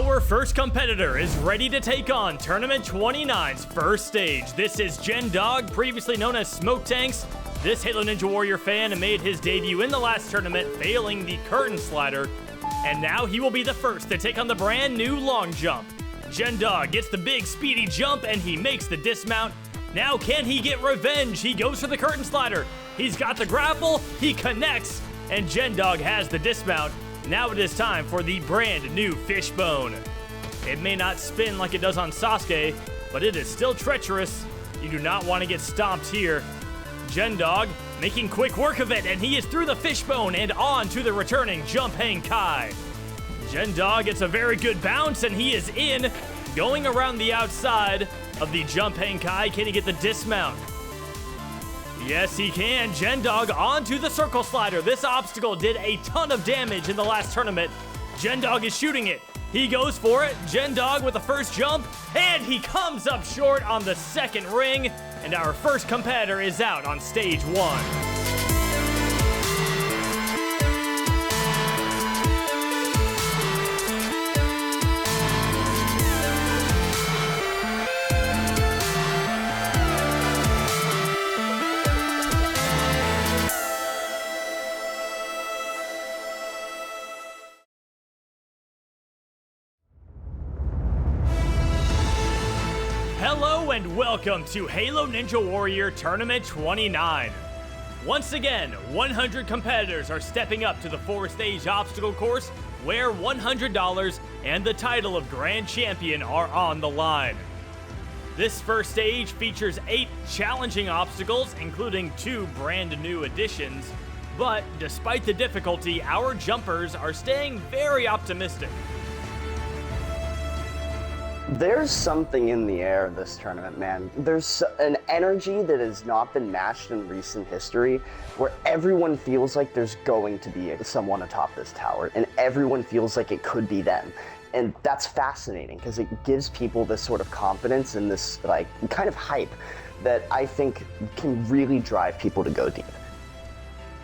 Our first competitor is ready to take on Tournament 29's first stage. This is Gen Dog, previously known as Smoke Tanks. This Halo Ninja Warrior fan made his debut in the last tournament, failing the curtain slider. And now he will be the first to take on the brand new long jump. Gen Dog gets the big speedy jump and he makes the dismount. Now can he get revenge? He goes for the curtain slider. He's got the grapple, he connects, and Gen Dog has the dismount. Now it is time for the brand new fishbone. It may not spin like it does on Sasuke, but it is still treacherous. You do not want to get stomped here. Gen Dog making quick work of it, and he is through the fishbone and on to the returning Jump Hang Kai. Gen Dog gets a very good bounce, and he is in, going around the outside of the Jump Hang Kai. Can he get the dismount? Yes, he can. Gen Dog onto the circle slider. This obstacle did a ton of damage in the last tournament. Gen Dog is shooting it. He goes for it. Gen Dog with the first jump, and he comes up short on the second ring, and our first competitor is out on stage 1. Hello and welcome to Halo Ninja Warrior Tournament 29. Once again, 100 competitors are stepping up to the 4-stage obstacle course where $100 and the title of Grand Champion are on the line. This first stage features 8 challenging obstacles, including 2 brand new additions, but despite the difficulty, our jumpers are staying very optimistic. There's something in the air this tournament, man. There's an energy that has not been matched in recent history where everyone feels like there's going to be someone atop this tower and everyone feels like it could be them. And that's fascinating because it gives people this sort of confidence and this like kind of hype that I think can really drive people to go deep.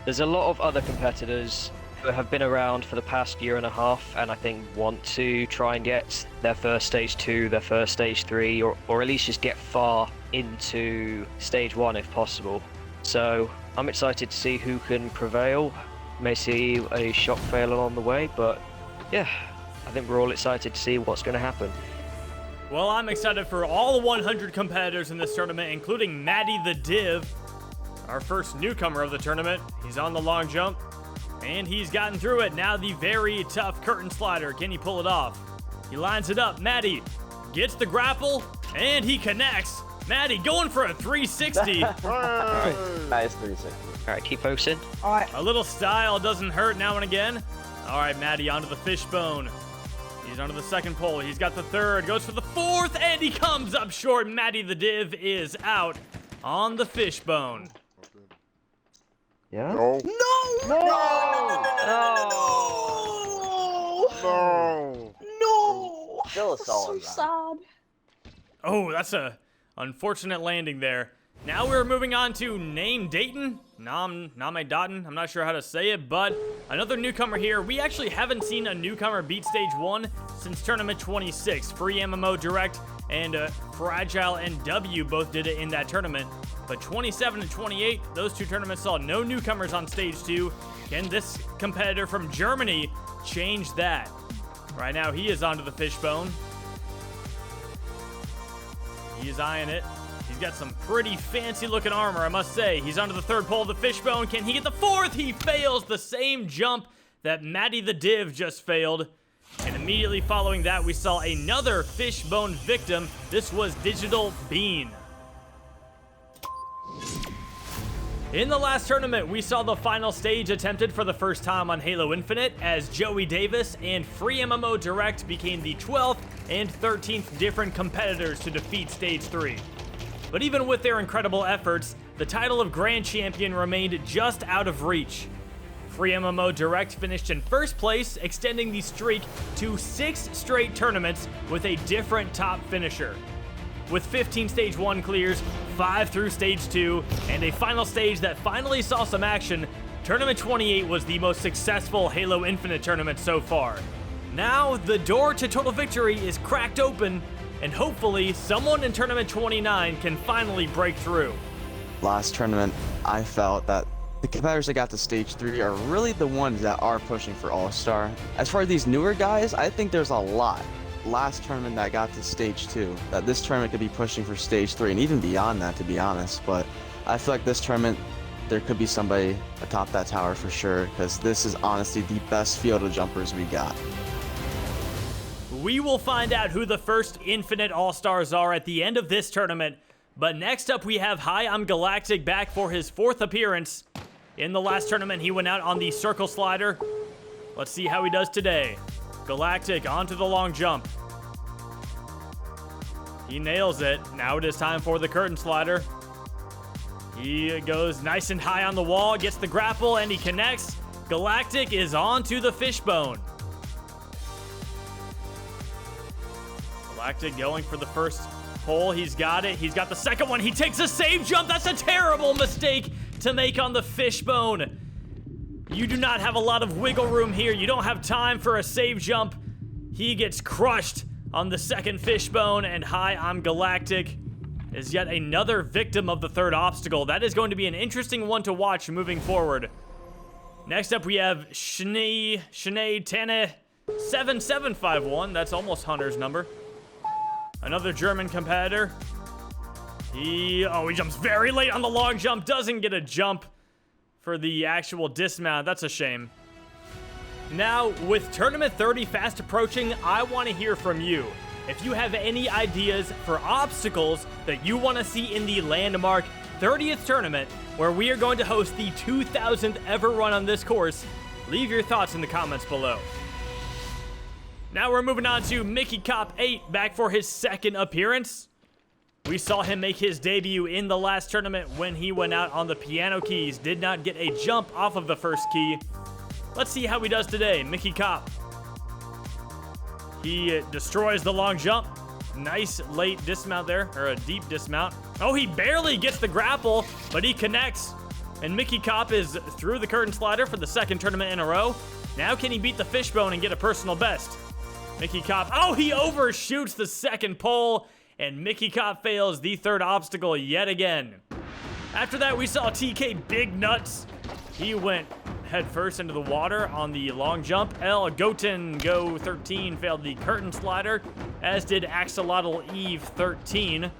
There's a lot of other competitors who have been around for the past year and a half and I think want to try and get their first stage 2, their first stage 3, or at least just get far into stage 1 if possible. So I'm excited to see who can prevail. May see a shock fail along the way, but yeah, I think we're all excited to see what's going to happen. Well, I'm excited for all 100 competitors in this tournament, including Maddie the Div, our first newcomer of the tournament. He's on the long jump. And he's gotten through it. Now the very tough curtain slider. Can he pull it off? He lines it up. Maddie gets the grapple, and he connects. Maddie going for a 360. Nice 360. All right, keep focusing. All right. A little style doesn't hurt now and again. All right, Maddie onto the fishbone. He's onto the second pole. He's got the third. Goes for the fourth, and he comes up short. Maddie the Div is out on the fishbone. Yeah? No! No! Still a solid So run. sad. Oh, that's a unfortunate landing there. Now we're moving on to Name Dayton. Name Dayton. I'm not sure how to say it, but another newcomer here. We actually haven't seen a newcomer beat stage 1 since Tournament 26. Free MMO Direct and Fragile and W both did it in that tournament. But 27 and 28, those 2 tournaments saw no newcomers on stage 2. Can this competitor from Germany change that? Right now, he is onto the fishbone. He is eyeing it. He's got some pretty fancy looking armor, I must say. He's onto the third pole of the fishbone. Can he get the fourth? He fails the same jump that Maddie the Div just failed. And immediately following that, we saw another fishbone victim. This was Digital Bean. In the last tournament, we saw the final stage attempted for the first time on Halo Infinite as Joey Davis and Free MMO Direct became the 12th and 13th different competitors to defeat Stage 3. But even with their incredible efforts, the title of Grand Champion remained just out of reach. Free MMO Direct finished in first place, extending the streak to 6 straight tournaments with a different top finisher. With 15 Stage 1 clears, 5 through Stage 2, and a final stage that finally saw some action, Tournament 28 was the most successful Halo Infinite tournament so far. Now, the door to total victory is cracked open, and hopefully, someone in Tournament 29 can finally break through. Last tournament, I felt that the competitors that got to stage 3 are really the ones that are pushing for All-Star. As far as these newer guys, I think there's a lot last tournament that got to stage 2 that this tournament could be pushing for stage 3 and even beyond that, to be honest. But I feel like this tournament, there could be somebody atop that tower for sure, because this is honestly the best field of jumpers we got. We will find out who the first Infinite All-Stars are at the end of this tournament, but next up we have Hi, I'm Galactic back for his 4th appearance. In the last tournament, he went out on the circle slider. Let's see how he does today. Galactic onto the long jump. He nails it. Now it is time for the curtain slider. He goes nice and high on the wall, gets the grapple, and he connects. Galactic is on to the fishbone. Galactic going for the first pole. He's got it. He's got the second one. He takes a save jump. That's a terrible mistake to make on the fishbone. You do not have a lot of wiggle room here. You don't have time for a save jump. He gets crushed on the second fishbone, and Hi, I'm Galactic is yet another victim of the third obstacle. That is going to be an interesting one to watch moving forward. Next up, we have Shane Tanne 7751. That's almost Hunter's number. Another German competitor. He jumps very late on the long jump. Doesn't get a jump for the actual dismount. That's a shame. Now, with Tournament 30 fast approaching, I want to hear from you. If you have any ideas for obstacles that you want to see in the landmark 30th tournament, where we are going to host the 2,000th ever run on this course, leave your thoughts in the comments below. Now we're moving on to Mickey Cop 8, back for his 2nd appearance. We saw him make his debut in the last tournament when he went out on the piano keys, did not get a jump off of the first key. Let's see how he does today. Mickey Cop. He destroys the long jump. Nice late dismount there, or a deep dismount. Oh, he barely gets the grapple, but he connects. And Mickey Cop is through the curtain slider for the 2nd tournament in a row. Now can he beat the fishbone and get a personal best? Mickey Cop, oh, he overshoots the 2nd pole, and Mickey Cop fails the 3rd obstacle yet again. After that, we saw TK Big Nuts. He went head first into the water on the long jump. El Goten Go 13 failed the curtain slider, as did Axolotl Eve 13.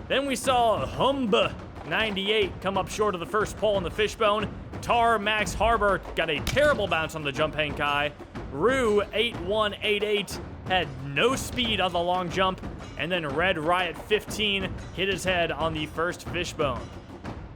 Then we saw Humba 98 come up short of the first pole in the fishbone. Tar Max Harbor got a terrible bounce on the jump hang kai. Rue 8188 had no speed on the long jump, and then Red Riot 15 hit his head on the first fishbone.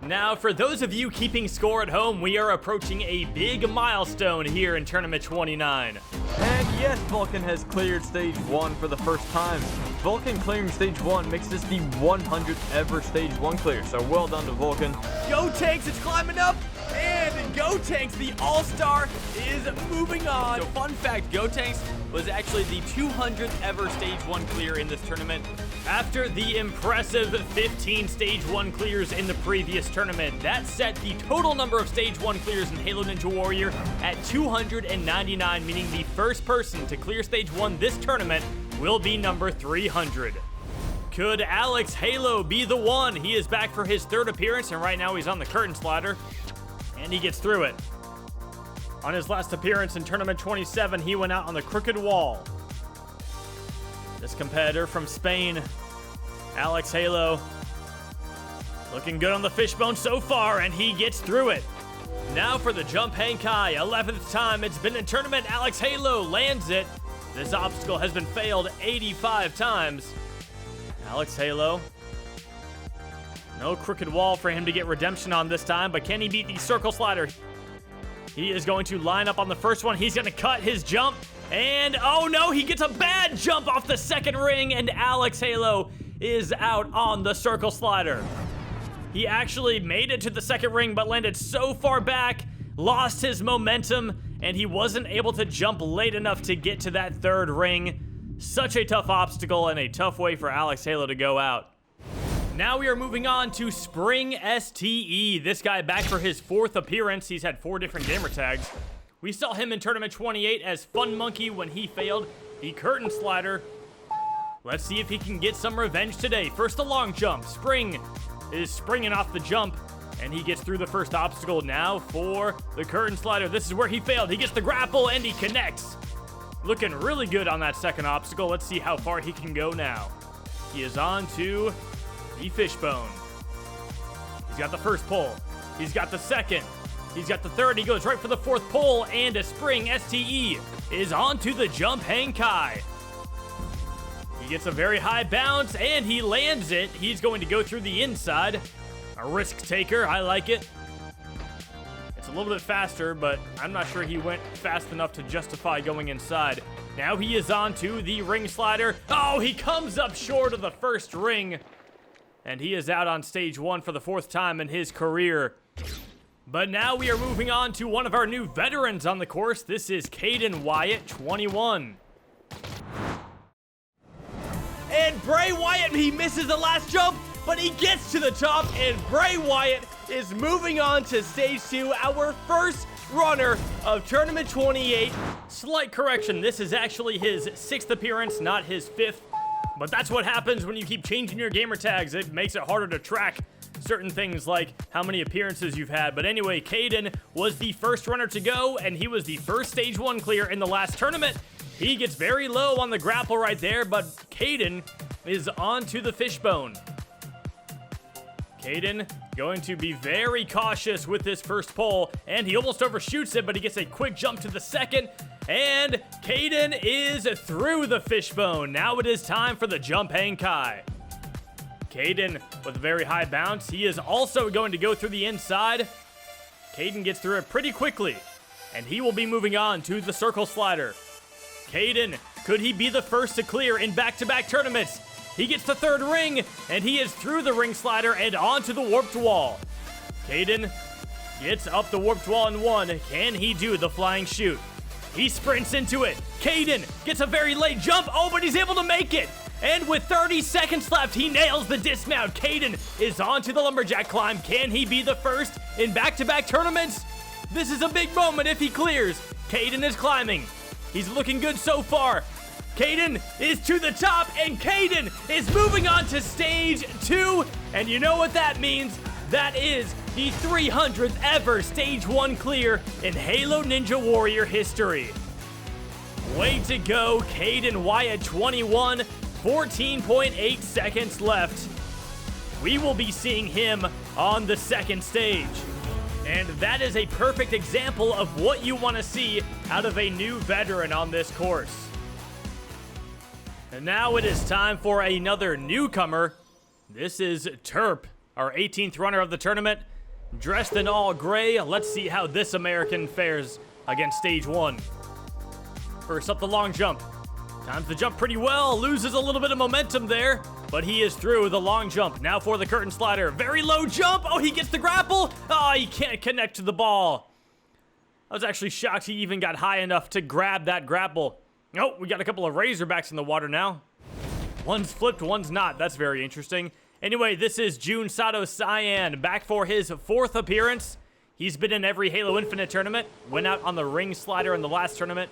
Now, for those of you keeping score at home, we are approaching a big milestone here in Tournament 29. And yes, Vulcan has cleared Stage 1 for the first time. Vulcan clearing Stage 1 makes this the 100th ever Stage 1 clear, so well done to Vulcan. Go Tanks, it's climbing up, and Go Tanks, the All-Star, is moving on. So fun fact, Go Tanks was actually the 200th ever Stage 1 clear in this tournament, after the impressive 15 Stage 1 clears in the previous tournament. That set the total number of Stage 1 clears in Halo Ninja Warrior at 299, meaning the first person to clear Stage 1 this tournament will be number 300. Could Alex Halo be the one? He is back for his 3rd appearance, and right now he's on the curtain slider, and he gets through it. On his last appearance in Tournament 27, he went out on the crooked wall. This competitor from Spain, Alex Halo, looking good on the fishbone so far, and he gets through it. Now for the jump hang kai, 11th time it's been in tournament. Alex Halo lands it. This obstacle has been failed 85 times. Alex Halo. No crooked wall for him to get redemption on this time, but can he beat the circle slider? He is going to line up on the first one. He's going to cut his jump. And, oh no, he gets a bad jump off the 2nd ring, and Alex Halo is out on the circle slider. He actually made it to the 2nd ring, but landed so far back, lost his momentum, and he wasn't able to jump late enough to get to that 3rd ring. Such a tough obstacle and a tough way for Alex Halo to go out. Now we are moving on to Spring STE. This guy back for his 4th appearance. He's had 4 different gamer tags. We saw him in Tournament 28 as Fun Monkey when he failed the curtain slider. Let's see if he can get some revenge today. First, the long jump. Spring is springing off the jump, and he gets through the first obstacle. Now for the curtain slider. This is where he failed. He gets the grapple, and he connects. Looking really good on that second obstacle. Let's see how far he can go now. He is on to the fishbone. He's got the first pull. He's got the second. He's got the third. He goes right for the fourth pull, and a spring STE is on to the jump hang kai. He gets a very high bounce, and he lands it. He's going to go through the inside. A risk taker. I like it. It's a little bit faster, but I'm not sure he went fast enough to justify going inside. Now he is on to the ring slider. Oh, he comes up short of the first ring. And he is out on stage 1 for the 4th time in his career. But now we are moving on to one of our new veterans on the course. This is Caden Wyatt, 21. And Bray Wyatt, he misses the last jump, but he gets to the top, and Bray Wyatt is moving on to stage 2, our first runner of Tournament 28. Slight correction, this is actually his 6th appearance, not his 5th. But that's what happens when you keep changing your gamer tags. It makes it harder to track certain things like how many appearances you've had. But anyway, Caden was the first runner to go, and he was the first stage 1 clear in the last tournament. He gets very low on the grapple right there, but Caden is on to the fishbone. Caden going to be very cautious with this first pull, and he almost overshoots it, but he gets a quick jump to the second, and Caden is through the fishbone. Now it is time for the jump hang kai. Caden with a very high bounce. He is also going to go through the inside. Caden gets through it pretty quickly, and he will be moving on to the circle slider. Caden, could he be the first to clear in back-to-back tournaments? He gets the third ring, and he is through the ring slider and onto the warped wall. Caden gets up the warped wall in 1. Can he do the flying shoot? He sprints into it. Caden gets a very late jump. Oh, but he's able to make it. And with 30 seconds left, he nails the dismount. Caden is onto the lumberjack climb. Can he be the first in back-to-back tournaments? This is a big moment if he clears. Caden is climbing. He's looking good so far. Caden is to the top, and Caden is moving on to stage 2. And you know what that means? That is the 300th ever stage 1 clear in Halo Ninja Warrior history. Way to go, Caden Wyatt, 21, 14.8 seconds left. We will be seeing him on the second stage. And that is a perfect example of what you want to see out of a new veteran on this course. And now it is time for another newcomer. This is Terp, our 18th runner of the tournament, dressed in all gray. Let's see how this American fares against stage 1. First up, the long jump. Times the jump pretty well, loses a little bit of momentum there, but he is through the long jump. Now for the curtain slider. Very low jump. Oh, he gets the grapple. Oh, he can't connect to the ball. I was actually shocked he even got high enough to grab that grapple. Oh, we got a couple of Razorbacks in the water now. One's flipped, one's not. That's very interesting. Anyway, this is Jun Sato Cyan, back for his 4th appearance. He's been in every Halo Infinite tournament, went out on the ring slider in the last tournament.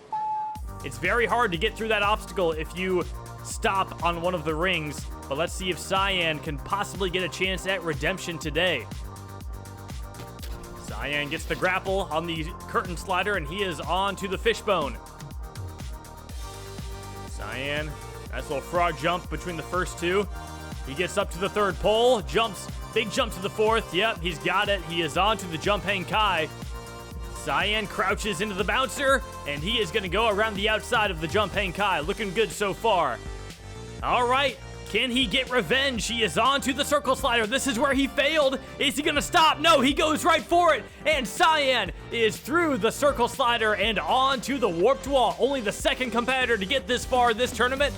It's very hard to get through that obstacle if you stop on one of the rings, but let's see if Cyan can possibly get a chance at redemption today. Cyan gets the grapple on the curtain slider, and he is on to the fishbone. Cyan, nice little frog jump between the first 2. He gets up to the 3rd pole, jumps, big jump to the 4th. Yep, he's got it. He is on to the jump hang kai. Cyan crouches into the bouncer, and he is going to go around the outside of the jump hang kai. Looking good so far. All right, can he get revenge? He is on to the circle slider. This is where he failed. Is he going to stop? No, he goes right for it. And Cyan is through the circle slider and on to the warped wall. Only the 2nd competitor to get this far this tournament.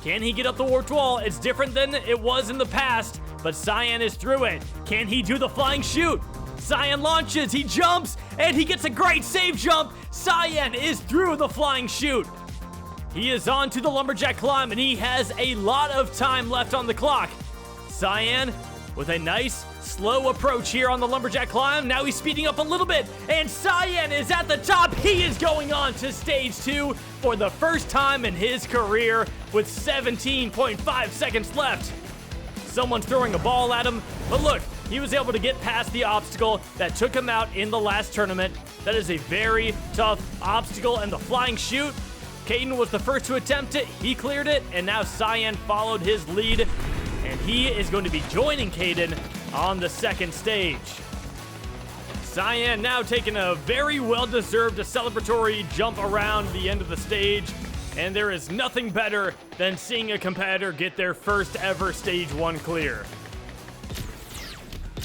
Can he get up the warped wall? It's different than it was in the past, but Cyan is through it. Can he do the flying shoot? Cyan launches, he jumps, and he gets a great save jump. Cyan is through the flying shoot. He is on to the lumberjack climb, and he has a lot of time left on the clock. Cyan with a nice Slow approach here on the lumberjack climb. Now he's speeding up a little bit, and Cyan is at the top. He is going on to stage 2 for the first time in his career with 17.5 seconds left. Someone's throwing a ball at him, but look, he was able to get past the obstacle that took him out in the last tournament. That is a very tough obstacle, and the flying chute, Caden was the first to attempt it. He cleared it, and now Cyan followed his lead, and he is going to be joining Caden on the second stage. Cyan now taking a very well-deserved celebratory jump around the end of the stage, and there is nothing better than seeing a competitor get their first ever stage 1 clear.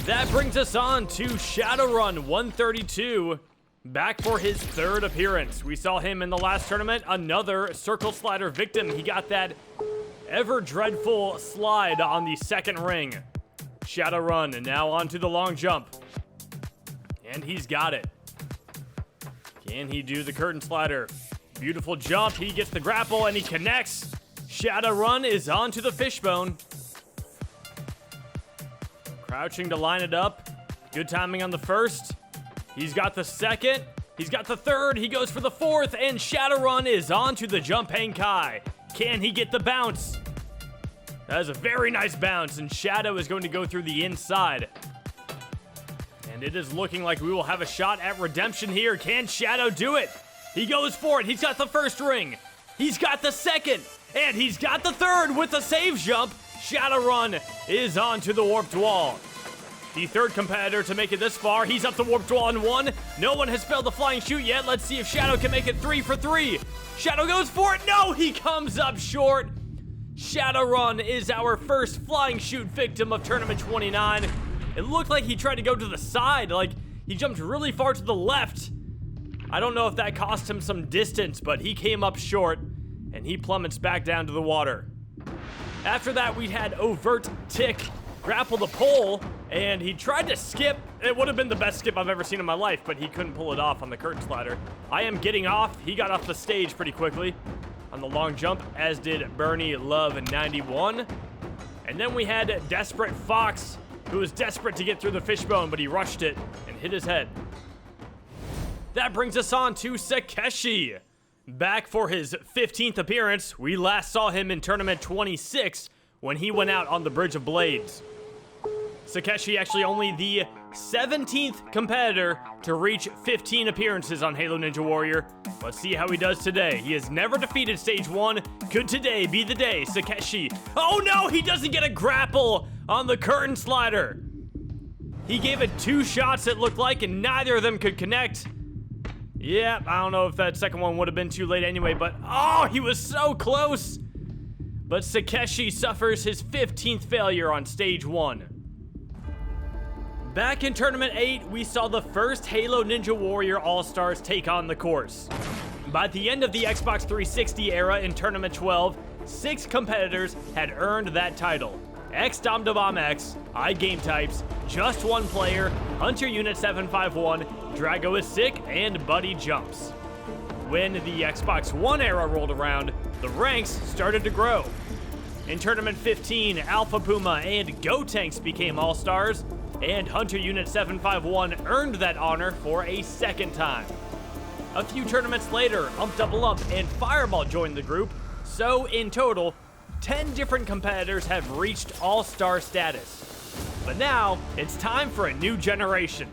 That brings us on to Shadowrun 132, back for his 3rd appearance. We saw him in the last tournament, another circle slider victim. He got that ever dreadful slide on the second ring. Shadowrun, and now onto the long jump. And he's got it. Can he do the curtain slider? Beautiful jump, he gets the grapple and he connects. Shadowrun is onto the fishbone. Crouching to line it up. Good timing on the first. He's got the second. He's got the third. He goes for the fourth, and Shadowrun is onto the jump hang kai. Can he get the bounce? That is a very nice bounce, and Shadow is going to go through the inside. And it is looking like we will have a shot at redemption here. Can Shadow do it? He goes for it. He's got the first ring. He's got the second. And he's got the third with the save jump. Shadowrun is onto the warped wall. The third competitor to make it this far. He's up the warped wall in 1. No one has failed the flying chute yet. Let's see if Shadow can make it 3 for 3. Shadow goes for it. No, he comes up short. Shadowrun is our first flying chute victim of Tournament 29. It looked like he tried to go to the side, like he jumped really far to the left. I don't know if that cost him some distance, but he came up short, and he plummets back down to the water. After that, we had Overt Tick grapple the pole, and he tried to skip. It would have been the best skip I've ever seen in my life, but he couldn't pull it off on the curtain slider. I am getting off. He got off the stage pretty quickly on the long jump, as did Bernie Love 91. And then we had Desperate Fox, who was desperate to get through the fishbone, but he rushed it and hit his head. That brings us on to Sakeshi. Back for his 15th appearance. We last saw him in Tournament 26 when he went out on the Bridge of Blades. Sakeshi actually only the 17th competitor to reach 15 appearances on Halo Ninja Warrior. Let's see how he does today. He has never defeated Stage 1. Could today be the day? Sakeshi. Oh no, he doesn't get a grapple on the curtain slider. He gave it 2 shots, it looked like, and neither of them could connect. Yeah, I don't know if that second one would have been too late anyway, but oh, he was so close. But Sakeshi suffers his 15th failure on Stage 1. Back in Tournament 8, we saw the first Halo Ninja Warrior All-Stars take on the course. By the end of the Xbox 360 era in Tournament 12, 6 competitors had earned that title. X-Dom-Da-Bomb-X, iGameTypes, Just One Player, Hunter Unit 751, Drago is Sick, and Buddy Jumps. When the Xbox One era rolled around, the ranks started to grow. In Tournament 15, Alpha Puma and Gotenks became All-Stars, and Hunter Unit 751 earned that honor for a second time. A few tournaments later, Ump Double Ump and Fireball joined the group, so in total, 10 different competitors have reached All-Star status. But now, it's time for a new generation.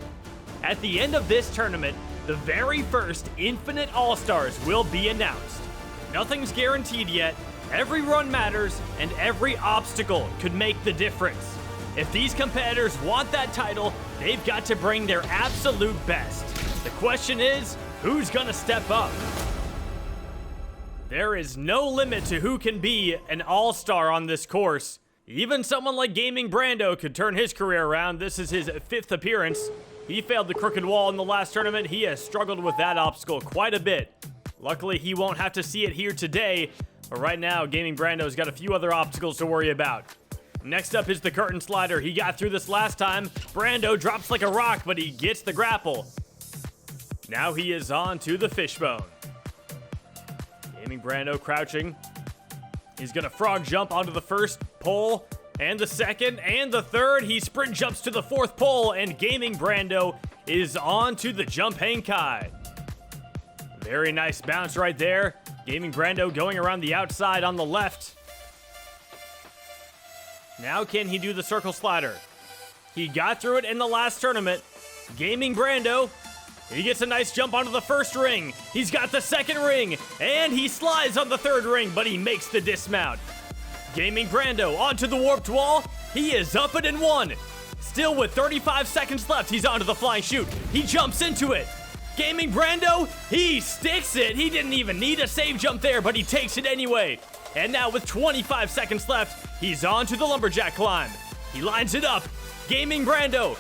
At the end of this tournament, the very first Infinite All-Stars will be announced. Nothing's guaranteed yet, every run matters, and every obstacle could make the difference. If these competitors want that title, they've got to bring their absolute best. The question is, who's gonna step up? There is no limit to who can be an all-star on this course. Even someone like Gaming Brando could turn his career around. This is his 5th appearance. He failed the crooked wall in the last tournament. He has struggled with that obstacle quite a bit. Luckily, he won't have to see it here today, but right now, Gaming Brando's got a few other obstacles to worry about. Next up is the curtain slider. He got through this last time. Brando drops like a rock, but he gets the grapple. Now he is on to the fishbone. Gaming Brando crouching. He's gonna frog jump onto the first pole, and the second, and the third. He sprint jumps to the fourth pole, and Gaming Brando is on to the jump hang kai. Very nice bounce right there. Gaming Brando going around the outside on the left. Now can he do the circle slider? He got through it in the last tournament. Gaming Brando, he gets a nice jump onto the first ring. He's got the second ring, and he slides on the third ring, but he makes the dismount. Gaming Brando onto the warped wall. He is up it in one. Still with 35 seconds left, he's onto the flying chute. He jumps into it. Gaming Brando, he sticks it. He didn't even need a save jump there, but he takes it anyway. And now with 25 seconds left, he's on to the lumberjack climb. He lines it up. Gaming Brando,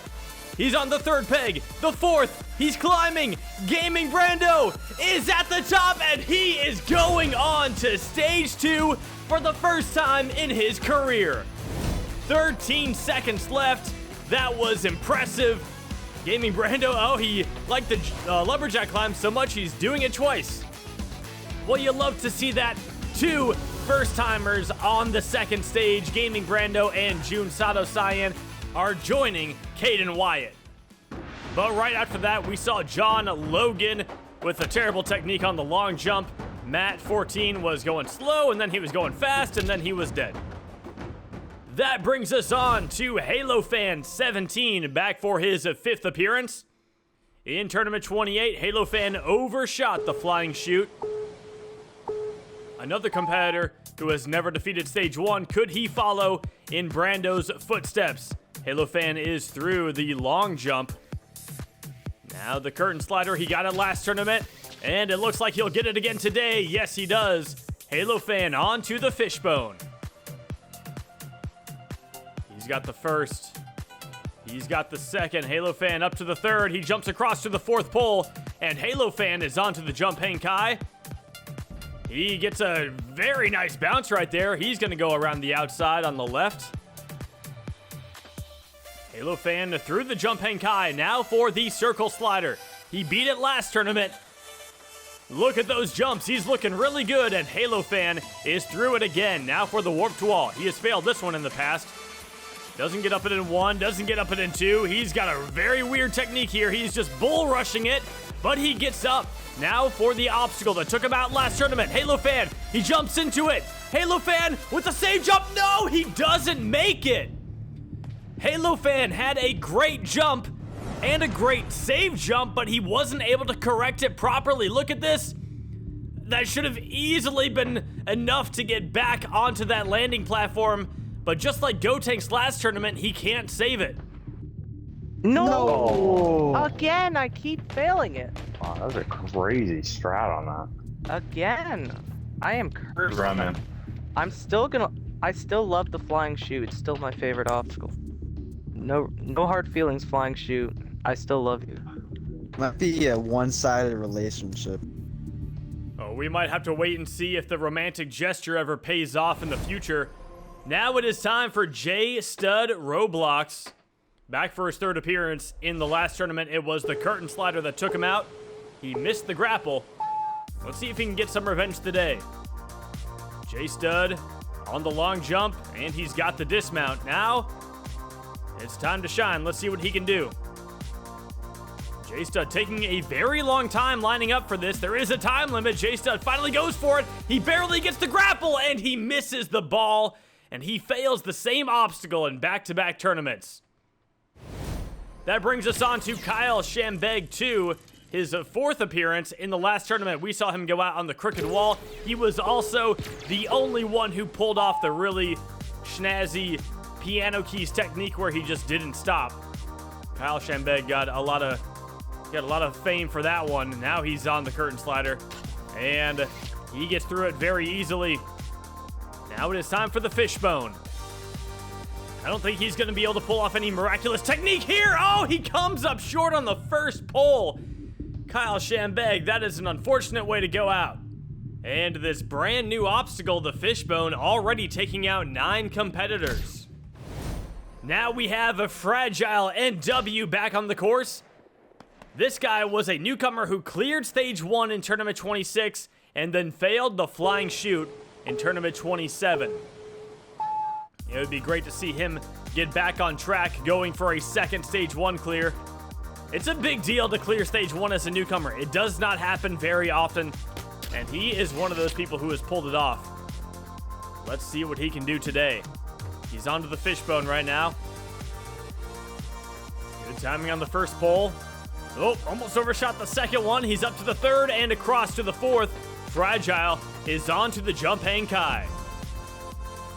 he's on the third peg. The fourth, he's climbing. Gaming Brando is at the top, and he is going on to stage 2 for the first time in his career. 13 seconds left. That was impressive. Gaming Brando, oh, he liked the lumberjack climb so much he's doing it twice. Well, you love to see that. 2 first-timers on the second stage. Gaming Brando and Jun Sato Cyan are joining Caden Wyatt. But right after that, we saw John Logan with a terrible technique on the long jump. Matt 14 was going slow, and then he was going fast, and then he was dead. That brings us on to Halo Fan 17, back for his 5th appearance. In Tournament 28, Halo Fan overshot the flying chute. Another competitor who has never defeated Stage 1, could he follow in Brando's footsteps? Halo Fan is through the long jump. Now the curtain slider, he got it last tournament, and it looks like he'll get it again today. Yes, he does. Halo Fan on to the fishbone. He's got the first. He's got the second. Halo Fan up to the third. He jumps across to the fourth pole, and Halo Fan is onto the jump hang kai. He gets a very nice bounce right there. He's going to go around the outside on the left. Halo Fan through the jump hang kai. Now for the circle slider. He beat it last tournament. Look at those jumps. He's looking really good, and Halo Fan is through it again. Now for the warped wall. He has failed this one in the past. Doesn't get up it in 1, doesn't get up it in 2. He's got a very weird technique here. He's just bull rushing it, but he gets up. Now for the obstacle that took him out last tournament. Halo Fan, he jumps into it. Halo Fan with the save jump. No, he doesn't make it. Halo Fan had a great jump and a great save jump, but he wasn't able to correct it properly. Look at this. That should have easily been enough to get back onto that landing platform. But just like Gotank's last tournament, he can't save it. No! Again, I keep failing it. Wow, that was a crazy strat on that. Again. I am cursed. Right, man. I still love the flying chute. It's still my favorite obstacle. No hard feelings, flying chute. I still love you. Might be a one-sided relationship. Oh, we might have to wait and see if the romantic gesture ever pays off in the future. Now it is time for J Stud Roblox. Back for his 3rd appearance. In the last tournament, it was the curtain slider that took him out. He missed the grapple. Let's see if he can get some revenge today. J Stud on the long jump, and he's got the dismount. Now, it's time to shine. Let's see what he can do. J Stud taking a very long time lining up for this. There is a time limit. J Stud finally goes for it. He barely gets the grapple, and he misses the ball. And he fails the same obstacle in back-to-back tournaments. That brings us on to Kyle Shambeg 2, his 4th appearance. In the last tournament, we saw him go out on the crooked wall. He was also the only one who pulled off the really snazzy piano keys technique where he just didn't stop. Kyle Shambeg got a lot of fame for that one. Now he's on the curtain slider, and he gets through it very easily. Now it is time for the fishbone. I don't think he's going to be able to pull off any miraculous technique here. Oh, he comes up short on the first pull. Kyle Shambeg, that is an unfortunate way to go out. And this brand new obstacle, the fishbone, already taking out 9 competitors. Now we have a fragile NW back on the course. This guy was a newcomer who cleared stage 1 in Tournament 26 and then failed the flying chute in Tournament 27. It would be great to see him get back on track, going for a second stage 1 clear. It's a big deal to clear stage 1 as a newcomer. It does not happen very often, and he is one of those people who has pulled it off. Let's see what he can do today. He's onto the fishbone right now. Good timing on the first pole. Oh, almost overshot the second one. He's up to the third and across to the fourth. Fragile is onto the jump hang kai.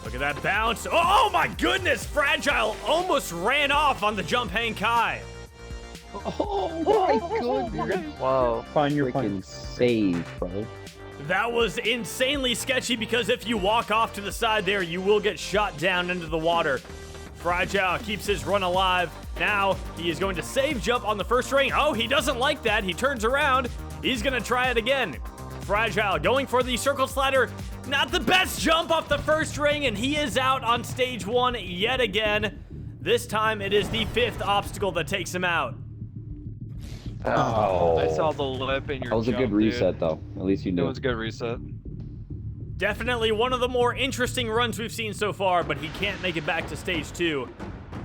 Look at that bounce. Oh my goodness! Fragile almost ran off on the jump hang kai. Oh my goodness. Whoa. Find your freaking save, bro. That was insanely sketchy because if you walk off to the side there, you will get shot down into the water. Fragile keeps his run alive. Now he is going to save jump on the first ring. Oh, he doesn't like that. He turns around. He's going to try it again. Fragile going for the circle slider. Not the best jump off the first ring, and he is out on stage 1 yet again. This time it is the 5th obstacle that takes him out. Oh. I saw the lip in your That was a good jump, reset, dude. though. At least you knew. It was a good reset. Definitely one of the more interesting runs we've seen so far, but he can't make it back to stage 2.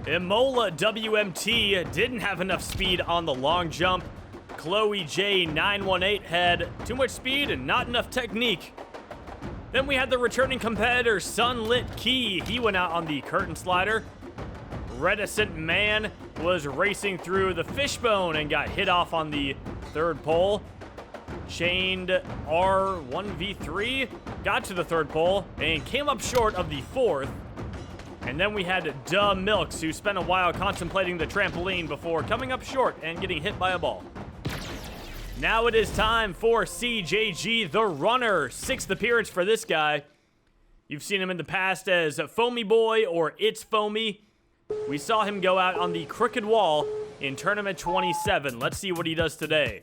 Imola WMT didn't have enough speed on the long jump. Chloe J918 had too much speed and not enough technique. Then we had the returning competitor, Sunlit Key. He went out on the curtain slider. Reticent Man was racing through the fishbone and got hit off on the third pole. Chained R1v3 got to the third pole and came up short of the fourth. And then we had Duh Milks, who spent a while contemplating the trampoline before coming up short and getting hit by a ball. Now it is time for CJG the Runner. 6th appearance for this guy. You've seen him in the past as Foamy Boy or It's Foamy. We saw him go out on the crooked wall in Tournament 27. Let's see what he does today.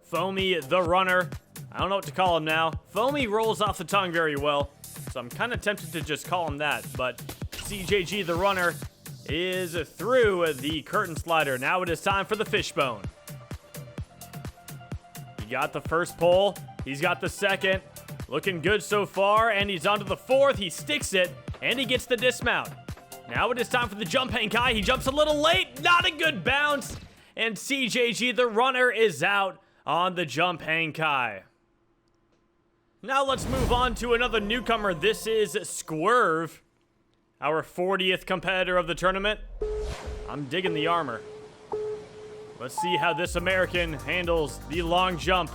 Foamy the Runner. I don't know what to call him now. Foamy rolls off the tongue very well, so I'm kind of tempted to just call him that. But CJG the Runner is through the curtain slider. Now it is time for the fishbone. He got the first pole. He's got the second. Looking good so far, and he's onto the fourth. He sticks it, and he gets the dismount. Now it is time for the jump hang kai. He jumps a little late. Not a good bounce. And CJG the Runner is out on the jump hang kai. Now let's move on to another newcomer. This is Squirv, our 40th competitor of the tournament. I'm digging the armor. Let's see how this American handles the long jump.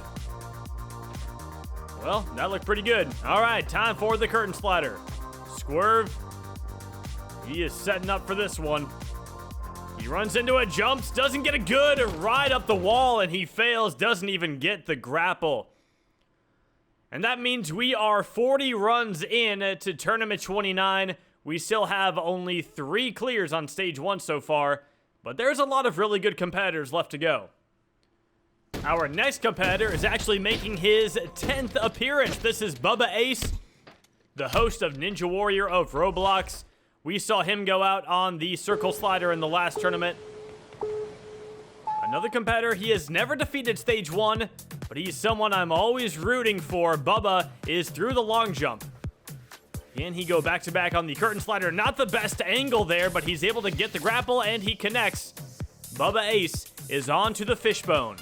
Well, that looked pretty good. All right, time for the curtain slider. Squirv, he is setting up for this one. He runs into it, jumps, doesn't get a good ride up the wall, and he fails, doesn't even get the grapple. And that means we are 40 runs in to Tournament 29. We still have only 3 clears on stage 1 so far, but there's a lot of really good competitors left to go. Our next competitor is actually making his 10th appearance. This is Bubba Ace, the host of Ninja Warrior of Roblox. We saw him go out on the circle slider in the last tournament. Another competitor, he has never defeated stage 1, but he's someone I'm always rooting for. Bubba is through the long jump. Can he go back-to-back on the curtain slider? Not the best angle there, but he's able to get the grapple, and he connects. Bubba Ace is on to the fishbone.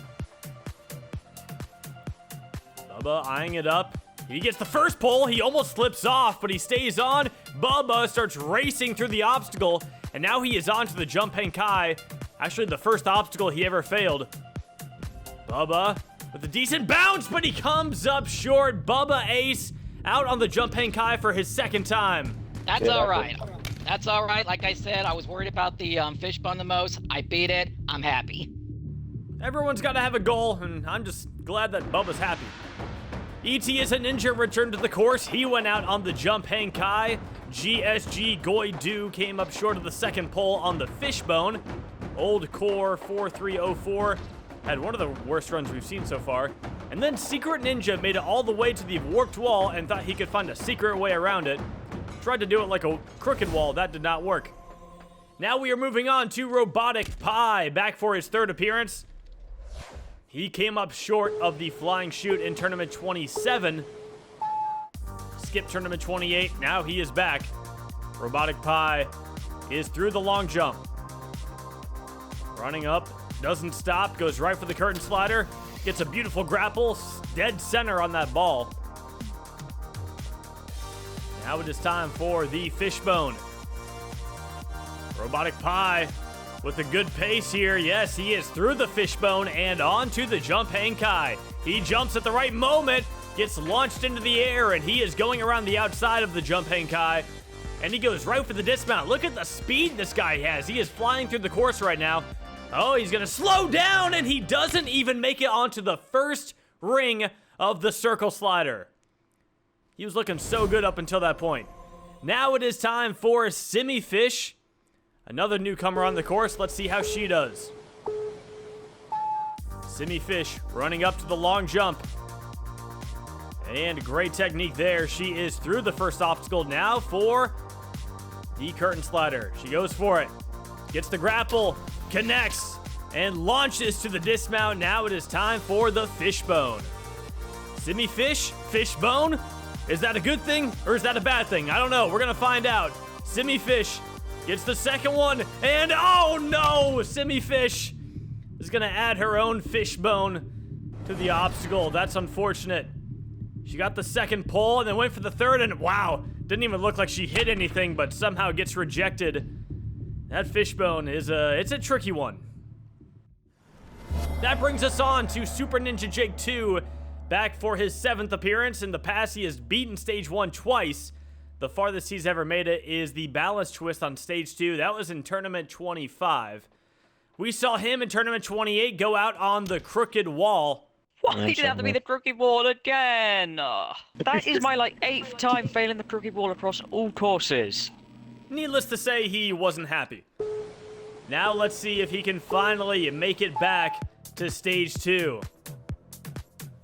Bubba eyeing it up. He gets the first pole. He almost slips off, but he stays on. Bubba starts racing through the obstacle, and now he is on to the jump hang kai. Actually, the first obstacle he ever failed. Bubba with a decent bounce, but he comes up short. Bubba Ace out on the jump hang kai for his 2nd time. That's all right. That's all right. Like I said, I was worried about the fishbone the most. I beat it. I'm happy. Everyone's got to have a goal, and I'm just glad that Bubba's happy. E.T. is a ninja returned to the course. He went out on the jump hang kai. GSG Goidu came up short of the 2nd pole on the fishbone. Old Core 4304 had one of the worst runs we've seen so far. And then Secret Ninja made it all the way to the warped wall and thought he could find a secret way around it. Tried to do it like a crooked wall. That did not work. Now we are moving on to Robotic Pie, back for his 3rd appearance. He came up short of the flying chute in Tournament 27. Skipped Tournament 28. Now he is back. Robotic Pie is through the long jump. Running up, doesn't stop, goes right for the curtain slider. Gets a beautiful grapple, dead center on that ball. Now it is time for the fishbone. Robotic Pie with a good pace here. Yes, he is through the fishbone and onto the jump hang kai. He jumps at the right moment, gets launched into the air, and he is going around the outside of the jump hang kai. And he goes right for the dismount. Look at the speed this guy has. He is flying through the course right now. Oh, he's going to slow down, and he doesn't even make it onto the first ring of the circle slider. He was looking so good up until that point. Now it is time for Simi Fish, another newcomer on the course. Let's see how she does. Simi Fish running up to the long jump. And great technique there. She is through the first obstacle now for the curtain slider. She goes for it. Gets the grapple. Connects and launches to the dismount. Now it is time for the fishbone. Simi Fish, fishbone? Is that a good thing or is that a bad thing? I don't know. We're going to find out. Simi Fish gets the second one. And oh no! Simi Fish is going to add her own fishbone to the obstacle. That's unfortunate. She got the second pull and then went for the third. And wow, didn't even look like she hit anything, but somehow gets rejected. That fishbone is it's a tricky one. That brings us on to Super Ninja Jake 2, back for his 7th appearance. In the past, he has beaten Stage 1 twice. The farthest he's ever made it is the balance twist on Stage 2. That was in Tournament 25. We saw him in Tournament 28 go out on the crooked wall. Why did it have to be the crooked wall again? That is my, 8th time failing the crooked wall across all courses. Needless to say, he wasn't happy. Now let's see if he can finally make it back to Stage 2.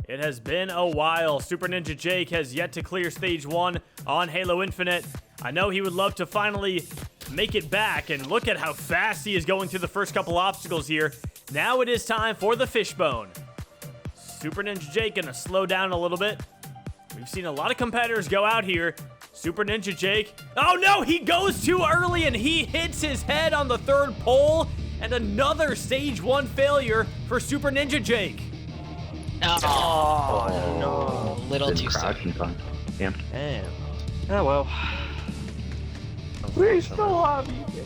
It has been a while. Super Ninja Jake has yet to clear Stage 1 on Halo Infinite. I know he would love to finally make it back, and look at how fast he is going through the first couple obstacles here. Now it is time for the fishbone. Super Ninja Jake gonna slow down a little bit. We've seen a lot of competitors go out here. Super Ninja Jake. Oh no, he goes too early and he hits his head on the third pole. And another Stage 1 failure for Super Ninja Jake. Oh, no. Little too soon. Damn. Oh well. We still have you.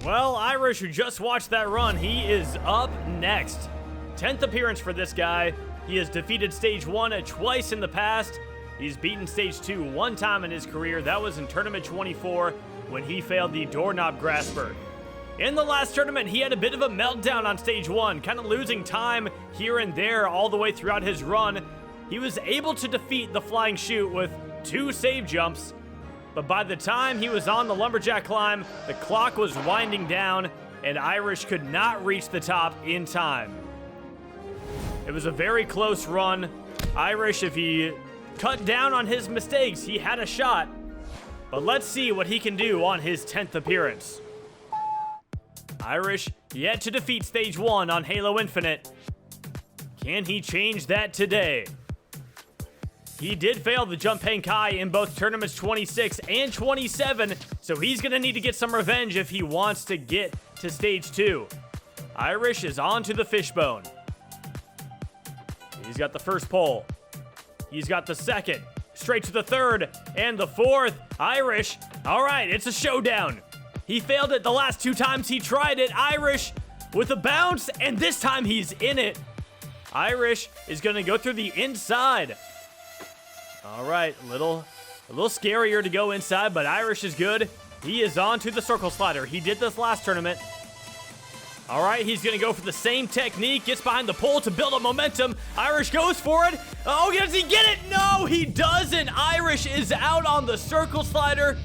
Well, Irish, who just watched that run, he is up next. 10th appearance for this guy. He has defeated Stage 1 twice in the past. He's beaten Stage 2 one time in his career. That was in Tournament 24 when he failed the doorknob grasper. In the last tournament, he had a bit of a meltdown on Stage 1, kind of losing time here and there all the way throughout his run. He was able to defeat the flying chute with 2 save jumps, but by the time he was on the lumberjack climb, the clock was winding down and Irish could not reach the top in time. It was a very close run. Irish, if he cut down on his mistakes, he had a shot. But let's see what he can do on his 10th appearance. Irish yet to defeat Stage 1 on Halo Infinite. Can he change that today? He did fail the jump hang kai in both tournaments 26 and 27, so he's gonna need to get some revenge if he wants to get to Stage 2. Irish is on to the fishbone. He's got the first pole. He's got the second, straight to the third, and the fourth. Irish, all right, it's a showdown. He failed it the last 2 times he tried it. Irish with a bounce, and this time he's in it. Irish is gonna go through the inside. All right, a little scarier to go inside, but Irish is good. He is on to the circle slider. He did this last tournament. All right, he's gonna go for the same technique, gets behind the pole to build up momentum. Irish goes for it. Oh, does he get it? No, he doesn't. Irish is out on the circle slider.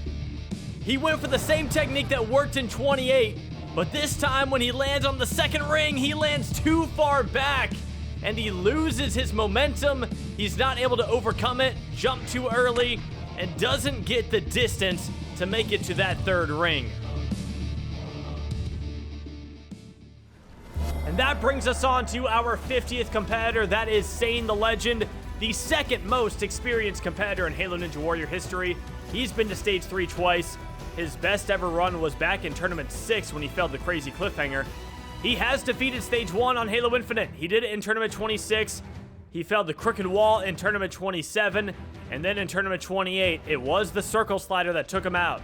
He went for the same technique that worked in 28, but this time when he lands on the second ring, he lands too far back and he loses his momentum. He's not able to overcome it, jump too early, and doesn't get the distance to make it to that third ring. And that brings us on to our 50th competitor. That is Sane the Legend, the second most experienced competitor in Halo Ninja Warrior history. He's been to Stage 3 twice. His best ever run was back in Tournament 6 when he failed the crazy cliffhanger. He has defeated Stage 1 on Halo Infinite. He did it in Tournament 26. He failed the crooked wall in Tournament 27. And then in Tournament 28, it was the circle slider that took him out.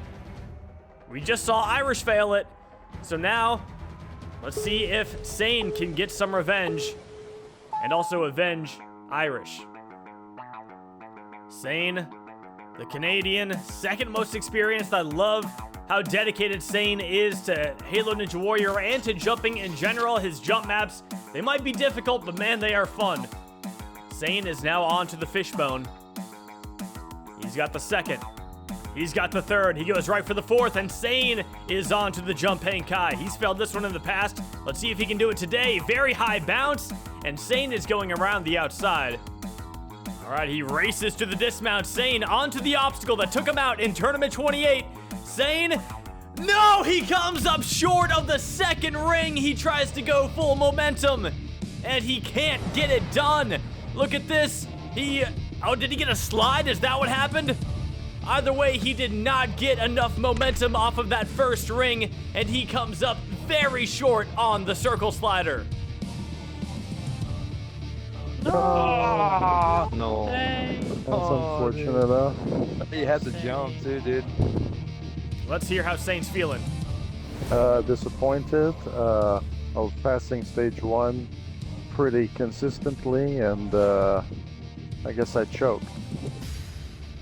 We just saw Irish fail it. So now, let's see if Sane can get some revenge and also avenge Irish. Sane, the Canadian, second most experienced. I love how dedicated Sane is to Halo Ninja Warrior and to jumping in general. His jump maps, they might be difficult, but man, they are fun. Sane is now on to the fishbone. He's got the second. He's got the third. He goes right for the fourth, and Sane is on to the jump hang kai. He's failed this one in the past. Let's see if he can do it today. Very high bounce, and Sane is going around the outside. All right, he races to the dismount. Sane onto the obstacle that took him out in Tournament 28. Sane, no, he comes up short of the second ring. He tries to go full momentum, and he can't get it done. Look at this. Oh, did he get a slide? Is that what happened? Either way, he did not get enough momentum off of that first ring, and he comes up very short on the circle slider. No. That's unfortunate, He had to jump too, dude. Let's hear how Sane's feeling. Disappointed. I was passing stage 1 pretty consistently, and I guess I choked.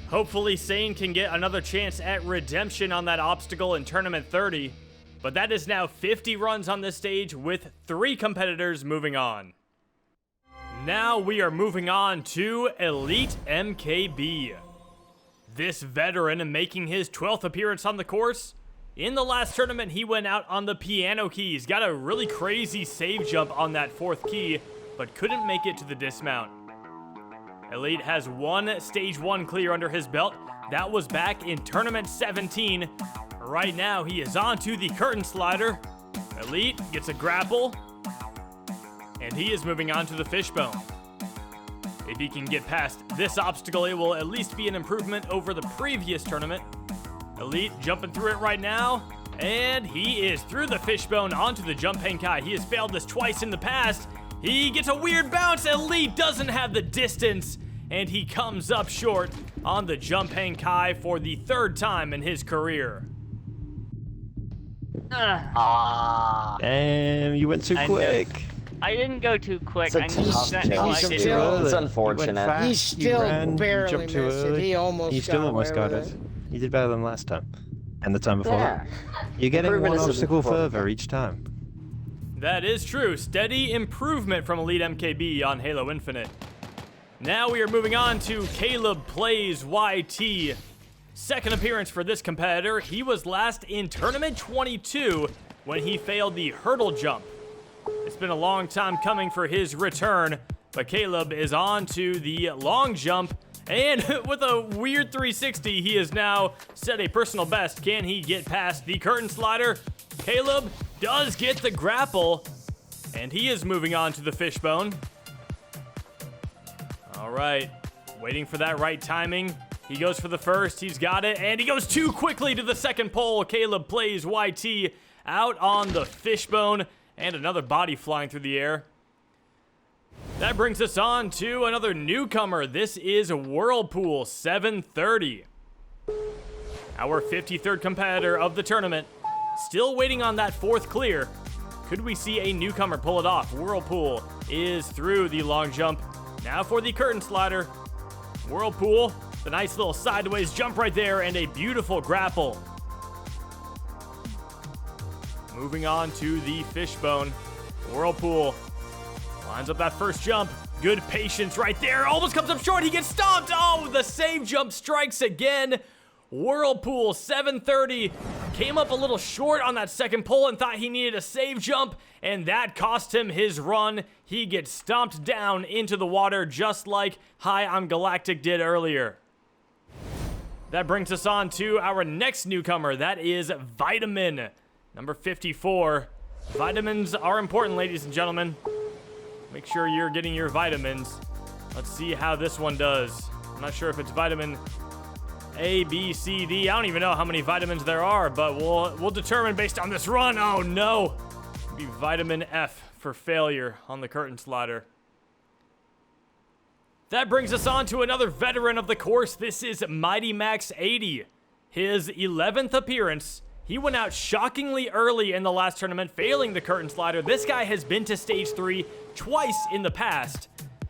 Hopefully, Sane can get another chance at redemption on that obstacle in Tournament 30. But that is now 50 runs on this stage with 3 competitors moving on. Now we are moving on to Elite MKB. This veteran making his 12th appearance on the course. In the last tournament, he went out on the piano keys. Got a really crazy save jump on that 4th key, but couldn't make it to the dismount. Elite has one Stage 1 clear under his belt. That was back in Tournament 17. Right now, he is on to the curtain slider. Elite gets a grapple, and he is moving on to the fishbone. If he can get past this obstacle, it will at least be an improvement over the previous tournament. Elite jumping through it right now, and he is through the fishbone onto the jump hang kai. He has failed this twice in the past. He gets a weird bounce. Elite doesn't have the distance, and he comes up short on the jump hang kai for the 3rd time in his career. Damn, you went too quick. I didn't go too quick. It's unfortunate. He still barely missed it. He almost got it. You did better than last time. And the time before. Yeah. You're getting one obstacle further each time. That is true. Steady improvement from Elite MKB on Halo Infinite. Now we are moving on to Caleb Plays YT. Second appearance for this competitor. He was last in Tournament 22 when he failed the hurdle jump. It's been a long time coming for his return, but Caleb is on to the long jump, and with a weird 360, he has now set a personal best. Can he get past the curtain slider? Caleb does get the grapple, and he is moving on to the fishbone. All right, waiting for that right timing. He goes for the first, he's got it, and he goes too quickly to the second pole. Caleb Plays YT out on the fishbone, and another body flying through the air. That brings us on to another newcomer. This is Whirlpool 730. Our 53rd competitor of the tournament. Still waiting on that 4th clear. Could we see a newcomer pull it off? Whirlpool is through the long jump. Now for the curtain slider. Whirlpool, the nice little sideways jump right there, and a beautiful grapple. Moving on to the fishbone. Whirlpool lines up that first jump. Good patience right there. Almost comes up short. He gets stomped. Oh, the save jump strikes again. Whirlpool 730 came up a little short on that second pole and thought he needed a save jump, and that cost him his run. He gets stomped down into the water just like High on Galactic did earlier. That brings us on to our next newcomer. That is Vitamin, number 54. Vitamins are important, ladies and gentlemen. Make sure you're getting your vitamins. Let's see how this one does. I'm not sure if it's vitamin A, B, C, D. I don't even know how many vitamins there are, but we'll determine based on this run. Oh no! It'll be vitamin F for failure on the curtain slider. That brings us on to another veteran of the course. This is Mighty Max 80. His 11th appearance. He went out shockingly early in the last tournament, failing the curtain slider. This guy has been to stage 3 twice in the past.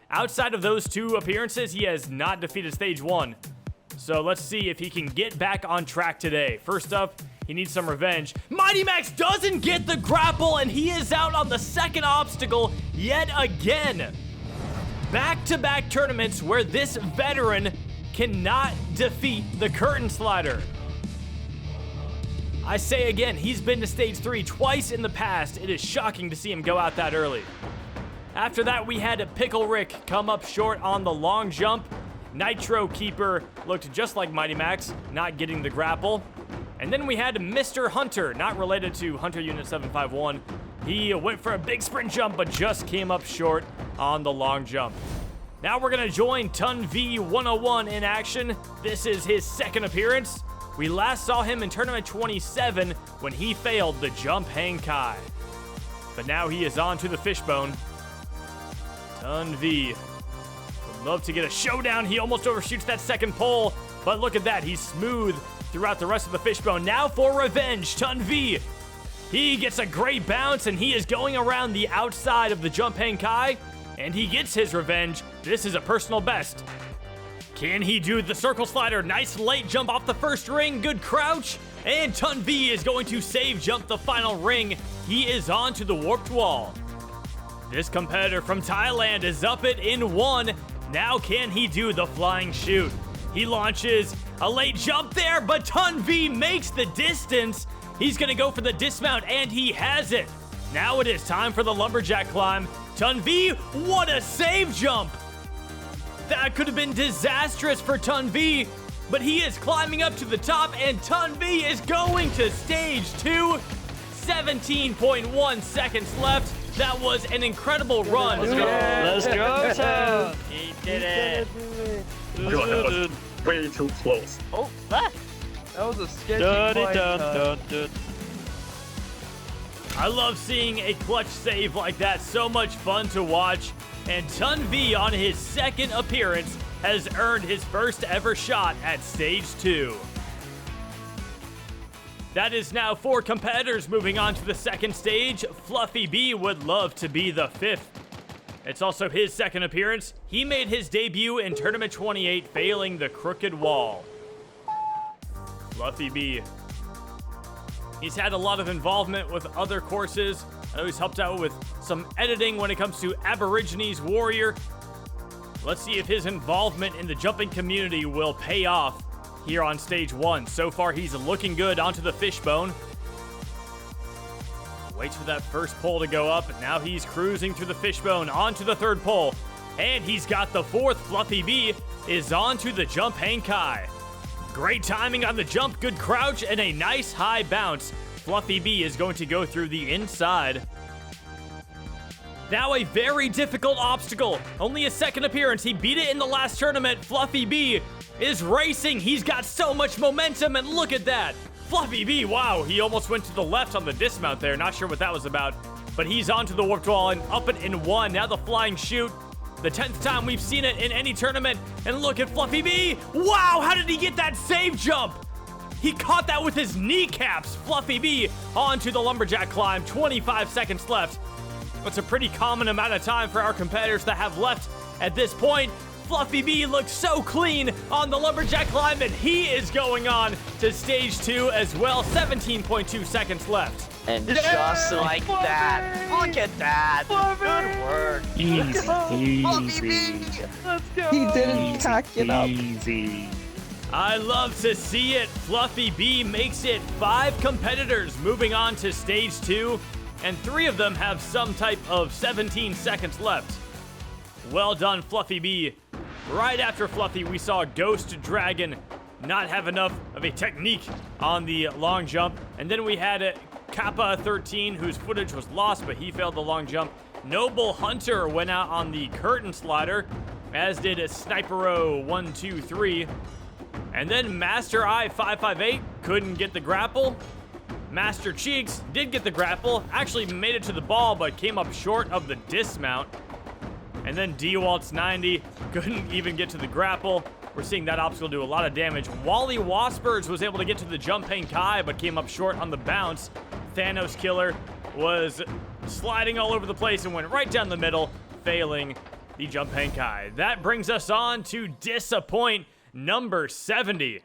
Outside of those 2 appearances, he has not defeated stage 1. So let's see if he can get back on track today. First up, he needs some revenge. Mighty Max doesn't get the grapple, and he is out on the second obstacle yet again. Back-to-back tournaments where this veteran cannot defeat the curtain slider. I say again, he's been to stage 3 twice in the past. It is shocking to see him go out that early. After that, we had Pickle Rick come up short on the long jump. Nitro Keeper looked just like Mighty Max, not getting the grapple. And then we had Mr. Hunter, not related to Hunter Unit 751. He went for a big sprint jump, but just came up short on the long jump. Now we're gonna join Tun V 101 in action. This is his second appearance. We last saw him in Tournament 27 when he failed the jump hang kai. But now he is on to the fishbone. Tun V would love to get a showdown. He almost overshoots that second pole, but look at that. He's smooth throughout the rest of the fishbone. Now for revenge, Tun V. He gets a great bounce, and he is going around the outside of the jump hang kai, and he gets his revenge. This is a personal best. Can he do the circle slider? Nice late jump off the first ring. Good crouch. And Tun V is going to save jump the final ring. He is on to the warped wall. This competitor from Thailand is up it in 1. Now can he do the flying chute? He launches a late jump there, but Tun V makes the distance. He's going to go for the dismount, and he has it. Now it is time for the lumberjack climb. Tun V, what a save jump! That could have been disastrous for Tun V, but he is climbing up to the top, and Tun V is going to stage 2. 17.1 seconds left. That was an incredible run. Let's go, Tun! He did it. God, way too close. Oh, that was a sketchy fight. I love seeing a clutch save like that. So much fun to watch. And Tun V on his second appearance has earned his first ever shot at stage 2. That is now 4 competitors moving on to the second stage. Fluffy B would love to be the 5th. It's also his second appearance. He made his debut in Tournament 28, failing the crooked wall. Fluffy B. He's had a lot of involvement with other courses. I know he's helped out with some editing when it comes to Aborigines Warrior. Let's see if his involvement in the jumping community will pay off here on stage 1. So far, he's looking good onto the fishbone. Waits for that first pole to go up. Now he's cruising through the fishbone onto the third pole. And he's got the 4th. Fluffy B is onto the jump hang kai. Great timing on the jump, good crouch, and a nice high bounce. Fluffy B is going to go through the inside. Now a very difficult obstacle. Only a second appearance. He beat it in the last tournament. Fluffy B is racing. He's got so much momentum, and look at that. Fluffy B, wow, he almost went to the left on the dismount there. Not sure what that was about, but he's onto the warped wall and up it in 1. Now the flying chute. The 10th time we've seen it in any tournament. And look at Fluffy B. Wow, how did he get that save jump? He caught that with his kneecaps. Fluffy B onto the lumberjack climb. 25 seconds left. That's a pretty common amount of time for our competitors to have left at this point. Fluffy B looks so clean on the lumberjack climb, and he is going on to stage 2 as well. 17.2 seconds left. And just like that, look at that. Good work. Easy. Let's go. He didn't tack it up. Easy. I love to see it. Fluffy B makes it 5 competitors moving on to stage 2, and 3 of them have some type of 17 seconds left. Well done, Fluffy B. Right after Fluffy, we saw Ghost Dragon not have enough of a technique on the long jump, and then we had Kappa 13, whose footage was lost, but he failed the long jump. Noble Hunter went out on the curtain slider, as did Snipero 123. And then Master Eye 558 couldn't get the grapple. Master Cheeks did get the grapple, actually made it to the ball, but came up short of the dismount. And then D-Waltz 90 couldn't even get to the grapple. We're seeing that obstacle do a lot of damage. Wally Waspers was able to get to the jump hang kai, but came up short on the bounce. Thanos Killer was sliding all over the place and went right down the middle, failing the jump hang kai. That brings us on to Disappoint number 70.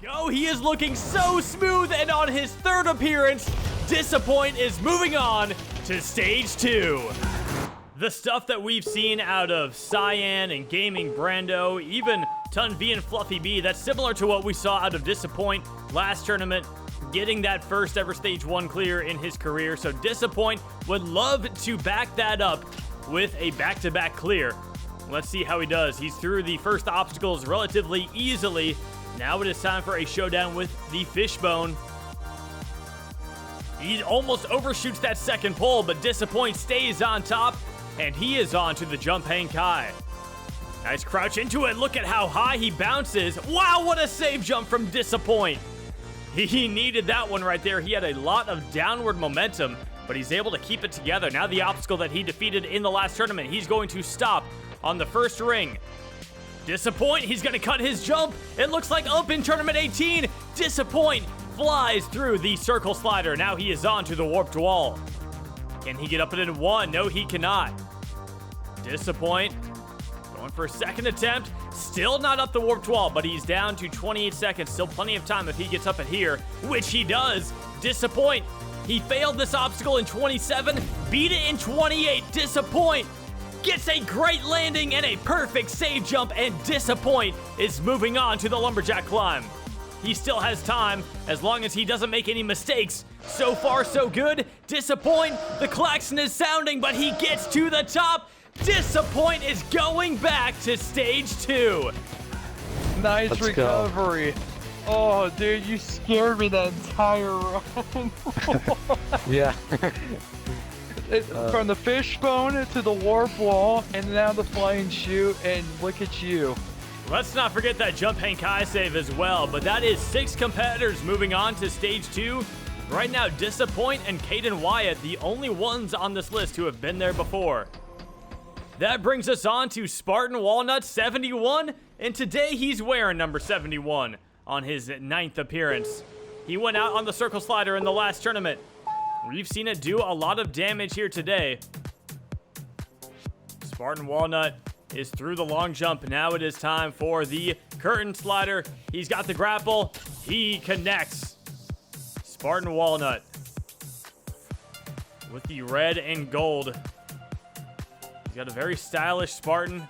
Go, he is looking so smooth, and on his third appearance, Disappoint is moving on to stage 2. The stuff that we've seen out of Cyan and Gaming Brando, even Tun V and Fluffy B, that's similar to what we saw out of Disappoint last tournament, getting that first ever stage 1 clear in his career. So Disappoint would love to back that up with a back-to-back clear. Let's see how he does. He's through the first obstacles relatively easily. Now it is time for a showdown with the Fishbone. He almost overshoots that second pole, but Disappoint stays on top, and he is on to the jump hang kai. Nice crouch into it. Look at how high he bounces. Wow, what a save jump from Disappoint. He needed that one right there. He had a lot of downward momentum, but he's able to keep it together. Now the obstacle that he defeated in the last tournament, he's going to stop on the first ring. Disappoint, he's going to cut his jump. It looks like up in tournament 18. Disappoint flies through the circle slider. Now he is on to the warped wall. Can he get up it in 1? No, he cannot. Disappoint going for a second attempt. Still not up the warped wall, but he's down to 28 seconds. Still plenty of time if he gets up it here, which he does. Disappoint, he failed this obstacle in 27, beat it in 28. Disappoint gets a great landing and a perfect save jump, and Disappoint is moving on to the lumberjack climb. He still has time as long as he doesn't make any mistakes. So far, so good. Disappoint, the klaxon is sounding, but he gets to the top. Disappoint is going back to stage 2. Nice Let's recovery. Go. Oh, dude, you scared me that entire run. Yeah. From the fishbone to the warp wall, and now the flying chute, and look at you. Let's not forget that jump hang kai save as well, but that is 6 competitors moving on to stage 2. Right now, Disappoint and Caden Wyatt, the only ones on this list who have been there before. That brings us on to Spartan Walnut 71, and today he's wearing number 71 on his 9th appearance. He went out on the circle slider in the last tournament. We've seen it do a lot of damage here today. Spartan Walnut is through the long jump. Now it is time for the curtain slider. He's got the grapple. He connects. Spartan Walnut with the red and gold. He's got a very stylish Spartan,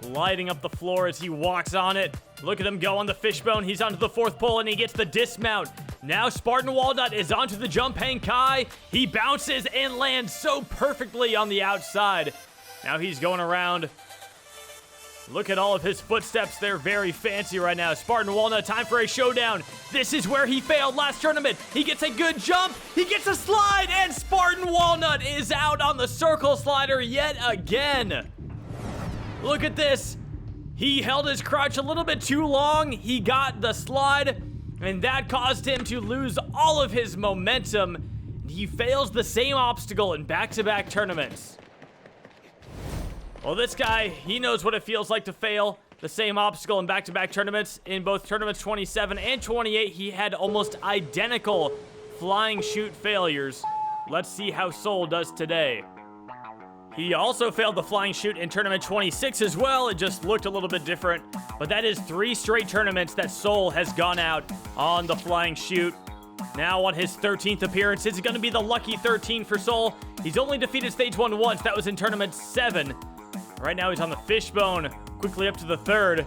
lighting up the floor as he walks on it. Look at him go on the fishbone. He's onto the 4th pole, and he gets the dismount. Now Spartan Walnut is onto the jump hang kai. He bounces and lands so perfectly on the outside. Now he's going around. Look at all of his footsteps. They're very fancy right now. Spartan Walnut, time for a showdown. This is where he failed last tournament. He gets a good jump. He gets a slide, and Spartan Walnut is out on the circle slider yet again. Look at this. He held his crouch a little bit too long. He got the slide, and that caused him to lose all of his momentum. He fails the same obstacle in back-to-back tournaments. Well, this guy, he knows what it feels like to fail the same obstacle in back-to-back tournaments. In both tournaments 27 and 28, he had almost identical flying chute failures. Let's see how Soul does today. He also failed the flying chute in tournament 26 as well. It just looked a little bit different. But that is 3 straight tournaments that Soul has gone out on the flying chute. Now on his 13th appearance, is it going to be the lucky 13 for Soul? He's only defeated stage 1 once. That was in tournament 7. Right now he's on the fishbone, quickly up to the 3rd.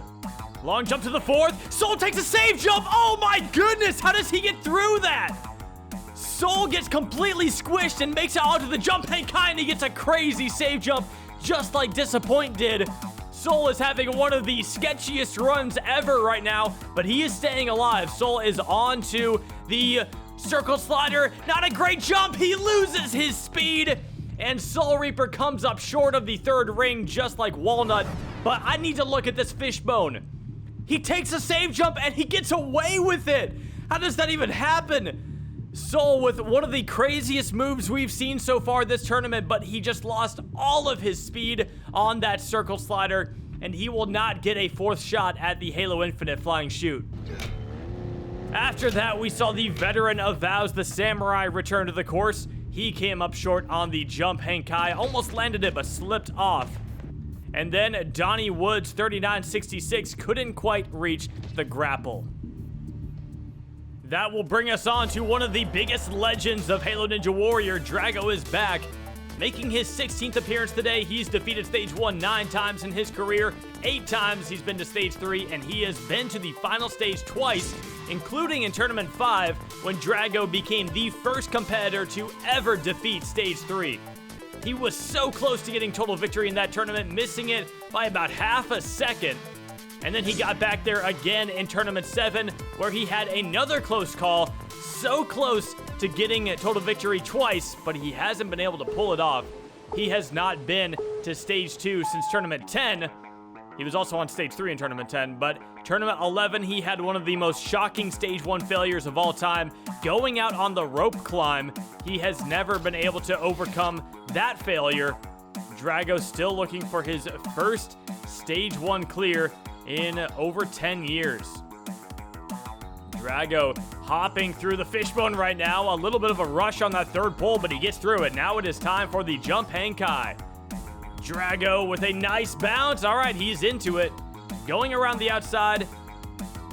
Long jump to the 4th. Soul takes a save jump. Oh my goodness, how does he get through that? Soul gets completely squished and makes it onto the jump hang kai, and he gets a crazy save jump, just like Disappoint did. Soul is having one of the sketchiest runs ever right now, but he is staying alive. Soul is on to the Circle Slider, not a great jump. He loses his speed. And Soul Reaper comes up short of the third ring, just like Walnut. But I need to look at this Fishbone. He takes a save jump and he gets away with it. How does that even happen? Soul with one of the craziest moves we've seen so far this tournament, but he just lost all of his speed on that Circle Slider, and he will not get a fourth shot at the Halo Infinite flying chute. After that, we saw the veteran of Vows, the Samurai, return to the course. He came up short on the jump Henkai, almost landed it but slipped off. And then Donnie Woods, 3966, couldn't quite reach the grapple. That will bring us on to one of the biggest legends of Halo Ninja Warrior. Drago is back. Making his 16th appearance today, he's defeated Stage 1 9 times in his career. 8 times he's been to Stage 3, and he has been to the final stage twice, including in Tournament 5, when Drago became the first competitor to ever defeat Stage 3. He was so close to getting total victory in that tournament, missing it by about half a second. And then he got back there again in Tournament 7, where he had another close call, so close to getting a total victory twice, but he hasn't been able to pull it off. He has not been to Stage 2 since Tournament 10. He was also on Stage 3 in Tournament 10, but Tournament 11, he had one of the most shocking Stage 1 failures of all time. Going out on the rope climb, he has never been able to overcome that failure. Drago still looking for his first Stage 1 clear in over 10 years. Drago hopping through the Fishbone right now. A little bit of a rush on that third pull, but he gets through it. Now it is time for the jump Henkai. Drago with a nice bounce. All right, he's into it. Going around the outside.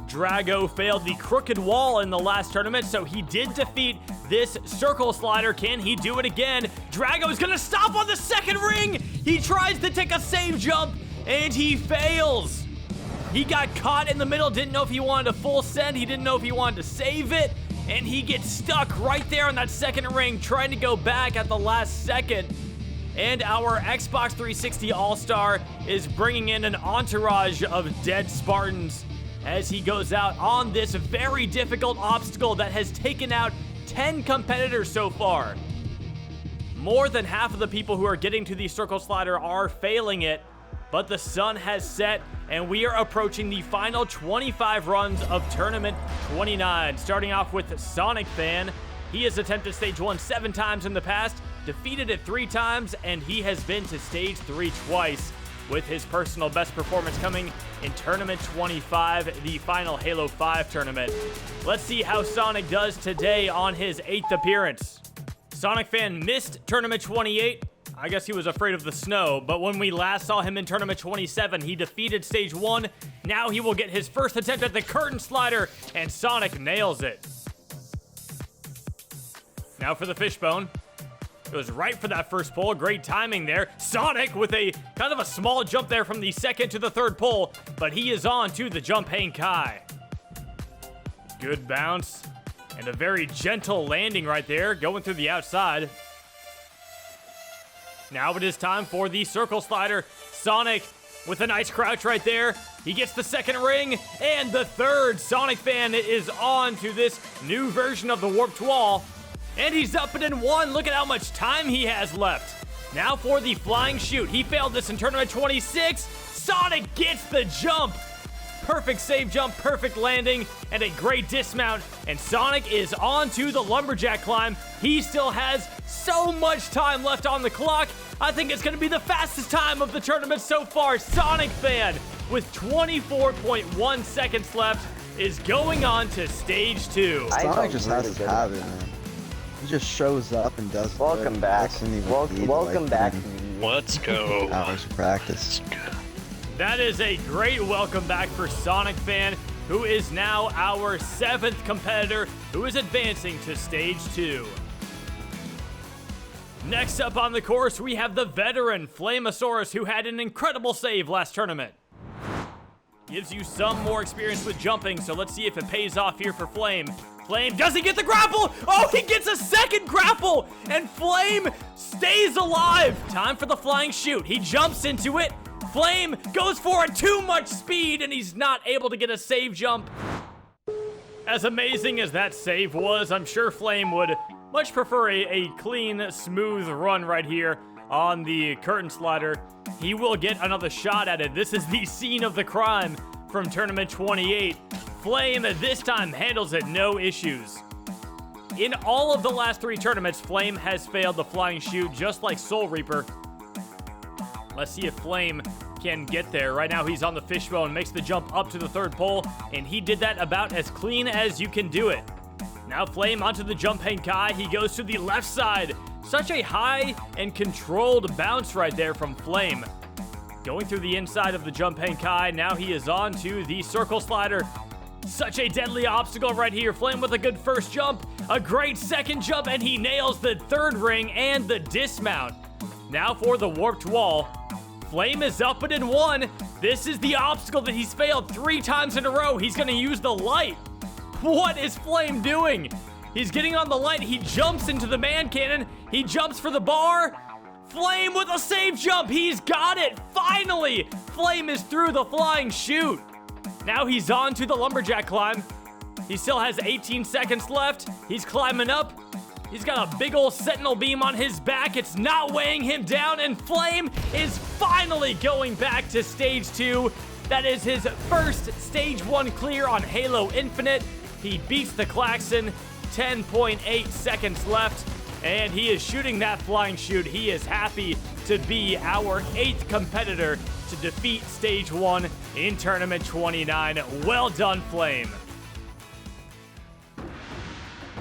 Drago failed the crooked wall in the last tournament, so he did defeat this Circle Slider. Can he do it again? Drago is going to stop on the second ring. He tries to take a save jump, and he fails. He got caught in the middle, didn't know if he wanted a full send, he didn't know if he wanted to save it, and he gets stuck right there on that second ring, trying to go back at the last second. And our Xbox 360 All-Star is bringing in an entourage of dead Spartans as he goes out on this very difficult obstacle that has taken out 10 competitors so far. More than half of the people who are getting to the Circle Slider are failing it, but the sun has set, and we are approaching the final 25 runs of Tournament 29. Starting off with Sonic Fan. He has attempted Stage 1 7 times in the past, defeated it 3 times, and he has been to Stage 3 twice, with his personal best performance coming in Tournament 25, the final Halo 5 tournament. Let's see how Sonic does today on his 8th appearance. Sonic Fan missed Tournament 28. I guess he was afraid of the snow, but when we last saw him in Tournament 27, he defeated Stage 1. Now he will get his first attempt at the Curtain Slider, and Sonic nails it. Now for the Fishbone. It was right for that first pull. Great timing there. Sonic with a kind of a small jump there from the second to the third pull, but he is on to the jump Henkai. Good bounce and a very gentle landing right there, going through the outside. Now it is time for the Circle Slider. Sonic with a nice crouch right there. He gets the second ring and the third. Sonic Fan is on to this new version of the Warped Wall. And he's up and in one. Look at how much time he has left. Now for the flying chute. He failed this in Tournament 26. Sonic gets the jump. Perfect save jump, perfect landing, and a great dismount. And Sonic is on to the lumberjack climb. He still has so much time left on the clock. I think it's going to be the fastest time of the tournament so far. Sonic Fan, with 24.1 seconds left, is going on to Stage 2. Sonic just has to have it, man. He just shows up and does. Welcome back. Welcome back. Let's go. Hours of practice. That is a great welcome back for Sonic Fan, who is now our 7th competitor who is advancing to Stage 2. Next up on the course, we have the veteran Flamosaurus, who had an incredible save last tournament. Gives you some more experience with jumping, so let's see if it pays off here for Flame. Flame doesn't get the grapple! Oh, he gets a second grapple! And Flame stays alive! Time for the flying chute. He jumps into it. Flame goes for it, too much speed, and he's not able to get a save jump. As amazing as that save was, I'm sure Flame would much prefer a clean, smooth run right here on the curtain slider. He will get another shot at it. This is the scene of the crime from Tournament 28. Flame this time handles it no issues. In all of the last 3 tournaments, Flame has failed the flying chute just like Soul Reaper. Let's see if Flame can get there. Right now he's on the fishbone, makes the jump up to the 3rd pole, and he did that about as clean as you can do it. Now Flame onto the jump hang kai. He goes to the left side. Such a high and controlled bounce right there from Flame. Going through the inside of the jump hang kai. Now he is on to the circle slider. Such a deadly obstacle right here. Flame with a good first jump, a great second jump, and he nails the 3rd ring and the dismount. Now for the warped wall. Flame is up and in 1. This is the obstacle that he's failed 3 times in a row. He's gonna use the light. What is Flame doing? He's getting on the light. He jumps into the man cannon. He jumps for the bar. Flame with a save jump. He's got it. Finally, Flame is through the flying chute. Now he's on to the lumberjack climb. He still has 18 seconds left. He's climbing up. He's got a big old sentinel beam on his back. It's not weighing him down, and Flame is finally going back to stage 2. That is his first stage 1 clear on Halo Infinite. He beats the klaxon. 10.8 seconds left, and he is shooting that flying chute. He is happy to be our 8th competitor to defeat stage 1 in Tournament 29. Well done, Flame.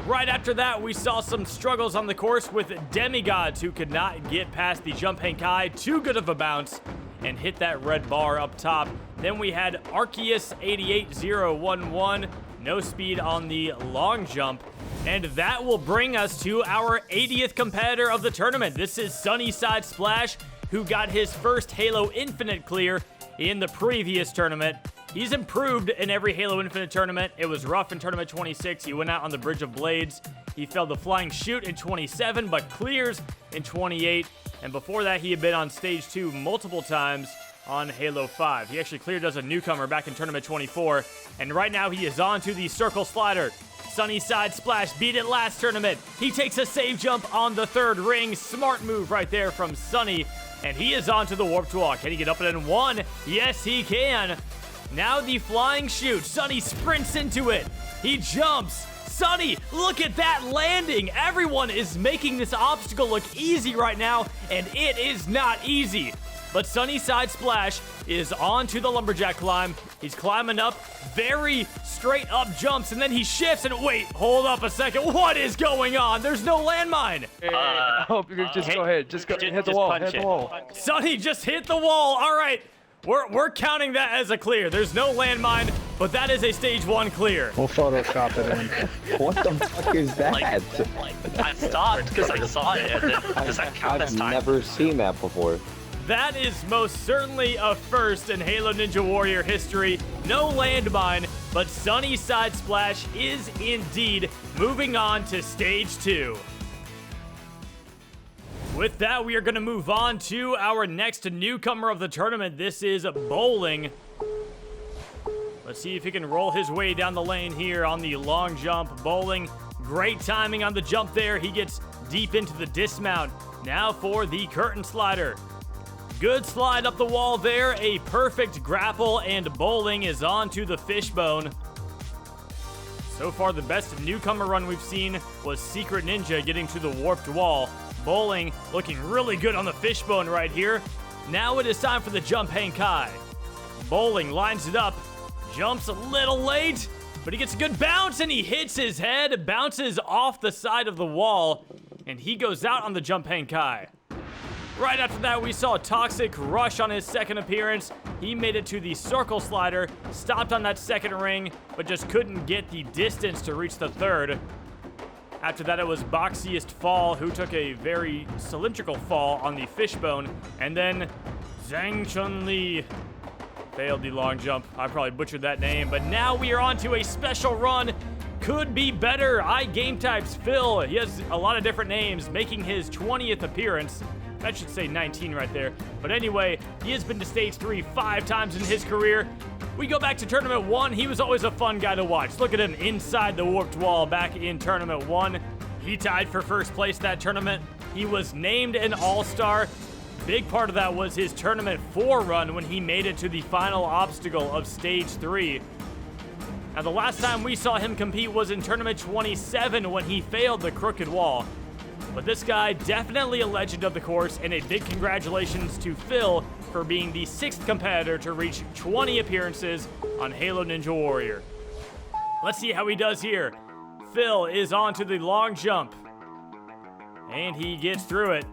Right after that, we saw some struggles on the course with demigods who could not get past the jump hang kai. Too good of a bounce and hit that red bar up top. Then we had Arceus 88011, no speed on the long jump. And that will bring us to our 80th competitor of the tournament. This is Sunnyside Splash, who got his first Halo Infinite clear in the previous tournament. He's improved in every Halo Infinite tournament. It was rough in Tournament 26. He went out on the Bridge of Blades. He failed the flying chute in 27, but clears in 28. And before that, he had been on Stage 2 multiple times on Halo 5. He actually cleared as a newcomer back in Tournament 24. And right now, he is on to the circle slider. Sunnyside Splash beat it last tournament. He takes a save jump on the 3rd ring. Smart move right there from Sunny. And he is on to the warped wall. Can he get up and in 1? Yes, he can. Now the flying chute. Sunny sprints into it. He jumps. Sunny, look at that landing. Everyone is making this obstacle look easy right now, and it is not easy. But Sunnyside Splash is on to the lumberjack climb. He's climbing up, very straight up jumps, and then he shifts, and wait, hold up a second. What is going on? There's no landmine. Just go ahead. Just go. Hit the wall. Hit the wall. Sunny just hit the wall. All right. We're counting that as a clear. There's no landmine, but that is a stage 1 clear. We'll Photoshop it in. What the fuck is that? I stopped because I saw it, and then does that count as time? I've never seen that before. That is most certainly a first in Halo Ninja Warrior history. No landmine, but Sunnyside Splash is indeed moving on to stage 2. With that, we are going to move on to our next newcomer of the tournament. This is Bowling. Let's see if he can roll his way down the lane here on the long jump. Bowling, great timing on the jump there. He gets deep into the dismount. Now for the curtain slider. Good slide up the wall there. A perfect grapple, and Bowling is on to the fishbone. So far, the best newcomer run we've seen was Secret Ninja getting to the warped wall. Bowling looking really good on the fishbone right here. Now it is time for the jump hang kai. Bowling lines it up, jumps a little late, but he gets a good bounce and he hits his head, bounces off the side of the wall, and he goes out on the jump hang kai. Right after that, we saw Toxic rush on his second appearance. He made it to the circle slider, stopped on that second ring, but just couldn't get the distance to reach the 3rd. After that, it was Boxiest Fall, who took a very cylindrical fall on the fishbone. And then Zhang Chun-Li failed the long jump. I probably butchered that name. But now we are on to a special run. Could be better. iGametypes Phil. He has a lot of different names, making his 20th appearance. That should say 19 right there. But anyway, he has been to stage 3 5 times in his career. We go back to Tournament 1. He was always a fun guy to watch. Look at him inside the warped wall back in Tournament 1. He tied for first place that tournament. He was named an All-Star. Big part of that was his Tournament 4 run when he made it to the final obstacle of Stage 3. Now, the last time we saw him compete was in Tournament 27 when he failed the crooked wall. But this guy, definitely a legend of the course, and a big congratulations to Phil for being the 6th competitor to reach 20 appearances on Halo Ninja Warrior. Let's see how he does here. Phil is on to the long jump, and he gets through it.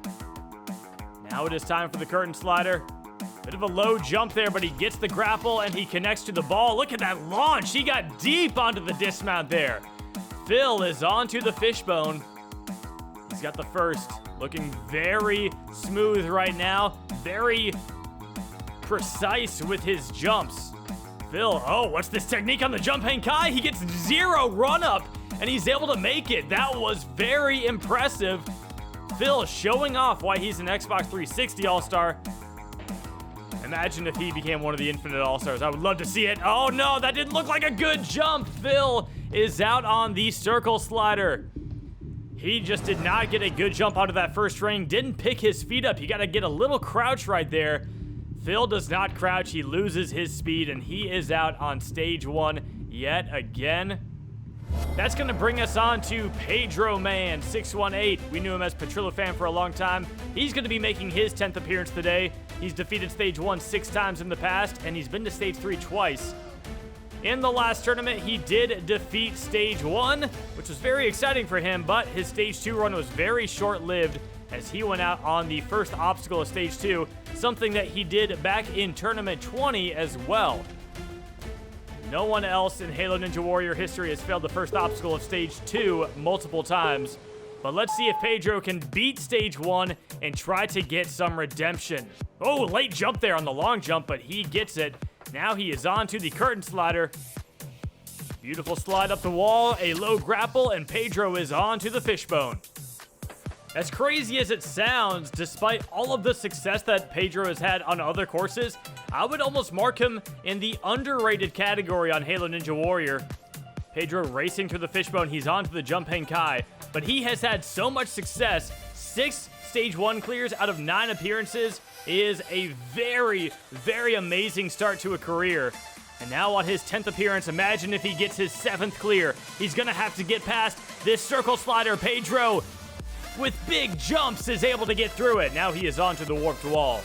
Now it is time for the curtain slider. Bit of a low jump there, but he gets the grapple and he connects to the ball. Look at that launch. He got deep onto the dismount there. Phil is onto the fishbone. He's got the first. Looking very smooth right now. Very precise with his jumps. Phil, oh, what's this technique on the jump hang kai? He gets 0 run up and he's able to make it. That was very impressive. Phil showing off why he's an Xbox 360 All-Star. Imagine if he became one of the Infinite All-Stars. I would love to see it. Oh no, that didn't look like a good jump. Phil is out on the circle slider. He just did not get a good jump out of that first ring. Didn't pick his feet up. You got to get a little crouch right there. Phil does not crouch. He loses his speed, and he is out on Stage 1 yet again. That's going to bring us on to Pedro Man 618. We knew him as Petrillo Fan for a long time. He's going to be making his 10th appearance today. He's defeated Stage 1 6 times in the past, and he's been to Stage 3 twice. In the last tournament, he did defeat Stage 1, which was very exciting for him, but his Stage 2 run was very short-lived as he went out on the first obstacle of Stage 2, something that he did back in Tournament 20 as well. No one else in Halo Ninja Warrior history has failed the first obstacle of Stage 2 multiple times. But let's see if Pedro can beat Stage 1 and try to get some redemption. Oh, late jump there on the long jump, but he gets it. Now he is on to the curtain slider. Beautiful slide up the wall, a low grapple, and Pedro is on to the fishbone. As crazy as it sounds, despite all of the success that Pedro has had on other courses, I would almost mark him in the underrated category on Halo Ninja Warrior. Pedro racing through the fishbone, he's on to the jump hang kai, but he has had so much success. 6 Stage 1 clears out of 9 appearances is a very, very amazing start to a career. And now on his 10th appearance, imagine if he gets his 7th clear. He's gonna have to get past this circle slider. Pedro, with big jumps, is able to get through it. Now he is onto the warped wall.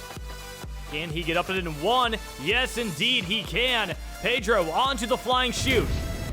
Can he get up it in 1? Yes, indeed he can. Pedro onto the flying chute.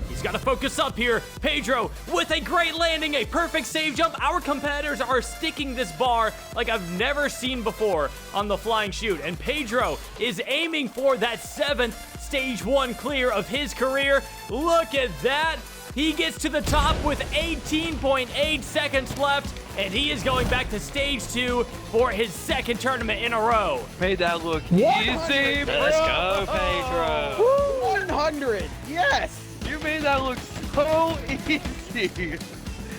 He's got to focus up here. Pedro with a great landing, a perfect save jump. Our competitors are sticking this bar like I've never seen before on the flying chute. And Pedro is aiming for that 7th Stage 1 clear of his career. Look at that. He gets to the top with 18.8 seconds left, and he is going back to Stage 2 for his 2nd tournament in a row. Made that look easy, bro. Let's go, Pedro. 100, yes. You made that look so easy.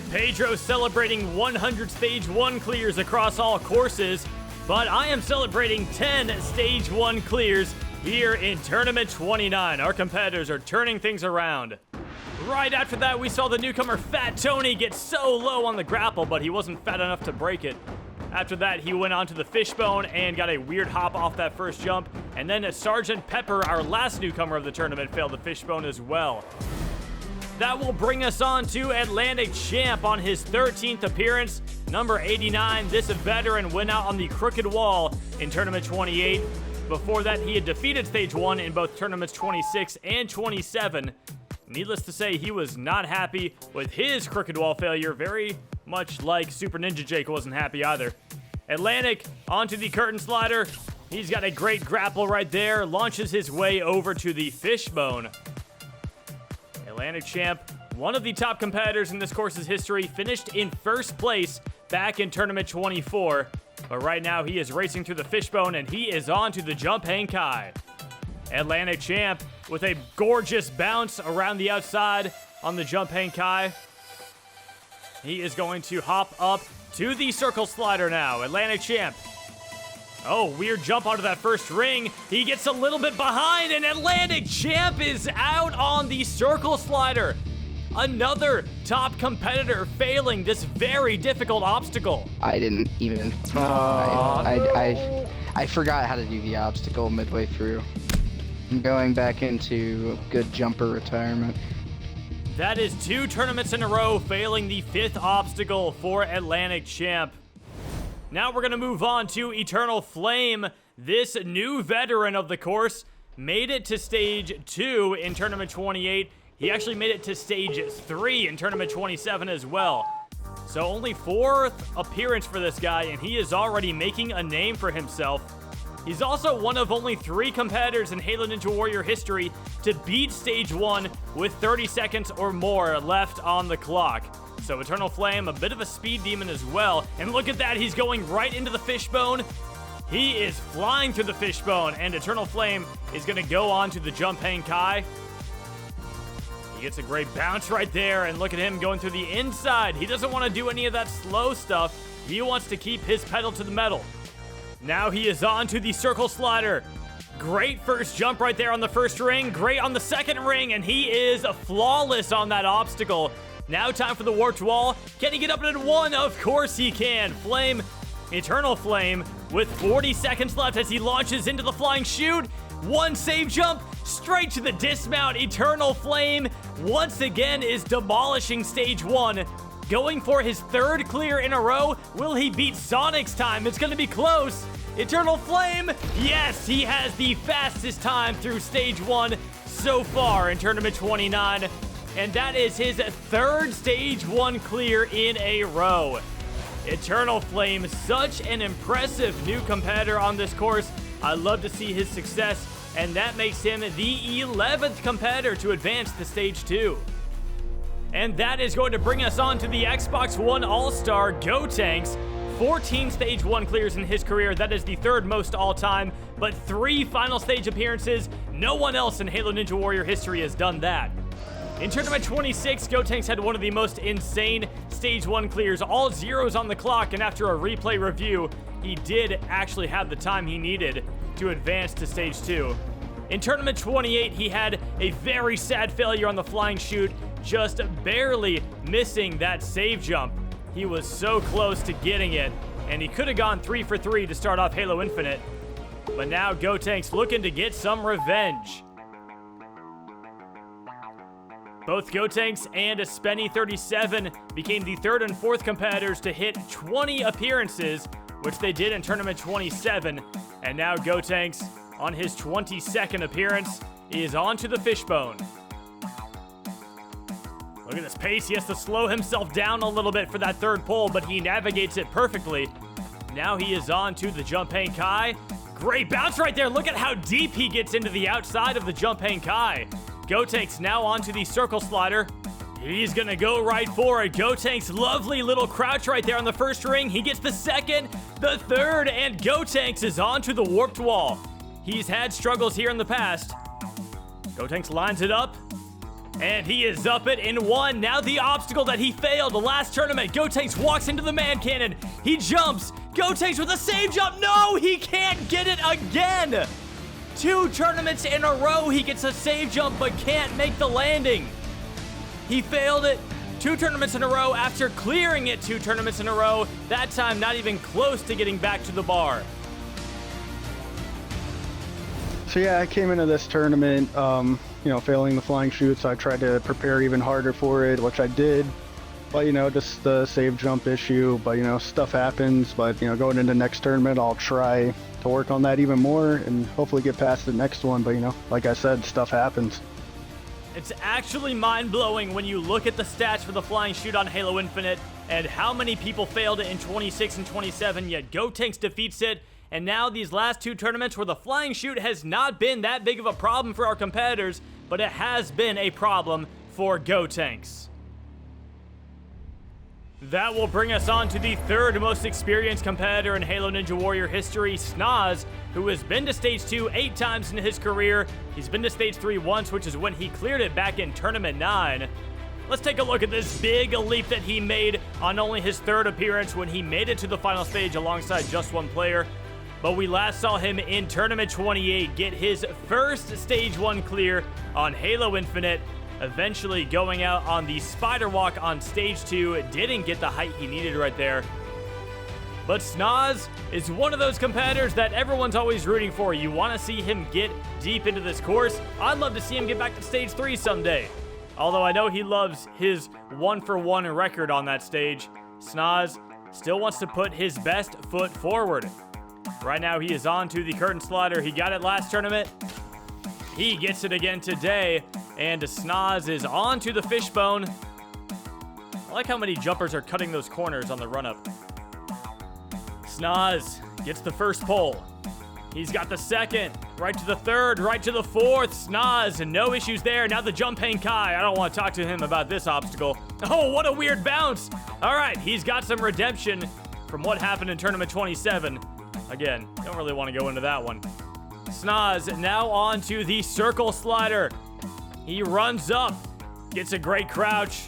Pedro celebrating 100 Stage 1 clears across all courses, but I am celebrating 10 Stage 1 clears here in Tournament 29. Our competitors are turning things around. Right after that, we saw the newcomer Fat Tony get so low on the grapple, but he wasn't fat enough to break it. After that, he went onto the fishbone and got a weird hop off that first jump. And then Sergeant Pepper, our last newcomer of the tournament, failed the fishbone as well. That will bring us on to Atlantic Champ on his 13th appearance. Number 89, this veteran went out on the crooked wall in Tournament 28. Before that, he had defeated Stage 1 in both Tournaments 26 and 27. Needless to say, he was not happy with his crooked wall failure, very much like Super Ninja Jake wasn't happy either. Atlantic onto the curtain slider. He's got a great grapple right there, launches his way over to the fishbone. Atlantic Champ, one of the top competitors in this course's history, finished in first place back in Tournament 24. But right now he is racing through the fishbone and he is on to the jump hang kai. Atlantic Champ with a gorgeous bounce around the outside on the jump hang kai. He is going to hop up to the circle slider now. Atlantic Champ Oh, weird jump onto that first ring. He gets a little bit behind, and Atlantic Champ is out on the circle slider. Another top competitor failing this very difficult obstacle. I didn't even. I forgot how to do the obstacle midway through. I'm going back into good jumper retirement. That is 2 tournaments in a row failing the 5th obstacle for Atlantic Champ. Now we're going to move on to Eternal Flame. This new veteran of the course made it to stage 2 in tournament 28. He actually made it to stage 3 in tournament 27 as well. So only 4th appearance for this guy, and he is already making a name for himself. He's also one of only 3 competitors in Halo Ninja Warrior history to beat stage 1 with 30 seconds or more left on the clock. So Eternal Flame, a bit of a speed demon as well. And look at that, he's going right into the fishbone. He is flying through the fishbone, and Eternal Flame is going to go on to the Jump Hang Kai. He gets a great bounce right there, and look at him going through the inside. He doesn't want to do any of that slow stuff. He wants to keep his pedal to the metal. Now he is on to the circle slider. Great first jump right there on the first ring. Great on the second ring, and he is flawless on that obstacle. Now time for the warped wall. Can he get up into 1? Of course he can. Flame, Eternal Flame, with 40 seconds left as he launches into the flying chute. 1 save jump, straight to the dismount. Eternal Flame once again is demolishing stage 1. Going for his 3rd clear in a row. Will he beat Sonic's time? It's going to be close. Eternal Flame, yes, he has the fastest time through stage 1 so far in tournament 29. And that is his 3rd stage 1 clear in a row. Eternal Flame, such an impressive new competitor on this course. I love to see his success, and that makes him the 11th competitor to advance to stage 2. And that is going to bring us on to the Xbox One All-Star Gotenks. 14 stage 1 clears in his career. That is the 3rd most all-time, but 3 final stage appearances. No one else in Halo Ninja Warrior history has done that. In tournament 26, Gotenks had one of the most insane stage 1 clears, all zeros on the clock, and after a replay review, he did actually have the time he needed to advance to stage 2. In tournament 28, he had a very sad failure on the flying chute, just barely missing that save jump. He was so close to getting it, and he could have gone 3 for 3 to start off Halo Infinite. But now Gotenks looking to get some revenge. Both Gotenks and Spenny37 became the 3rd and 4th competitors to hit 20 appearances, which they did in tournament 27. And now Gotenks, on his 22nd appearance, is on to the fishbone. Look at this pace. He has to slow himself down a little bit for that 3rd pull, but he navigates it perfectly. Now he is on to the Jump Hang Kai. Great bounce right there. Look at how deep he gets into the outside of the Jump Hang Kai. Gotenks now onto the circle slider. He's gonna go right for it. Gotenks, lovely little crouch right there on the first ring. He gets the 2nd, the 3rd, and Gotenks is onto the warped wall. He's had struggles here in the past. Gotenks lines it up, and he is up it in 1. Now the obstacle that he failed the last tournament. Gotenks walks into the man cannon. He jumps. Gotenks with a save jump. No, he can't get it again. 2 tournaments in a row, he gets a save jump but can't make the landing. He failed it 2 tournaments in a row after clearing it 2 tournaments in a row. That time not even close to getting back to the bar. So yeah, I came into this tournament, failing the flying chute, so I tried to prepare even harder for it, which I did. But, just the save jump issue, but, stuff happens. But, going into next tournament, I'll try to work on that even more and hopefully get past the next one. But, like I said, stuff happens. It's actually mind-blowing when you look at the stats for the flying chute on Halo Infinite and how many people failed it in 26 and 27, yet Gotenks defeats it. And now these last 2 tournaments where the flying chute has not been that big of a problem for our competitors, but it has been a problem for Gotenks. That will bring us on to the 3rd most experienced competitor in Halo Ninja Warrior history, Snaz, who has been to stage 2 8 times in his career. He's been to stage 3 once, which is when he cleared it back in tournament 9. Let's take a look at this big leap that he made on only his 3rd appearance when he made it to the final stage alongside just 1 player. but we last saw him in Tournament 28 get his first Stage 1 clear on Halo Infinite, eventually going out on the Spider Walk on Stage 2. Didn't get the height he needed right there. But Snoz is one of those competitors that everyone's always rooting for. You want to see him get deep into this course. I'd love to see him get back to Stage 3 someday. Although I know he loves his 1-for-1 record on that stage, Snoz still wants to put his best foot forward. Right now, he is on to the curtain slider. He got it last tournament. He gets it again today. And Snoz is on to the fishbone. I like how many jumpers are cutting those corners on the run-up. Snoz gets the first pole. He's got the second, right to the third, right to the fourth. Snoz, no issues there. Now the jump hang Kai. I don't want to talk to him about this obstacle. Oh, what a weird bounce. All right, he's got some redemption from what happened in Tournament 27. Again, don't really want to go into that one. Snoz now on to the circle slider. He runs up, gets a great crouch,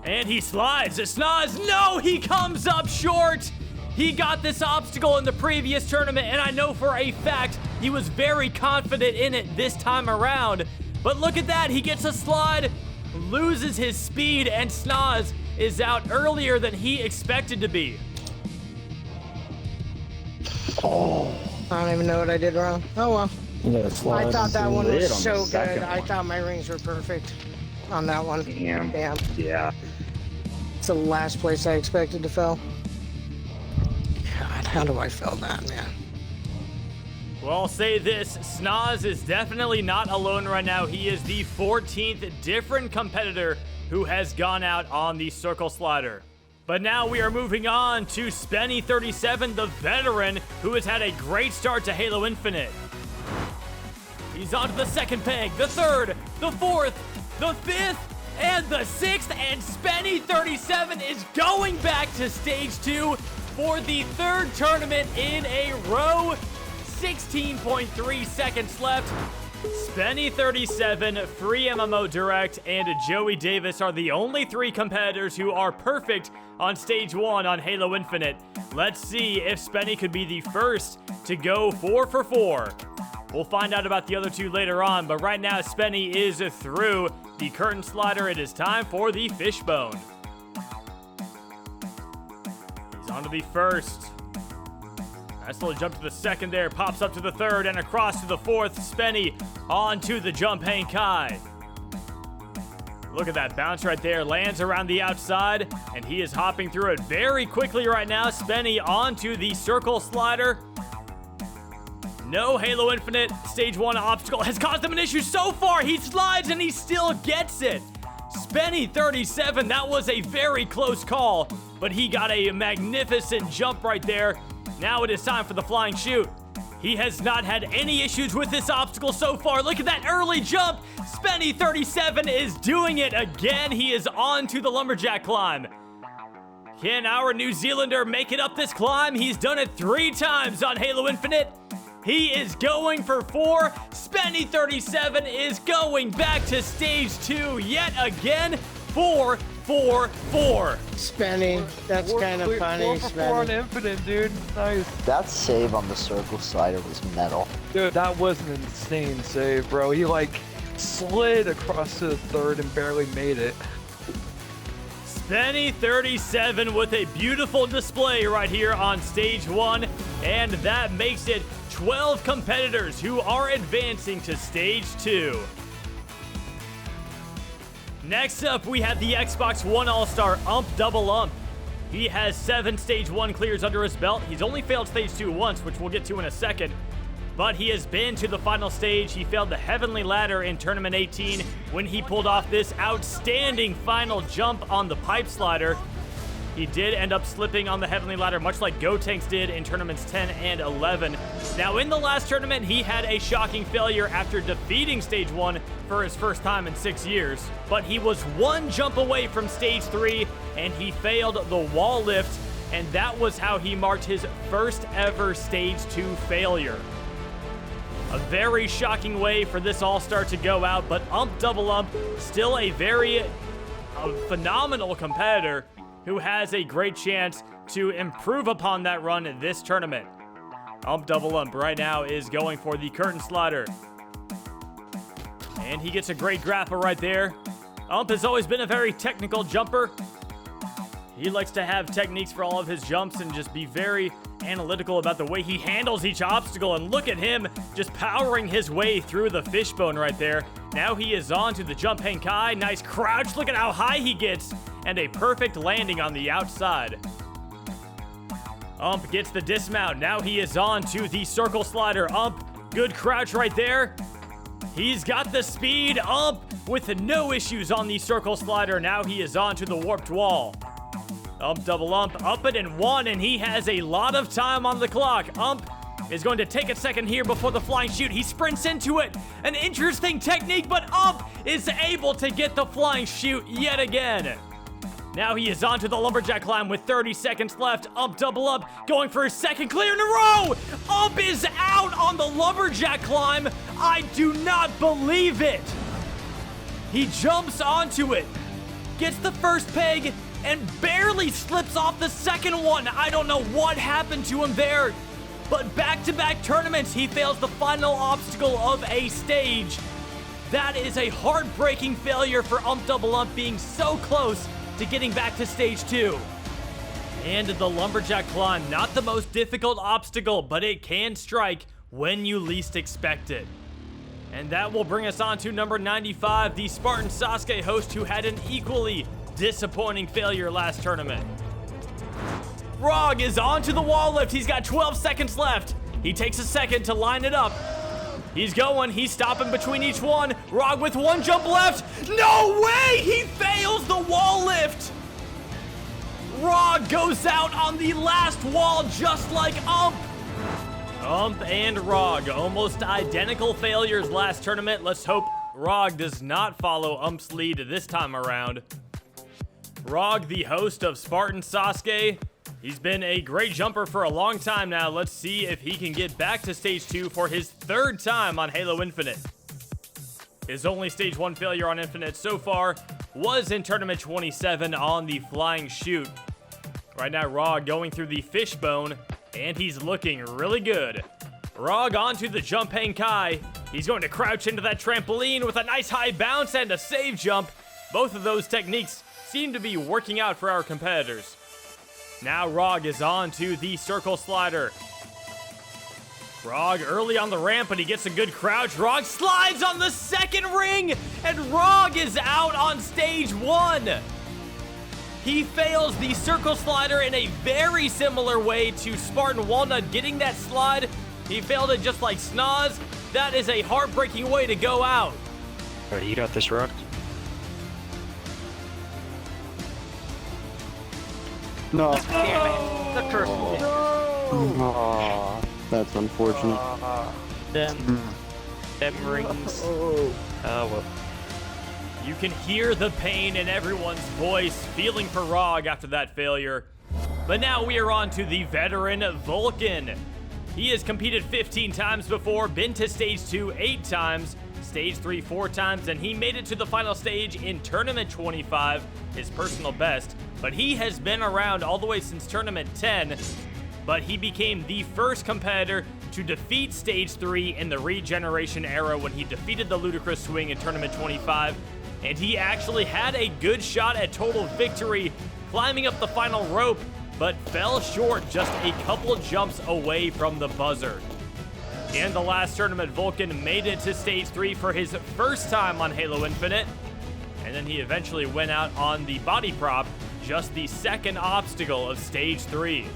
and he slides. Snoz, no, he comes up short. He got this obstacle in the previous tournament, and I know for a fact he was very confident in it this time around. But look at that, he gets a slide, loses his speed, and Snoz is out earlier than he expected to be. Oh. I don't even know what I did wrong. Oh well. Yeah, I thought that one was so good. I I thought my rings were perfect on that one. Damn. Yeah. It's the last place I expected to fail. God, how do I fail that, man? Well, I'll say this, Snoz is definitely not alone right now. He is the 14th different competitor who has gone out on the circle slider. But now we are moving on to Spenny37, the veteran, who has had a great start to Halo Infinite. He's on to the second peg, the third, the fourth, the fifth, and the sixth, and Spenny37 is going back to Stage 2 for the third tournament in a row. 16.3 seconds left. Spenny37, Free MMO Direct, and Joey Davis are the only three competitors who are perfect on Stage 1 on Halo Infinite. Let's see if Spenny could be the first to go 4 for 4. We'll find out about the other two later on, but right now Spenny is through the curtain slider. It is time for the fishbone. He's on to the first. Nice little jump to the second there, pops up to the third and across to the fourth. Spenny on to the jump hang Kai. Look at that bounce right there, lands around the outside, and he is hopping through it very quickly right now. Spenny on to the circle slider. No Halo Infinite Stage 1 obstacle has caused him an issue so far. He slides and he still gets it. Spenny37, that was a very close call, but he got a magnificent jump right there. Now it is time for the flying chute. He has not had any issues with this obstacle so far. Look at that early jump. Spenny37 is doing it again. He is on to the lumberjack climb. Can our New Zealander make it up this climb? He's done it 3 times on Halo Infinite. He is going for 4. Spenny37 is going back to Stage 2 yet again. 4, 4, 4. Spenny, that's kind of funny. 4 for 4 on Infinite, dude. Nice. That save on the circle slider was metal. Dude, that was an insane save, bro. He like slid across to the third and barely made it. Spenny37 with a beautiful display right here on Stage 1, and that makes it 12 competitors who are advancing to Stage 2. Next up, we have the Xbox One All-Star Ump Double Ump. He has 7 Stage 1 clears under his belt. He's only failed Stage 2 once, which we'll get to in a second. But he has been to the final stage. He failed the Heavenly Ladder in Tournament 18 when he pulled off this outstanding final jump on the pipe slider. He did end up slipping on the Heavenly Ladder, much like Gotenks did in Tournaments 10 and 11. Now, in the last tournament, he had a shocking failure after defeating Stage 1 for his first time in 6 years. But he was 1 jump away from Stage 3, and he failed the wall lift, and that was how he marked his first ever Stage 2 failure. A very shocking way for this All-Star to go out, but Ump Double Ump, still a very phenomenal competitor who has a great chance to improve upon that run in this tournament. Double Ump right now is going for the curtain slider. And he gets a great grapple right there. Ump has always been a very technical jumper. He likes to have techniques for all of his jumps and just be very analytical about the way he handles each obstacle. And look at him just powering his way through the fishbone right there. Now he is on to the jump hang kai. Nice crouch. Look at how high he gets. And a perfect landing on the outside. Ump gets the dismount. Now he is on to the circle slider. Ump, good crouch right there. He's got the speed. Ump with no issues on the circle slider. Now he is on to the warped wall. Ump double ump, up it in one, and he has a lot of time on the clock. Ump is going to take a second here before the flying chute. He sprints into it. An interesting technique, but Ump is able to get the flying chute yet again. Now he is on to the lumberjack climb with 30 seconds left. Ump double up, going for his second clear in a row. Ump is out on the lumberjack climb. I do not believe it. He jumps onto it, gets the first peg, and barely slips off the second one. I don't know what happened to him there, but back-to-back tournaments, he fails the final obstacle of a stage. That is a heartbreaking failure for Ump double ump, being so close to getting back to stage 2. And the lumberjack climb, not the most difficult obstacle, but it can strike when you least expect it. And that will bring us on to number 95, the Spartan Sasuke host, who had an equally disappointing failure last tournament. Rog is on to the wall lift. He's got 12 seconds left. He takes a second to line it up. He's going. He's stopping between each one. Rog with one jump left. No way! He fails the wall lift. Rog goes out on the last wall just like Ump. Ump and Rog, almost identical failures last tournament. Let's hope Rog does not follow Ump's lead this time around. Rog, the host of Spartan Sasuke, he's been a great jumper for a long time now. Let's see if he can get back to stage 2 for his third time on Halo Infinite. His only stage 1 failure on Infinite so far was in tournament 27 on the flying chute. Right now, Rog going through the fishbone, and he's looking really good. Rog onto the jump hang kai. He's going to crouch into that trampoline with a nice high bounce and a save jump. Both of those techniques seem to be working out for our competitors. Now Rog is on to the circle slider. Rog early on the ramp, but he gets a good crouch. Rog slides on the second ring, and Rog is out on stage 1. He fails the circle slider in a very similar way to Spartan Walnut getting that slide. He failed it just like Snoz. That is a heartbreaking way to go out. All right, you got this, Rog. No. The first one. Oh, that's unfortunate. Them rings. Oh well. You can hear the pain in everyone's voice, feeling for Rog after that failure. But now we are on to the veteran Vulcan. He has competed 15 times before, been to stage 2 8 times, stage 3 4 times, and he made it to the final stage in tournament 25, his personal best. But he has been around all the way since tournament 10, but he became the first competitor to defeat stage 3 in the regeneration era when he defeated the Ludicrous Swing in tournament 25, and he actually had a good shot at total victory, climbing up the final rope, but fell short just a couple jumps away from the buzzer. In the last tournament, Vulcan made it to stage 3 for his first time on Halo Infinite, and then he eventually went out on the body prop, just the second obstacle of stage 3.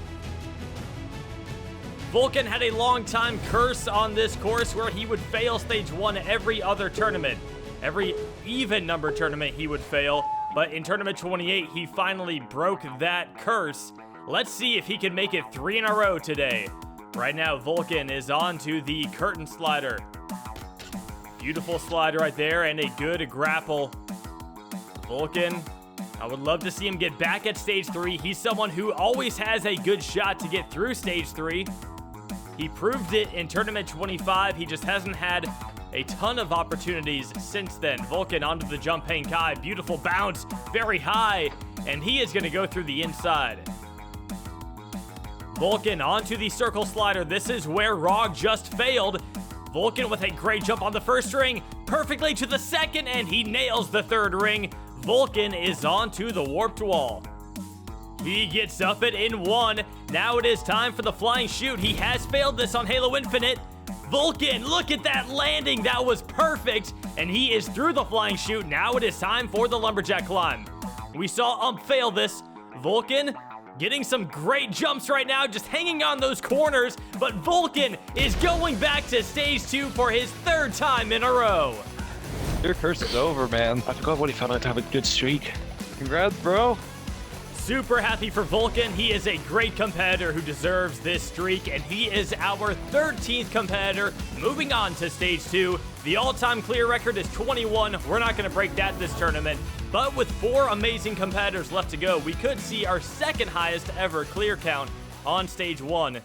Vulcan had a long time curse on this course where he would fail stage 1 every other tournament. Every even number tournament he would fail, but in tournament 28 he finally broke that curse. Let's see if he can make it 3 in a row today. Right now Vulcan is on to the curtain slider. Beautiful slide right there and a good grapple. Vulcan, I would love to see him get back at stage 3. He's someone who always has a good shot to get through stage 3. He proved it in tournament 25. He just hasn't had a ton of opportunities since then. Vulcan onto the jump hang kai. Beautiful bounce, very high, and he is going to go through the inside. Vulcan onto the circle slider. This is where Rog just failed. Vulcan with a great jump on the first ring, perfectly to the second, and he nails the third ring. Vulcan is onto the warped wall. He gets up it in one. Now it is time for the flying chute. He has failed this on Halo Infinite. Vulcan, look at that landing. That was perfect. And he is through the flying chute. Now it is time for the lumberjack climb. We saw fail this. Vulcan getting some great jumps right now, just hanging on those corners. But Vulcan is going back to stage 2 for his 3rd time in a row. Your curse is over, man. I forgot what he felt like to have a good streak. Congrats, bro. Super happy for Vulcan. He is a great competitor who deserves this streak, and he is our 13th competitor moving on to stage 2. The all-time clear record is 21. We're not going to break that this tournament, but with 4 amazing competitors left to go, we could see our 2nd highest ever clear count on stage 1.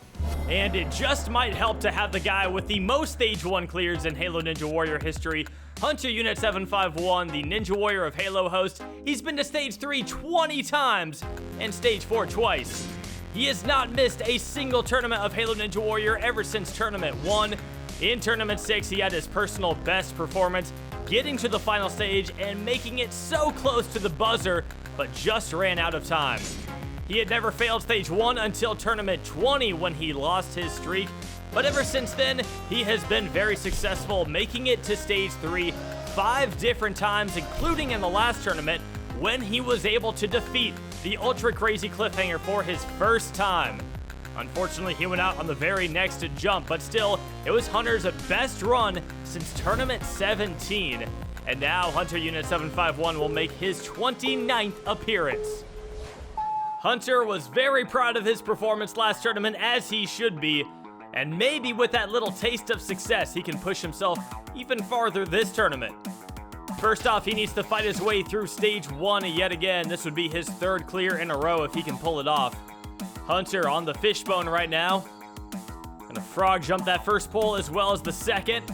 And it just might help to have the guy with the most stage 1 clears in Halo Ninja Warrior history, Hunter Unit 751, the Ninja Warrior of Halo host. He's been to stage 3 20 times and stage 4 twice. He has not missed a single tournament of Halo Ninja Warrior ever since Tournament 1. In Tournament 6, he had his personal best performance, getting to the final stage and making it so close to the buzzer, but just ran out of time. He had never failed stage 1 until Tournament 20 when he lost his streak, but ever since then, he has been very successful, making it to stage 3 5 different times, including in the last tournament when he was able to defeat the ultra crazy cliffhanger for his first time. Unfortunately, he went out on the very next jump, but still, it was Hunter's best run since Tournament 17. And now Hunter Unit 751 will make his 29th appearance. Hunter was very proud of his performance last tournament, as he should be, and maybe with that little taste of success, he can push himself even farther this tournament. First off, he needs to fight his way through stage 1 yet again. This would be his 3rd clear in a row if he can pull it off. Hunter on the fishbone right now. Gonna frog jump that first pole as well as the second.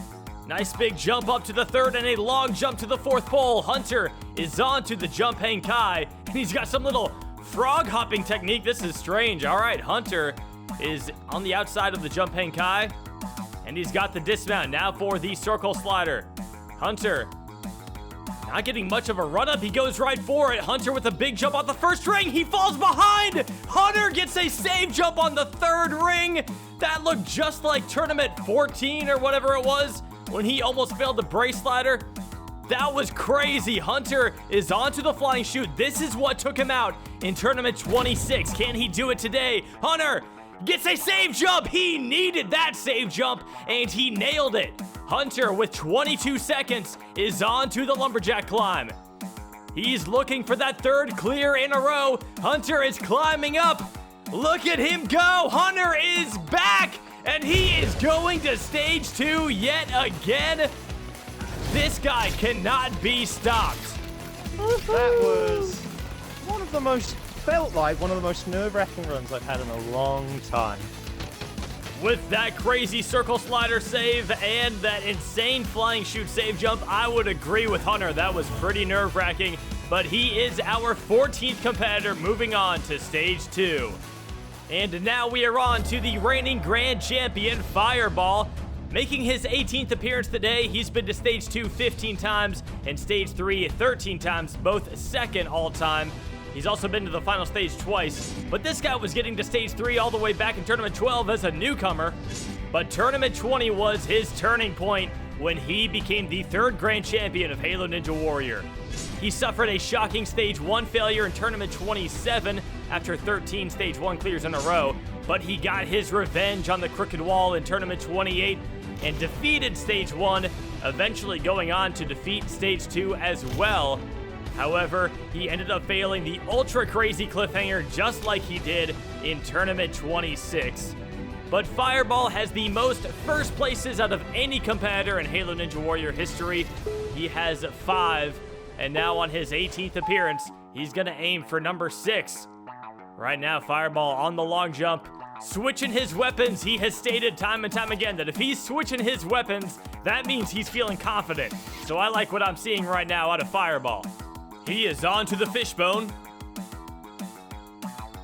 Nice big jump up to the 3rd and a long jump to the 4th pole. Hunter is on to the jump hang kai, and he's got some little frog hopping technique. This is strange. All right, Hunter is on the outside of the jump hang kai, and he's got the dismount now for the circle slider. Hunter not getting much of a run up. He goes right for it. Hunter with a big jump on the first ring. He falls behind. Hunter gets a save jump on the 3rd ring. That looked just like tournament 14 or whatever it was when he almost failed the brace slider. That was crazy. Hunter is onto the flying chute. This is what took him out in tournament 26. Can he do it today? Hunter gets a save jump. He needed that save jump, and he nailed it. Hunter, with 22 seconds, is on to the lumberjack climb. He's looking for that 3rd clear in a row. Hunter is climbing up. Look at him go. Hunter is back, and he is going to stage 2 yet again. This guy cannot be stopped. That was felt like one of the most nerve-wracking runs I've had in a long time. With that crazy circle slider save and that insane flying chute save jump, I would agree with Hunter. That was pretty nerve-wracking, but he is our 14th competitor moving on to stage 2. And now we are on to the reigning grand champion, Fireball. Making his 18th appearance today, he's been to stage 2 15 times and stage 3 13 times, both 2nd all-time. He's also been to the final stage twice, but this guy was getting to stage 3 all the way back in Tournament 12 as a newcomer. But Tournament 20 was his turning point when he became the 3rd Grand Champion of Halo Ninja Warrior. He suffered a shocking Stage 1 failure in Tournament 27 after 13 Stage 1 clears in a row, but he got his revenge on the Crooked Wall in Tournament 28 and defeated Stage 1, eventually going on to defeat Stage 2 as well. However, he ended up failing the ultra crazy cliffhanger just like he did in Tournament 26. But Fireball has the most first places out of any competitor in Halo Ninja Warrior history. He has 5, and now on his 18th appearance, he's gonna aim for number 6. Right now, Fireball on the long jump, switching his weapons. He has stated time and time again that if he's switching his weapons, that means he's feeling confident. So I like what I'm seeing right now out of Fireball. He is on to the fishbone.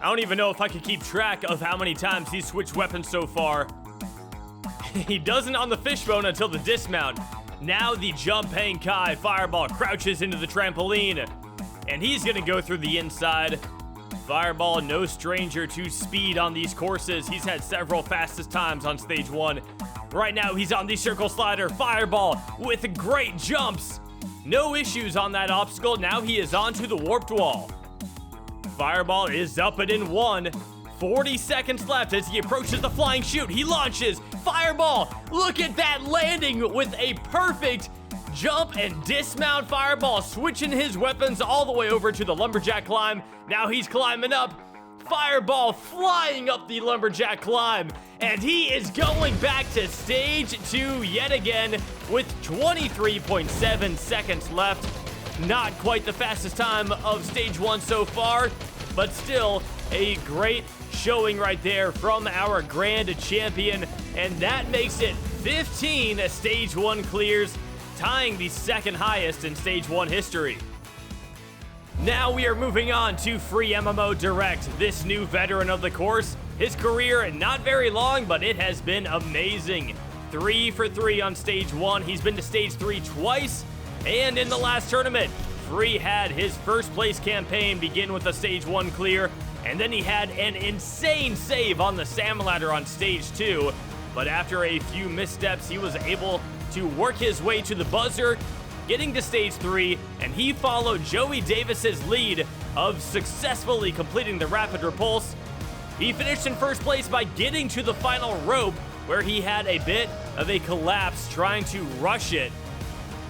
I don't even know if I could keep track of how many times he's switched weapons so far. He doesn't on the fishbone until the dismount. Now the jump hang kai fireball crouches into the trampoline, and he's gonna go through the inside. Fireball, no stranger to speed on these courses. He's had several fastest times on stage 1. Right now he's on the circle slider. Fireball with great jumps. No issues on that obstacle. Now he is onto the warped wall. Fireball is up and in 1. 40 seconds left as he approaches the flying chute. He launches. Fireball, look at that landing with a perfect jump and dismount. Fireball switching his weapons all the way over to the lumberjack climb. Now he's climbing up. Fireball flying up the lumberjack climb. And he is going back to stage 2 yet again with 23.7 seconds left. Not quite the fastest time of stage 1 so far, but still a great showing right there from our grand champion. And that makes it 15 stage 1 clears, tying the second highest in stage 1 history. Now we are moving on to Free MMO Direct, this new veteran of the course. His career not very long, but it has been amazing. 3 for 3 on stage 1. He's been to stage 3 twice, and in the last tournament, Free had his first place campaign begin with a stage 1 clear, and then he had an insane save on the salmon ladder on stage 2. But after a few missteps, he was able to work his way to the buzzer, getting to stage 3, and he followed Joey Davis's lead of successfully completing the rapid repulse. He finished in first place by getting to the final rope, where he had a bit of a collapse trying to rush it.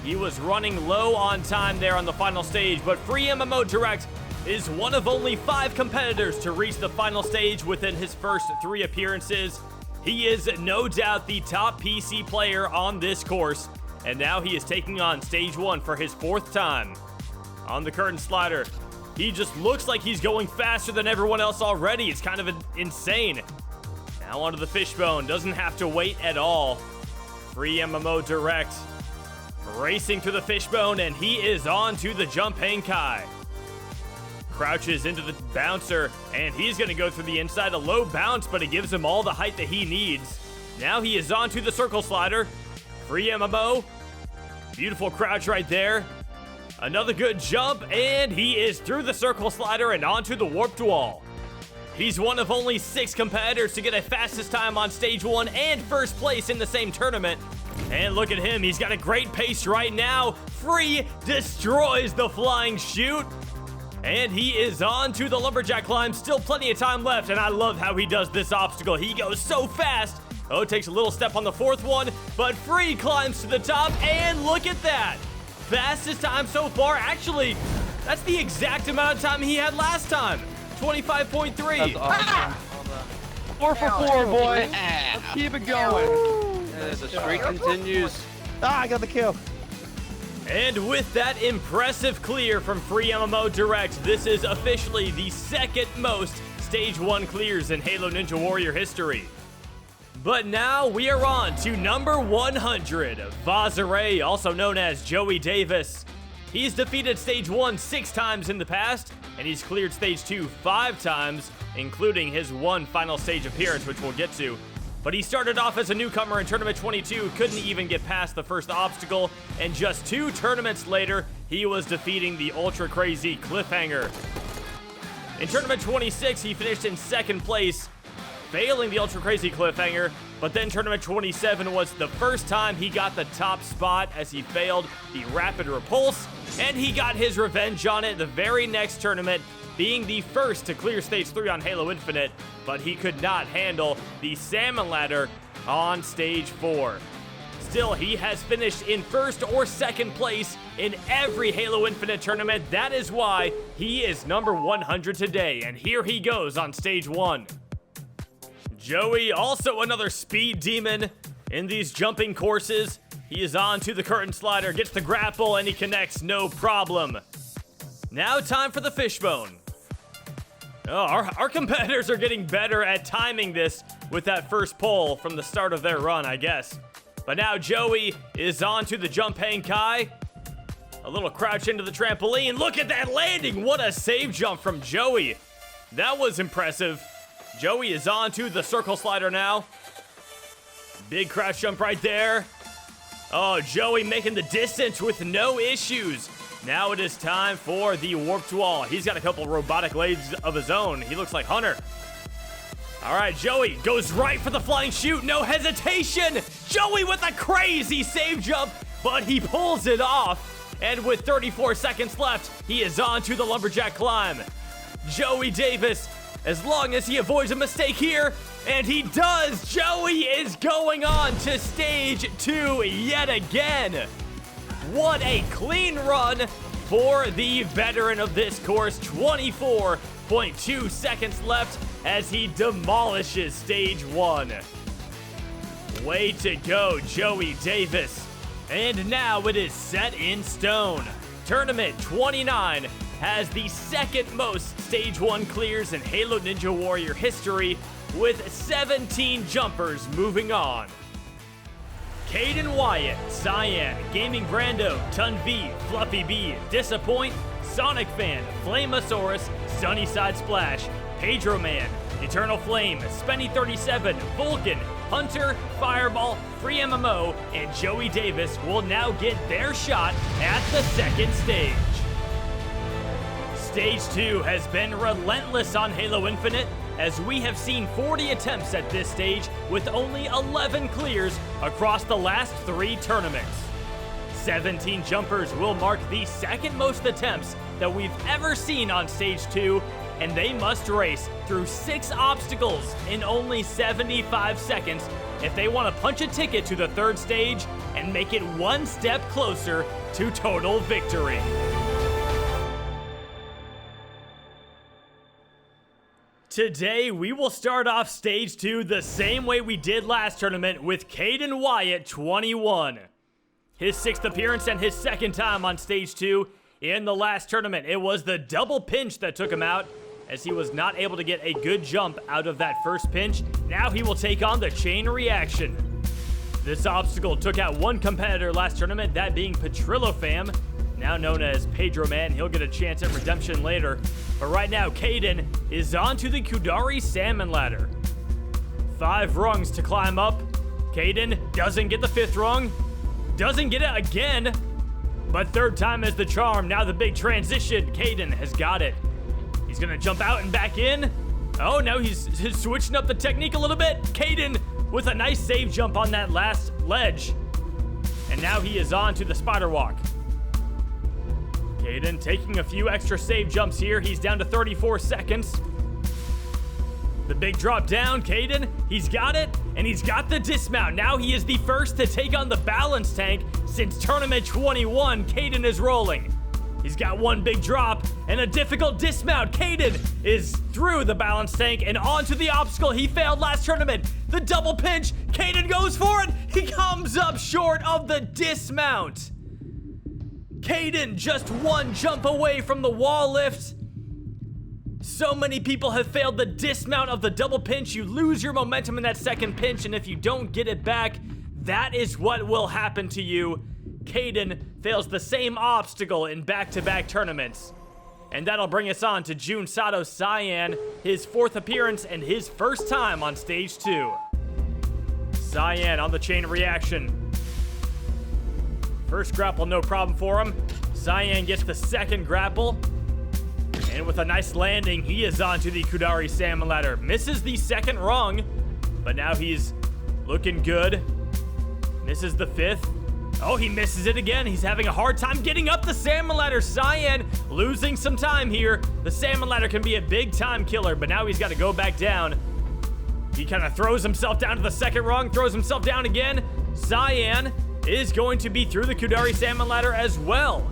He was running low on time there on the final stage, but Free MMO Direct is one of only 5 competitors to reach the final stage within his first 3 appearances. He is no doubt the top PC player on this course, and now he is taking on stage 1 for his 4th time. On the curtain slider, he just looks like he's going faster than everyone else already. It's kind of insane. Now onto the fishbone, doesn't have to wait at all. Free MMO Direct, racing to the fishbone, and he is on to the jump hang kai. Crouches into the bouncer, and he's gonna go through the inside. A low bounce, but it gives him all the height that he needs. Now he is on to the circle slider. Free MMO, beautiful crouch right there. Another good jump, and he is through the circle slider and onto the warped wall. He's one of only 6 competitors to get a fastest time on stage 1 and first place in the same tournament. And look at him, he's got a great pace right now. Free destroys the flying chute. And he is on to the lumberjack climb. Still plenty of time left, and I love how he does this obstacle. He goes so fast. Oh, takes a little step on the 4th one, but Free climbs to the top, and look at that. Fastest time so far. Actually, that's the exact amount of time he had last time. 25.3. That's awesome. 4 for 4, boy. Let's keep it going. The streak continues. Ah, I got the kill. And with that impressive clear from Free MMO Direct, this is officially the 2nd most stage 1 clears in Halo Ninja Warrior history. But now we are on to number 100, Vazare, also known as Joey Davis. He's defeated stage 1 6 times in the past, and he's cleared stage 2 5 times, including his 1 final stage appearance, which we'll get to. But he started off as a newcomer in Tournament 22, couldn't even get past the first obstacle, and just 2 tournaments later, he was defeating the ultra crazy Cliffhanger. In Tournament 26, he finished in 2nd place, failing the ultra crazy Cliffhanger, but then Tournament 27 was the first time he got the top spot as he failed the rapid repulse, and he got his revenge on it the very next tournament, being the first to clear stage 3 on Halo Infinite, but he could not handle the salmon ladder on stage 4. Still, he has finished in 1st or 2nd place in every Halo Infinite tournament. That is why he is number 100 today, and here he goes on stage 1. Joey, also another speed demon in these jumping courses. He is on to the curtain slider, gets the grapple, and he connects no problem. Now time for the fishbone. Oh, our competitors are getting better at timing this with that first pull from the start of their run, I guess. But now Joey is on to the jump hang kai. A little crouch into the trampoline. Look at that landing. What a save jump from Joey. That was impressive. Joey is on to the circle slider now. Big crouch jump right there. Oh, Joey making the distance with no issues. Now it is time for the warped wall. He's got a couple robotic legs of his own. He looks like Hunter. All right, Joey goes right for the flying chute. No hesitation. Joey with a crazy save jump, but he pulls it off. And with 34 seconds left, he is on to the lumberjack climb. Joey Davis, as long as he avoids a mistake here, and he does, Joey is going on to stage 2 yet again. What a clean run for the veteran of this course. 24.2 seconds left as he demolishes stage 1. Way to go, Joey Davis. And now it is set in stone. Tournament 29 has the second most stage 1 clears in Halo Ninja Warrior history, with 17 jumpers moving on. Caden Wyatt, Cyan, Gaming Brando, Tun V, Fluffy B, Disappoint, Sonic Fan, Flamosaurus, Sunnyside Splash, Pedro Man, Eternal Flame, Spenny37, Vulcan, Hunter, Fireball, Free MMO, and Joey Davis will now get their shot at the second stage. Stage 2 has been relentless on Halo Infinite, as we have seen 40 attempts at this stage with only 11 clears across the last 3 tournaments. 17 jumpers will mark the second most attempts that we've ever seen on stage 2, and they must race through 6 obstacles in only 75 seconds if they want to punch a ticket to the third stage and make it one step closer to total victory. Today, we will start off stage 2 the same way we did last tournament with Caden Wyatt, 21. His 6th appearance and his 2nd time on stage 2 in the last tournament. It was the double pinch that took him out, as he was not able to get a good jump out of that first pinch. Now he will take on the chain reaction. This obstacle took out one competitor last tournament, that being Petrillo Fam, now known as Pedro Man. He'll get a chance at redemption later. But right now, Caden is on to the Kudari Salmon Ladder. 5 rungs to climb up. Caden doesn't get the 5th rung. Doesn't get it again. But 3rd time is the charm. Now the big transition. Caden has got it. He's gonna jump out and back in. Oh, now he's switching up the technique a little bit. Caden with a nice save jump on that last ledge. And now he is on to the spider walk. Caden taking a few extra save jumps here. He's down to 34 seconds. The big drop down, Caden, he's got it, and he's got the dismount. Now he is the first to take on the balance tank since tournament 21. Caden is rolling. He's got one big drop and a difficult dismount. Caden is through the balance tank and onto the obstacle he failed last tournament. The double pinch, Caden goes for it. He comes up short of the dismount. Caden just one jump away from the wall lift. So many people have failed the dismount of the double pinch. You lose your momentum in that second pinch, and if you don't get it back, that is what will happen to you. Caden fails the same obstacle in back-to-back tournaments. And that'll bring us on to Jun Sato Cyan, his 4th appearance and his 1st time on stage 2. Cyan on the chain reaction. First grapple, no problem for him. Cyan gets the 2nd grapple. And with a nice landing, he is on to the Kudari Salmon Ladder. Misses the 2nd rung, but now he's looking good. Misses the 5th. Oh, he misses it again. He's having a hard time getting up the Salmon Ladder. Cyan losing some time here. The Salmon Ladder can be a big time killer, but now he's got to go back down. He kind of throws himself down to the 2nd rung, throws himself down again. Cyan is going to be through the Kudari Salmon Ladder as well.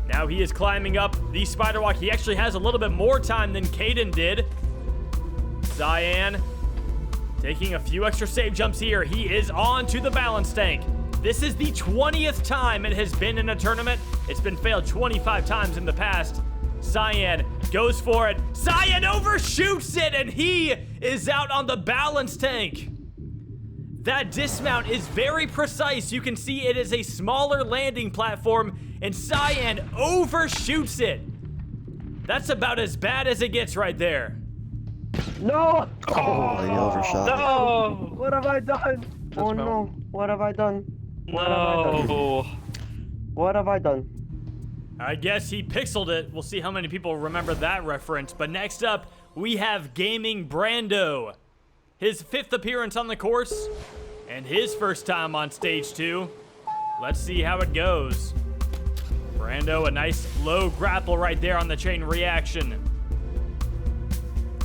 Now he is climbing up the spider walk. He actually has a little bit more time than Caden did. Cyan taking a few extra save jumps here. He is on to the balance tank. This is the 20th time it has been in a tournament. It's been failed 25 times in the past. Cyan goes for it. Cyan overshoots it, and he is out on the balance tank. That dismount is very precise. You can see it is a smaller landing platform, and Cyan overshoots it. That's about as bad as it gets right there. No! Oh, he overshot. No! What have I done? Oh no, what have I done? What have I done? No! What have I done? I guess he pixeled it. We'll see how many people remember that reference. But next up, we have Gaming Brando. His 5th appearance on the course, and his first time on stage 2. Let's see how it goes. Brando, a nice low grapple right there on the chain reaction.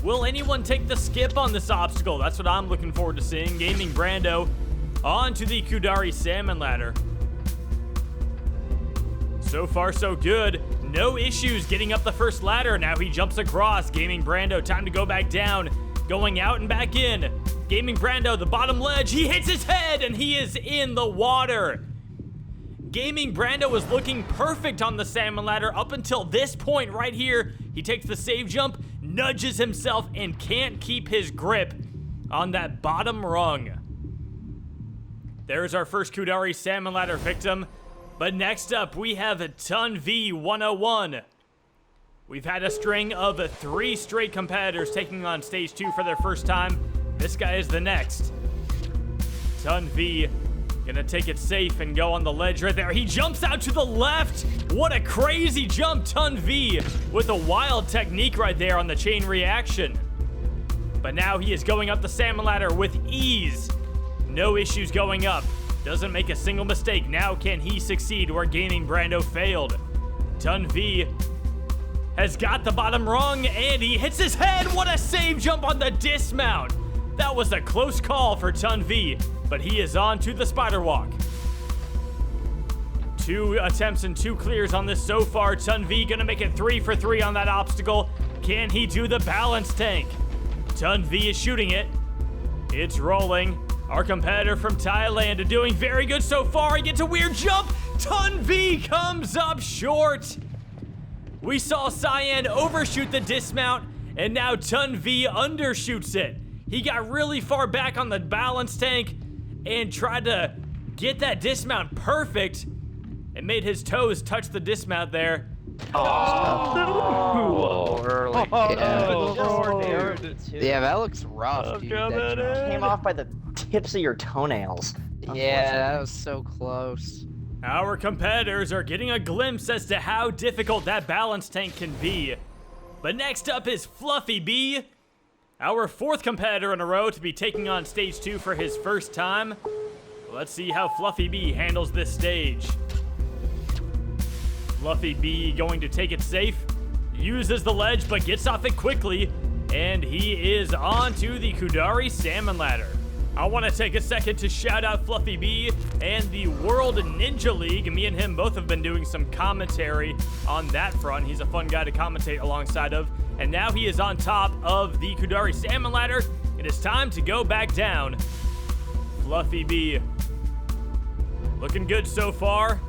Will anyone take the skip on this obstacle? That's what I'm looking forward to seeing. Gaming Brando onto the Kudari Salmon Ladder. So far, so good. No issues getting up the first ladder. Now he jumps across. Gaming Brando, time to go back down. Going out and back in. Gaming Brando, the bottom ledge. He hits his head and he is in the water. Gaming Brando was looking perfect on the salmon ladder up until this point right here. He takes the save jump, nudges himself, and can't keep his grip on that bottom rung. There's our first Kudari salmon ladder victim. But next up, we have Ton V 101. We've had a string of 3 straight competitors taking on stage 2 for their first time. This guy is the next. Ton V gonna take it safe and go on the ledge right there. He jumps out to the left. What a crazy jump, Ton V, with a wild technique right there on the chain reaction. But now he is going up the salmon ladder with ease. No issues going up. Doesn't make a single mistake. Now can he succeed where Gaming Brando failed? Ton V has got the bottom rung and he hits his head. What a save jump on the dismount. That was a close call for Ton V, but he is on to the spider walk. 2 attempts and 2 clears on this so far. Ton V gonna make it 3 for 3 on that obstacle. Can he do the balance tank? Ton V is shooting it. It's rolling. Our competitor from Thailand doing very good so far. He gets a weird jump. Ton V comes up short. We saw Cyan overshoot the dismount, and now Ton V undershoots it. He got really far back on the balance tank and tried to get that dismount perfect and made his toes touch the dismount there. Oh, early. Yeah, that looks rough, dude. That jump. Came off by the tips of your toenails. Yeah, that was so close. Our competitors are getting a glimpse as to how difficult that balance tank can be. But next up is Fluffy B, our 4th competitor in a row to be taking on stage 2 for his first time. Let's see how Fluffy B handles this stage. Fluffy B going to take it safe, uses the ledge but gets off it quickly, and he is on to the Kudari Salmon Ladder. I want to take a second to shout out Fluffy B and the World Ninja League. Me and him both have been doing some commentary on that front. He's a fun guy to commentate alongside of. And now he is on top of the Kudari Salmon Ladder. It is time to go back down. Fluffy B looking good so far.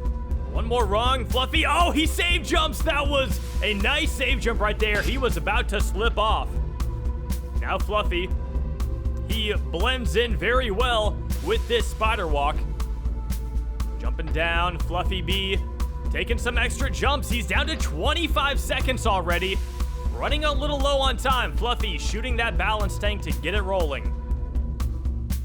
One more rung. Fluffy, oh, he save jumps. That was a nice save jump right there. He was about to slip off. Now Fluffy, he blends in very well with this spider walk. Jumping down, Fluffy B taking some extra jumps. He's down to 25 seconds already. Running a little low on time. Fluffy shooting that balance tank to get it rolling.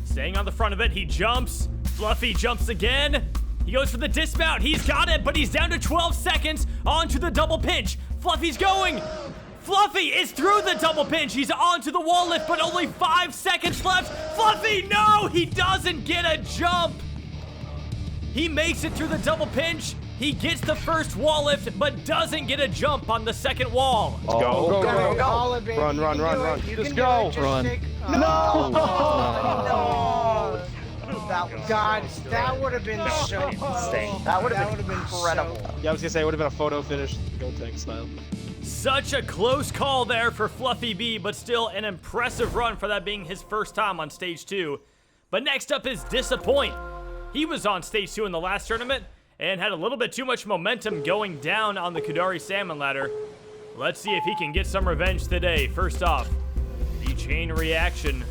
Staying on the front of it, he jumps. Fluffy jumps again. He goes for the dismount. He's got it, but he's down to 12 seconds onto the double pinch. Fluffy's going. Fluffy is through the double pinch. He's onto the wall lift, but only 5 seconds left. Fluffy, no, he doesn't get a jump. He makes it through the double pinch. He gets the first wall lift, but doesn't get a jump on the second wall. Let's go. Go, Go. go, go. Run, run, run, run. Just go. Run. No! God, that would have been so insane. That would have been incredible. Yeah, I was gonna say it would have been a photo finish, Go Tank style. Such a close call there for Fluffy B, but still an impressive run for that being his first time on stage 2. But next up is Disappoint. He was on stage 2 in the last tournament and had a little bit too much momentum going down on the Kudari Salmon Ladder. Let's see if he can get some revenge today. First off, the chain reaction.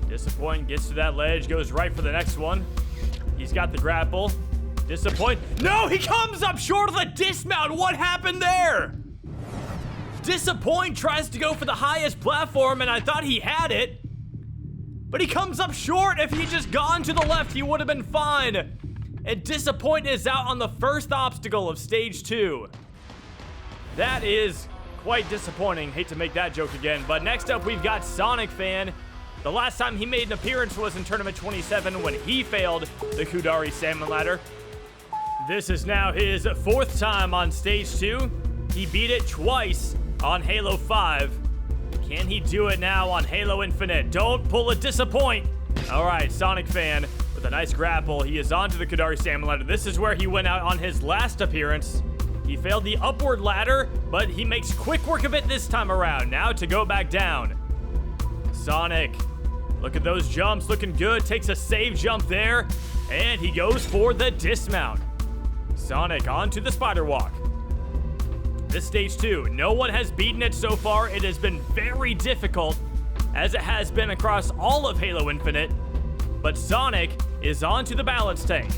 Disappoint gets to that ledge, goes right for the next one. He's got the grapple. Disappoint. No, he comes up short of the dismount. What happened there? Disappoint tries to go for the highest platform, and I thought he had it. But he comes up short. If he had just gone to the left, he would have been fine. And Disappoint is out on the first obstacle of stage 2. That is quite disappointing. Hate to make that joke again. But next up, we've got Sonic Fan. The last time he made an appearance was in Tournament 27 when he failed the Kudari Salmon Ladder. This is now his 4th time on stage 2. He beat it twice on Halo 5. Can he do it now on Halo Infinite? Don't pull a Disappoint. All right, Sonic Fan with a nice grapple. He is onto the Kudari Salmon Ladder. This is where he went out on his last appearance. He failed the upward ladder, but he makes quick work of it this time around. Now to go back down. Sonic, look at those jumps, looking good. Takes a save jump there, and he goes for the dismount. Sonic onto the spider walk. This stage 2, no one has beaten it so far. It has been very difficult, as it has been across all of Halo Infinite. But Sonic is onto the balance tank.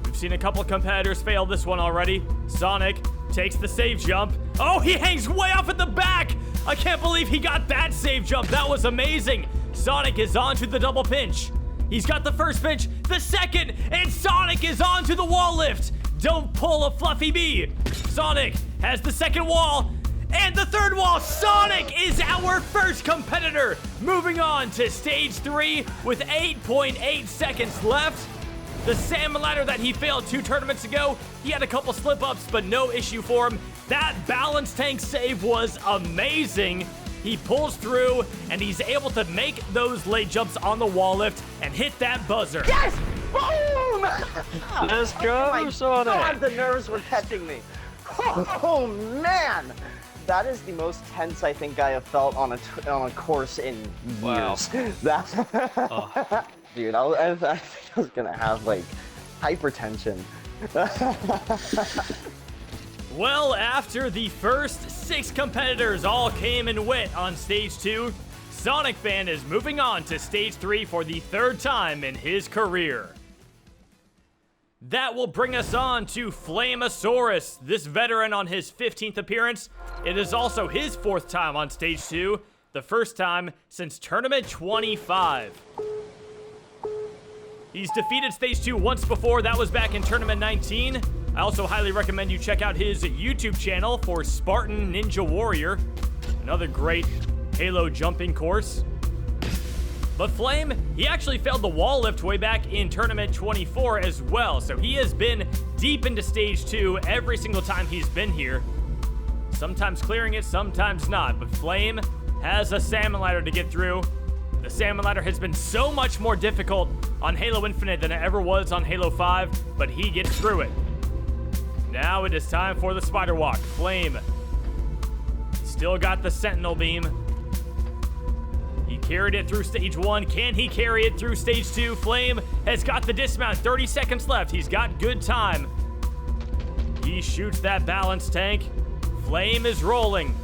We've seen a couple competitors fail this one already. Sonic takes the save jump. Oh, he hangs way off at the back! I can't believe he got that save jump. That was amazing. Sonic is onto the double pinch. He's got the first pinch, the second, and Sonic is onto the wall lift. Don't pull a fluffy bee. Sonic has the second wall and the third wall. Sonic is our first competitor. Moving on to stage 3 with 8.8 seconds left. The salmon ladder that he failed 2 tournaments ago, he had a couple slip-ups, but no issue for him. That balance tank save was amazing. He pulls through, and he's able to make those late jumps on the wall lift and hit that buzzer. Yes! Boom! Let's go, Sonic! God, the nerves were catching me. Oh, man! That is the most tense I think I have felt on a course in years. Wow. That, dude, I think I was gonna have like hypertension. Well, after the first 6 competitors all came and went on stage 2, Sonic Fan is moving on to stage 3 for the 3rd time in his career. That will bring us on to Flamosaurus, this veteran on his 15th appearance. It is also his 4th time on stage 2, the first time since Tournament 25. He's defeated stage 2 once before. That was back in Tournament 19. I also highly recommend you check out his YouTube channel for Spartan Ninja Warrior. Another great Halo jumping course. But Flame, he actually failed the wall lift way back in Tournament 24 as well. So he has been deep into stage 2 every single time he's been here. Sometimes clearing it, sometimes not. But Flame has a salmon ladder to get through. The salmon ladder has been so much more difficult on Halo Infinite than it ever was on Halo 5, but he gets through it. Now it is time for the spider walk. Flame still got the sentinel beam. He carried it through stage 1. Can he carry it through stage 2? Flame has got the dismount. 30 seconds left. He's got good time. He shoots that balance tank. Flame is rolling.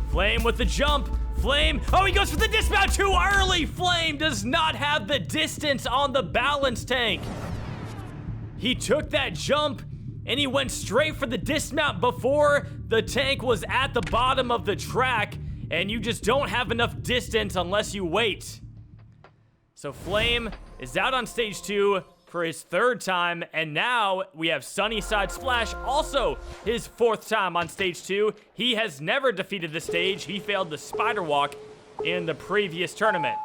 Flame with the jump. Flame, oh, he goes for the dismount too early. Flame does not have the distance on the balance tank. He took that jump and he went straight for the dismount before the tank was at the bottom of the track, and you just don't have enough distance unless you wait. So Flame is out on stage 2 for his 3rd time, and now we have Sunnyside Splash, also his 4th time on stage 2. He has never defeated the stage. He failed the spider walk in the previous tournament.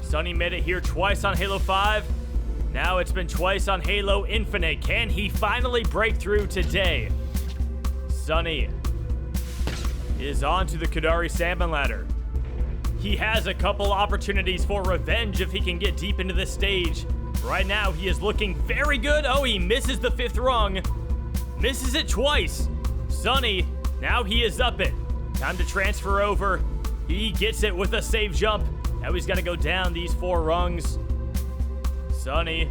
Sunny made it here twice on Halo 5. Now it's been twice on Halo Infinite. Can he finally break through today? Sunny is on to the Kudari Salmon Ladder. He has a couple opportunities for revenge if he can get deep into this stage. Right now, he is looking very good. Oh, he misses the 5th rung. Misses it twice. Sunny, now he is up it. Time to transfer over. He gets it with a save jump. Now he's got to go down these 4 rungs. Sunny.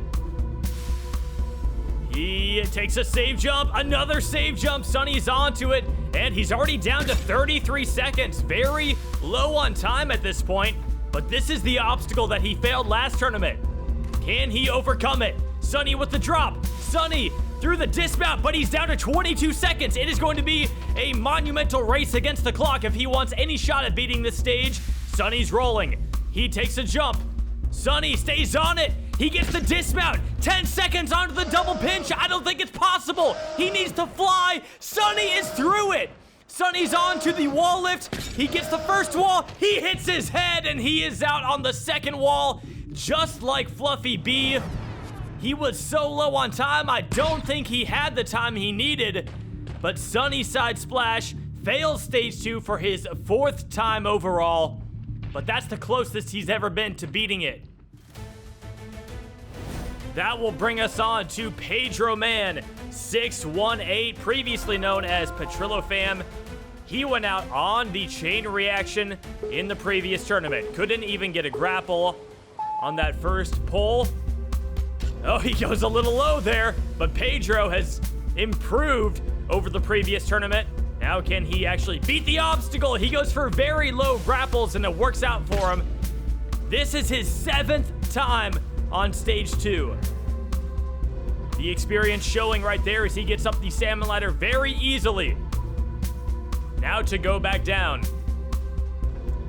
He takes a save jump. Another save jump. Sunny's onto it. And he's already down to 33 seconds. Very low on time at this point. But this is the obstacle that he failed last tournament. Can he overcome it? Sunny with the drop. Sunny through the dismount, but he's down to 22 seconds. It is going to be a monumental race against the clock if he wants any shot at beating this stage. Sunny's rolling. He takes a jump. Sunny stays on it. He gets the dismount. 10 seconds onto the double pinch. I don't think it's possible. He needs to fly. Sunny is through it. Sunny's on to the wall lift. He gets the first wall. He hits his head, and he is out on the second wall, just like Fluffy B. He was so low on time, I don't think he had the time he needed. But Sunny Side Splash fails stage 2 for his 4th time overall. But that's the closest he's ever been to beating it. That will bring us on to Pedro Man 618, previously known as Petrillo Fam. He went out on the chain reaction in the previous tournament. Couldn't even get a grapple on that first pull. Oh, he goes a little low there, but Pedro has improved over the previous tournament. Now can he actually beat the obstacle? He goes for very low grapples and it works out for him. This is his 7th time on stage 2. The experience showing right there as he gets up the salmon ladder very easily. Now to go back down.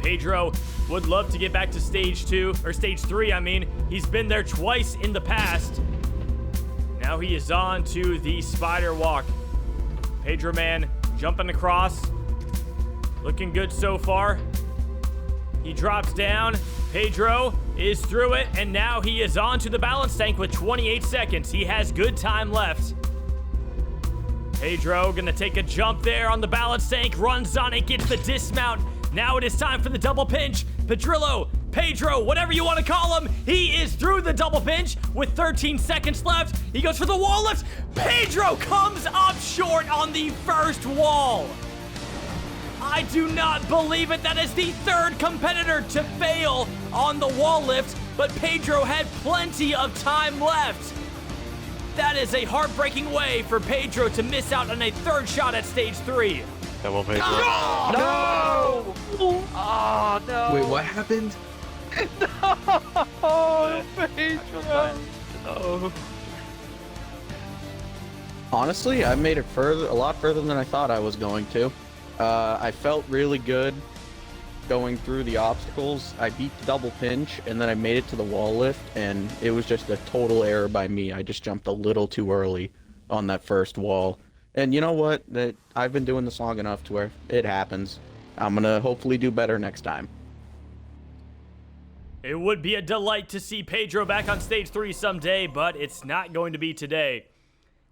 Pedro would love to get back to stage 2, or stage 3, I mean. He's been there twice in the past. Now he is on to the spider walk. Pedro Man jumping across. Looking good so far. He drops down. Pedro is through it, and now he is on to the balance tank with 28 seconds. He has good time left. Pedro gonna take a jump there on the balance tank, runs on it, gets the dismount. Now it is time for the double pinch. Petrillo, Pedro, whatever you want to call him, he is through the double pinch with 13 seconds left. He goes for the wall lift. Pedro comes up short on the first wall. I do not believe it. That is the 3rd competitor to fail on the wall lift, but Pedro had plenty of time left. That is a heartbreaking way for Pedro to miss out on a 3rd shot at stage 3. Come on, Pedro. No! Oh, no. Wait, what happened? No, Pedro. No. Honestly, I made it a lot further than I thought I was going to. I felt really good going through the obstacles. I beat the double pinch, and then I made it to the wall lift, and it was just a total error by me. I just jumped a little too early on that first wall. And you know what? I've been doing this long enough to where it happens. I'm gonna hopefully do better next time. It would be a delight to see Pedro back on stage 3 someday, but it's not going to be today.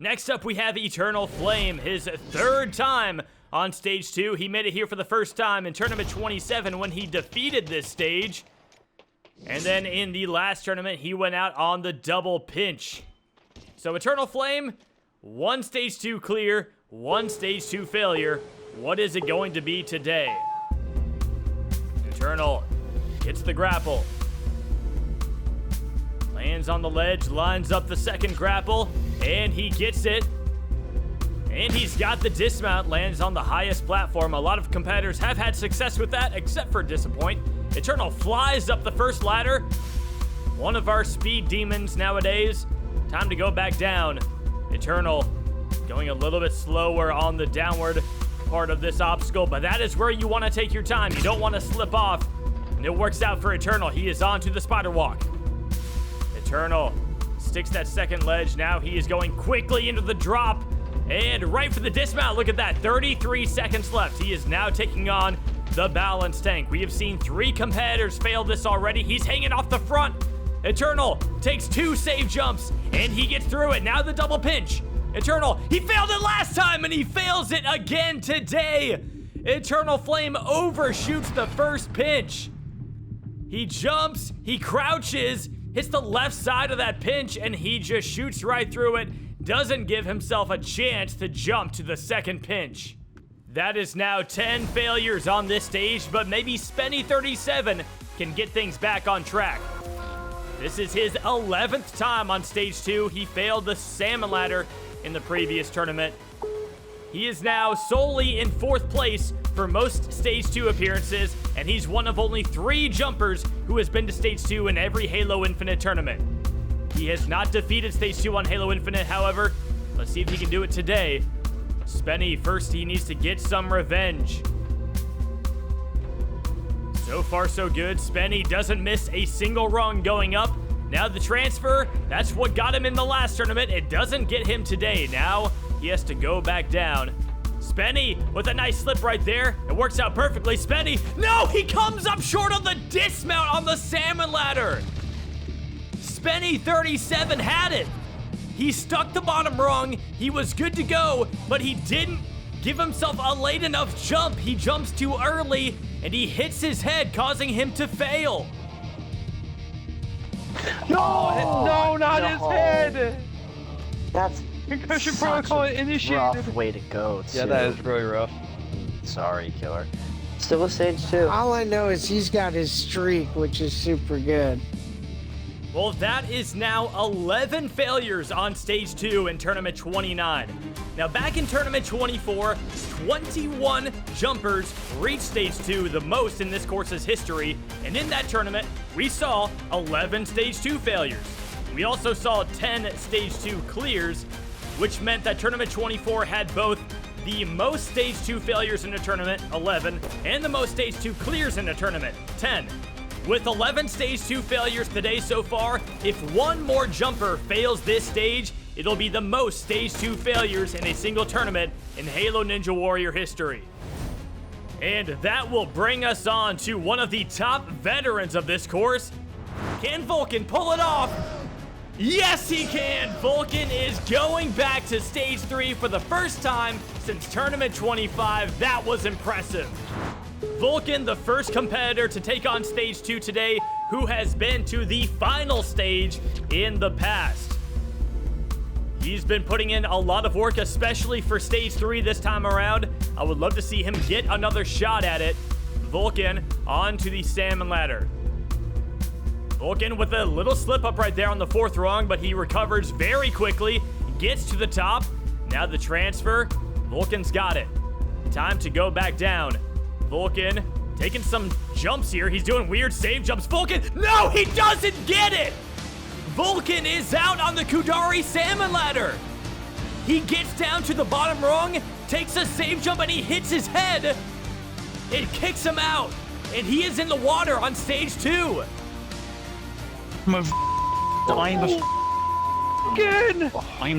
Next up, we have Eternal Flame, his 3rd time on stage 2. He made it here for the first time in tournament 27 when he defeated this stage. And then in the last tournament, he went out on the double pinch. So Eternal Flame, 1 stage 2 clear, 1 stage 2 failure. What is it going to be today? Eternal gets the grapple. Lands on the ledge, lines up the second grapple, and he gets it. And he's got the dismount, lands on the highest platform. A lot of competitors have had success with that, except for Disappoint. Eternal flies up the first ladder. One of our speed demons nowadays. Time to go back down. Eternal going a little bit slower on the downward part of this obstacle, but that is where you want to take your time. You don't want to slip off, and it works out for Eternal. He is on to the spider walk. Eternal sticks that second ledge. Now he is going quickly into the drop, and right for the dismount. Look at that, 33 seconds left. He is now taking on the balance tank. We have seen 3 competitors fail this already. He's hanging off the front. Eternal takes 2 save jumps, and he gets through it. Now the double pinch. Eternal, he failed it last time, and he fails it again today. Eternal Flame overshoots the first pinch. He jumps, he crouches, hits the left side of that pinch, and he just shoots right through it. Doesn't give himself a chance to jump to the second pinch. That is now 10 failures on this stage, but maybe Spenny37 can get things back on track. This is his 11th time on stage 2. He failed the salmon ladder in the previous tournament. He is now solely in 4th place for most stage 2 appearances, and he's one of only 3 jumpers who has been to stage 2 in every Halo Infinite tournament. He has not defeated stage 2 on Halo Infinite, however. Let's see if he can do it today. Spenny, first he needs to get some revenge. So far, so good. Spenny doesn't miss a single rung going up. Now the transfer, that's what got him in the last tournament. It doesn't get him today. Now he has to go back down. Spenny with a nice slip right there. It works out perfectly. Spenny, no, he comes up short on the dismount on the salmon ladder. Spenny 37 had it. He stuck the bottom rung. He was good to go, but he didn't give himself a late enough jump. He jumps too early, and he hits his head, causing him to fail. No, not his head. That's concussion such protocol a initiated. rough way to go, too. Yeah, that is really rough. Sorry, Killer. Still a stage 2. All I know is he's got his streak, which is super good. Well, that is now 11 failures on stage 2 in tournament 29. Now, back in tournament 24, 21 jumpers reached stage 2, the most in this course's history. And in that tournament, we saw 11 stage 2 failures. We also saw 10 stage 2 clears, which meant that tournament 24 had both the most stage 2 failures in a tournament, 11, and the most stage 2 clears in a tournament, 10. With 11 stage 2 failures today so far, if one more jumper fails this stage, it'll be the most stage 2 failures in a single tournament in Halo Ninja Warrior history. And that will bring us on to one of the top veterans of this course. Can Vulcan pull it off? Yes, he can! Vulcan is going back to stage 3 for the first time since tournament 25. That was impressive. Vulcan, the first competitor to take on stage 2 today, who has been to the final stage in the past. He's been putting in a lot of work, especially for stage 3 this time around. I would love to see him get another shot at it. Vulcan onto the salmon ladder. Vulcan with a little slip up right there on the 4th rung, but he recovers very quickly, gets to the top. Now the transfer. Vulcan's got it. Time to go back down. Vulcan taking some jumps here. He's doing weird save jumps. Vulcan, no, he doesn't get it! Vulcan is out on the Kudari salmon ladder. He gets down to the bottom rung, takes a save jump, and he hits his head. It kicks him out, and he is in the water on stage 2. I'm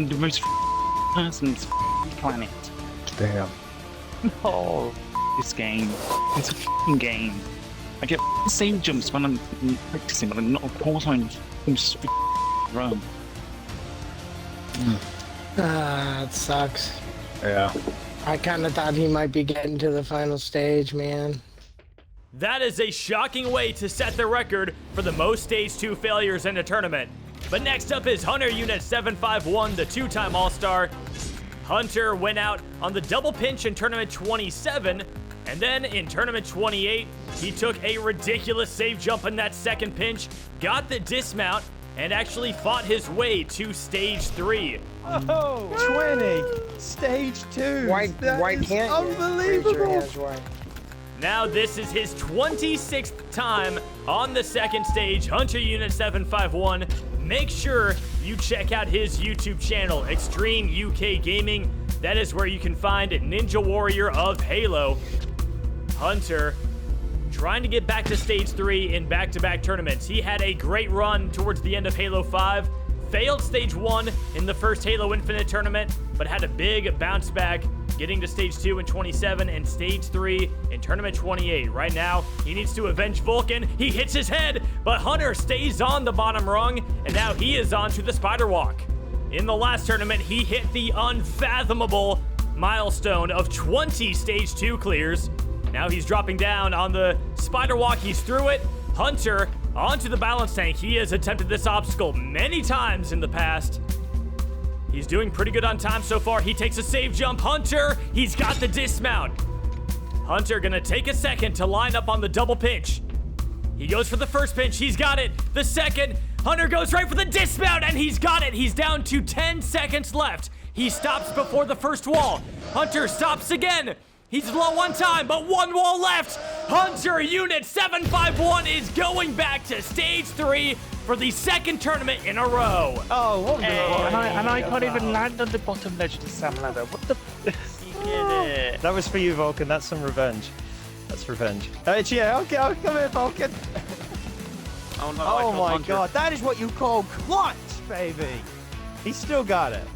the most person on this planet. Damn. Oh, this game. It's a f***ing game. I get save jumps when I'm practicing, but I'm not, of course I'm just wrong. It sucks. Yeah. I kind of thought he might be getting to the final stage, man. That is a shocking way to set the record for the most stage 2 failures in a tournament. But next up is Hunter Unit 751, the 2-time All-Star. Hunter went out on the double pinch in tournament 27, and then in tournament 28, he took a ridiculous save jump in that second pinch, got the dismount, and actually fought his way to stage 3. Oh, 20! Stage 2! Why can't unbelievable! Now this is his 26th time on the second stage, Hunter Unit 751. Make sure you check out his YouTube channel, Extreme UK Gaming. That is where you can find Ninja Warrior of Halo. Hunter trying to get back to stage 3 in back-to-back tournaments. He had a great run towards the end of Halo 5, failed stage 1 in the first Halo Infinite tournament, but had a big bounce back, getting to stage 2 in 27 and stage 3 in tournament 28. Right now, he needs to avenge Vulcan. He hits his head, but Hunter stays on the bottom rung, and now he is on to the spider walk. In the last tournament, he hit the unfathomable milestone of 20 stage 2 clears. Now he's dropping down on the spider walk. He's through it. Hunter onto the balance tank. He has attempted this obstacle many times in the past. He's doing pretty good on time so far. He takes a save jump. Hunter, he's got the dismount. Hunter gonna take a second to line up on the double pinch. He goes for the first pinch. He's got it. The second, Hunter goes right for the dismount, and he's got it. He's down to 10 seconds left. He stops before the first wall. Hunter stops again. He's low on time, but one wall left. Hunter Unit 751 is going back to stage 3 for the second tournament in a row. Oh, what and I can't even land on the bottom ledge of the salmon ladder. What the? You did it. That was for you, Vulcan. That's some revenge. That's revenge. Yeah, okay, come here, Vulcan. Oh no! Oh my God, that is what you call clutch, baby. He still got it.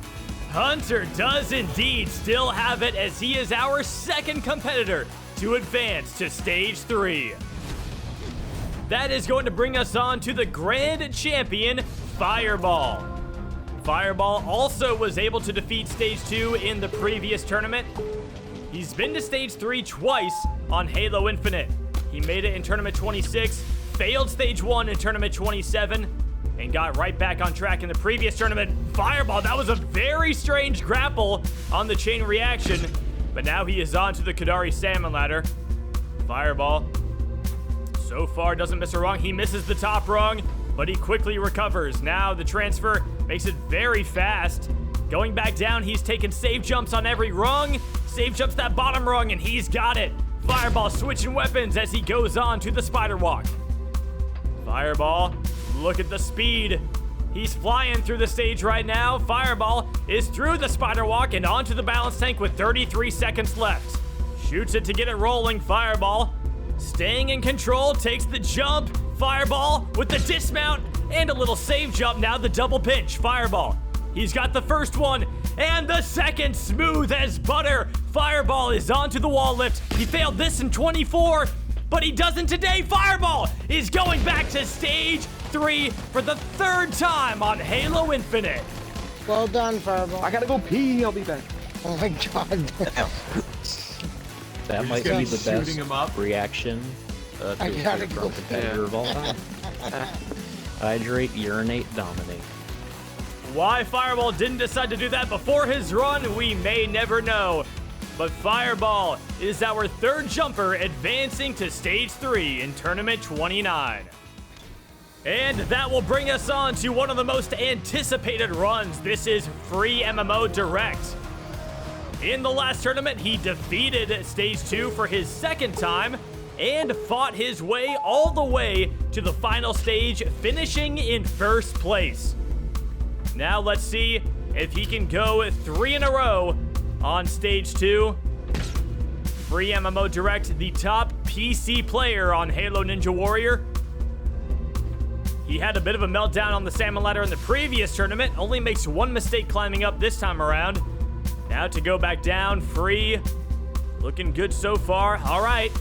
Hunter does indeed still have it, as he is our second competitor to advance to stage 3. That is going to bring us on to the grand champion, Fireball. Fireball also was able to defeat stage 2 in the previous tournament. He's been to stage 3 twice on Halo Infinite. He made it in tournament 26, failed stage 1 in tournament 27, and got right back on track in the previous tournament. Fireball, that was a very strange grapple on the chain reaction, but now he is on to the Kadari Salmon Ladder. Fireball, so far, doesn't miss a rung. He misses the top rung, but he quickly recovers. Now the transfer makes it very fast. Going back down, he's taking save jumps on every rung. Save jumps that bottom rung, and he's got it. Fireball switching weapons as he goes on to the spider walk. Fireball, look at the speed. He's flying through the stage right now. Fireball is through the spider walk and onto the balance tank with 33 seconds left. Shoots it to get it rolling. Fireball staying in control, takes the jump. Fireball with the dismount and a little save jump. Now the double pinch. Fireball, he's got the first one and the second, smooth as butter. Fireball is onto the wall lift. He failed this in 24, but he doesn't today. Fireball is going back to stage 3 for the third time on Halo Infinite. Well done, Fireball. I gotta go pee. I'll be back. Oh my God. That might be the best reaction to a from competitor of all time. Hydrate, urinate, dominate. Why Fireball didn't decide to do that before his run, we may never know. But Fireball is our third jumper advancing to stage 3 in tournament 29. And that will bring us on to one of the most anticipated runs. This is Free MMO Direct. In the last tournament, he defeated stage 2 for his second time and fought his way all the way to the final stage, finishing in first place. Now let's see if he can go 3 in a row on stage 2. Free MMO Direct, the top PC player on Halo Ninja Warrior. He had a bit of a meltdown on the salmon ladder in the previous tournament, only makes one mistake climbing up this time around. Now to go back down, Free, looking good so far. All right,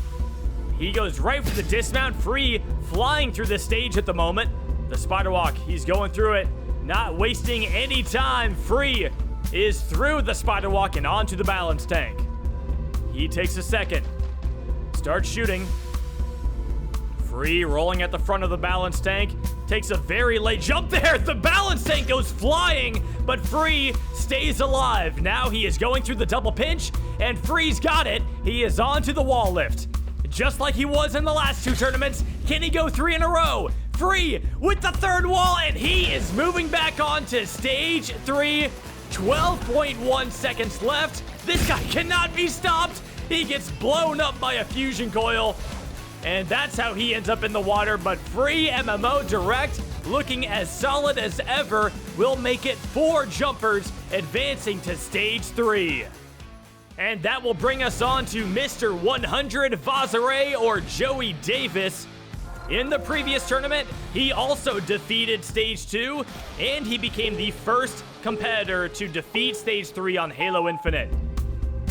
he goes right for the dismount. Free flying through the stage at the moment. The spider walk, he's going through it, not wasting any time. Free is through the spider walk and onto the balance tank. He takes a second, starts shooting. Free rolling at the front of the balance tank, takes a very late jump there. The balance tank goes flying, but Free stays alive. Now he is going through the double pinch, and Free's got it. He is onto the wall lift, just like he was in the last 2 tournaments. Can he go 3 in a row? Free with the third wall, and he is moving back on to stage 3. 12.1 seconds left. This guy cannot be stopped. He gets blown up by a fusion coil, and that's how he ends up in the water. But Free MMO Direct, looking as solid as ever, will make it 4 jumpers advancing to stage 3. And that will bring us on to Mr. 100 Vazare, or Joey Davis. In the previous tournament, he also defeated stage 2, and he became the first competitor to defeat stage 3 on Halo Infinite.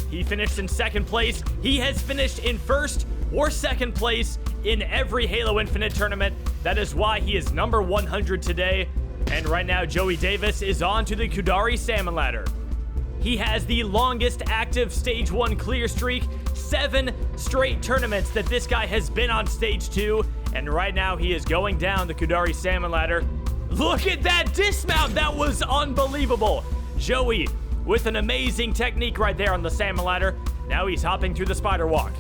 He finished in second place. He has finished in first or second place in every Halo Infinite tournament. That is why he is number 100 today. And right now, Joey Davis is on to the Kadari Salmon Ladder. He has the longest active stage 1 clear streak, 7 straight tournaments that this guy has been on stage 2. And right now, he is going down the Kadari Salmon Ladder. Look at that dismount. That was unbelievable. Joey with an amazing technique right there on the salmon ladder. Now he's hopping through the spider walk.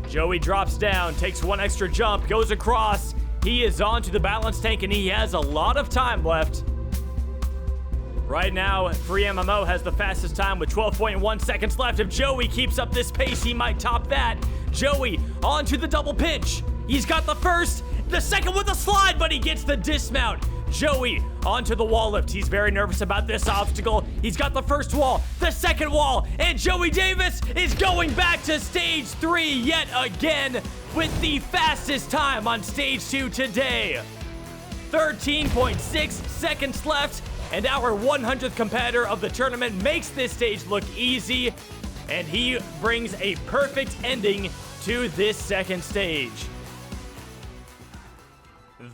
Joey drops down, takes 1 extra jump, goes across. He is onto the balance tank, and he has a lot of time left. Right now, Free MMO has the fastest time with 12.1 seconds left. If Joey keeps up this pace, he might top that. Joey onto the double pinch. He's got the first, the second with a slide, but he gets the dismount. Joey onto the wall lift. He's very nervous about this obstacle. He's got the first wall, the second wall, and Joey Davis is going back to stage 3 yet again with the fastest time on stage 2 today. 13.6 seconds left, and our 100th competitor of the tournament makes this stage look easy, and he brings a perfect ending to this second stage.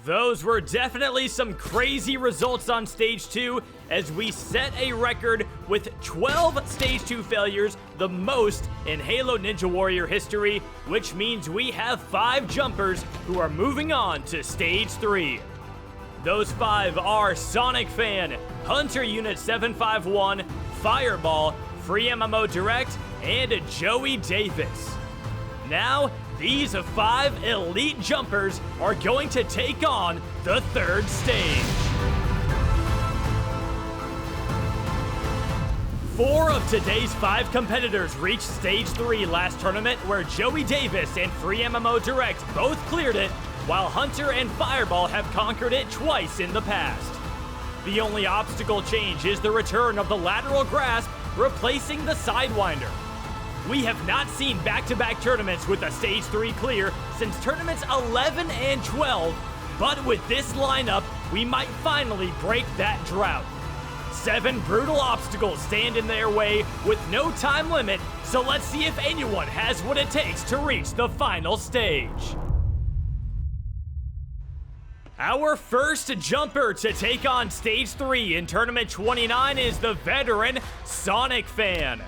Those were definitely some crazy results on stage 2 as we set a record with 12 stage 2 failures, the most in Halo Ninja Warrior history, which means we have 5 jumpers who are moving on to stage 3. Those 5 are Sonic Fan, Hunter Unit 751, Fireball, Free MMO Direct, and Joey Davis. Now, these 5 elite jumpers are going to take on the 3rd stage. 4 of today's 5 competitors reached stage 3 last tournament, where Joey Davis and Free MMO Direct both cleared it, while Hunter and Fireball have conquered it twice in the past. The only obstacle change is the return of the lateral grasp, replacing the Sidewinder. We have not seen back-to-back tournaments with a stage 3 clear since tournaments 11 and 12, but with this lineup, we might finally break that drought. 7 brutal obstacles stand in their way with no time limit, so let's see if anyone has what it takes to reach the final stage. Our first jumper to take on stage 3 in tournament 29 is the veteran Sonic Fan.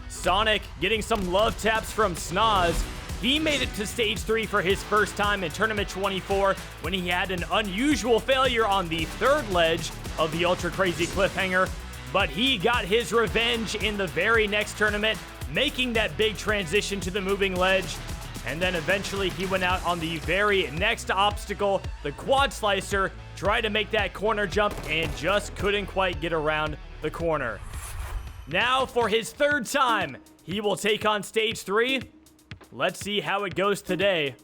Sonic getting some love taps from Snoz. He made it to stage 3 for his first time in tournament 24 when he had an unusual failure on the 3rd ledge of the ultra crazy cliffhanger, but he got his revenge in the very next tournament, making that big transition to the moving ledge. And then eventually he went out on the very next obstacle, the quad slicer, tried to make that corner jump and just couldn't quite get around the corner. Now for his 3rd time, he will take on stage 3. Let's see how it goes today.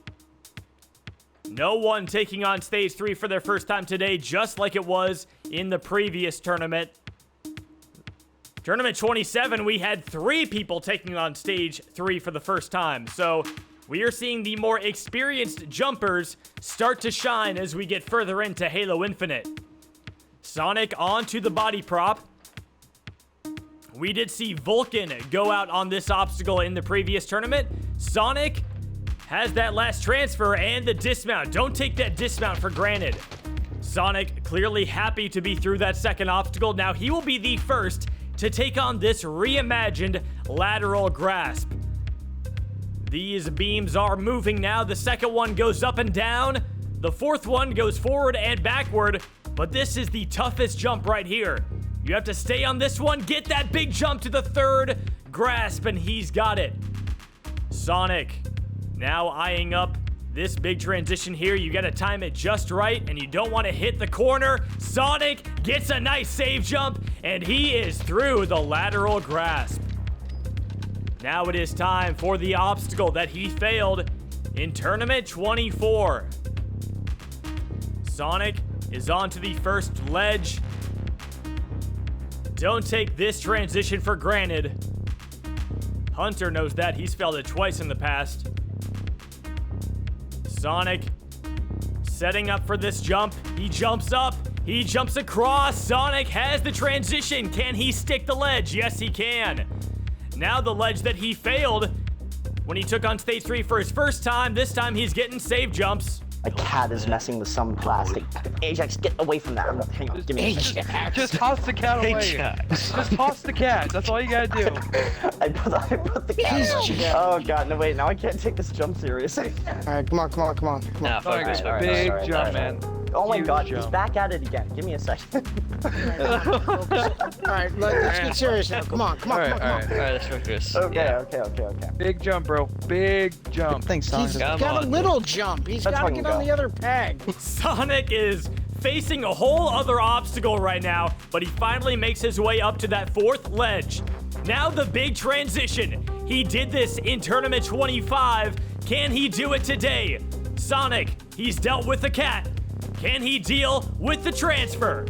No one taking on stage 3 for their first time today, just like it was in the previous tournament. Tournament 27, we had 3 people taking on stage 3 for the first time. So we are seeing the more experienced jumpers start to shine as we get further into Halo Infinite. Sonic onto the body prop. We did see Vulcan go out on this obstacle in the previous tournament. Sonic has that last transfer and the dismount. Don't take that dismount for granted. Sonic clearly happy to be through that second obstacle. Now he will be the first to take on this reimagined lateral grasp. These beams are moving now. The second one goes up and down. The 4th one goes forward and backward. But this is the toughest jump right here. You have to stay on this one, get that big jump to the 3rd grasp, and he's got it. Sonic now eyeing up this big transition here. You got to time it just right, and you don't want to hit the corner. Sonic gets a nice save jump, and he is through the lateral grasp. Now it is time for the obstacle that he failed in tournament 24. Sonic is onto the first ledge. Don't take this transition for granted. Hunter knows that. He's failed it twice in the past. Sonic setting up for this jump. He jumps up. He jumps across. Sonic has the transition. Can he stick the ledge? Yes, he can. Now the ledge that he failed when he took on stage 3 for his first time. This time he's getting save jumps. My cat is messing with some plastic. Ajax, get away from that. Hang on, give me a second. Just toss the cat away. Just toss the cat. That's all you gotta do. I put the cat away. Oh god, no wait, now I can't take this jump seriously. Alright, come on. Nah, focus. Big jump, man. Oh my Huge god, jump. he's back at it again. Give me a second. Alright, let's get serious now. Come on. Alright, let's focus. Okay. Big jump, bro. Big jump. Thanks, Sonic. He's got a little jump. He's got to get on the other peg. Sonic is facing a whole other obstacle right now, but he finally makes his way up to that 4th ledge. Now the big transition. He did this in Tournament 25. Can he do it today? Sonic, he's dealt with the cat. Can he deal with the transfer?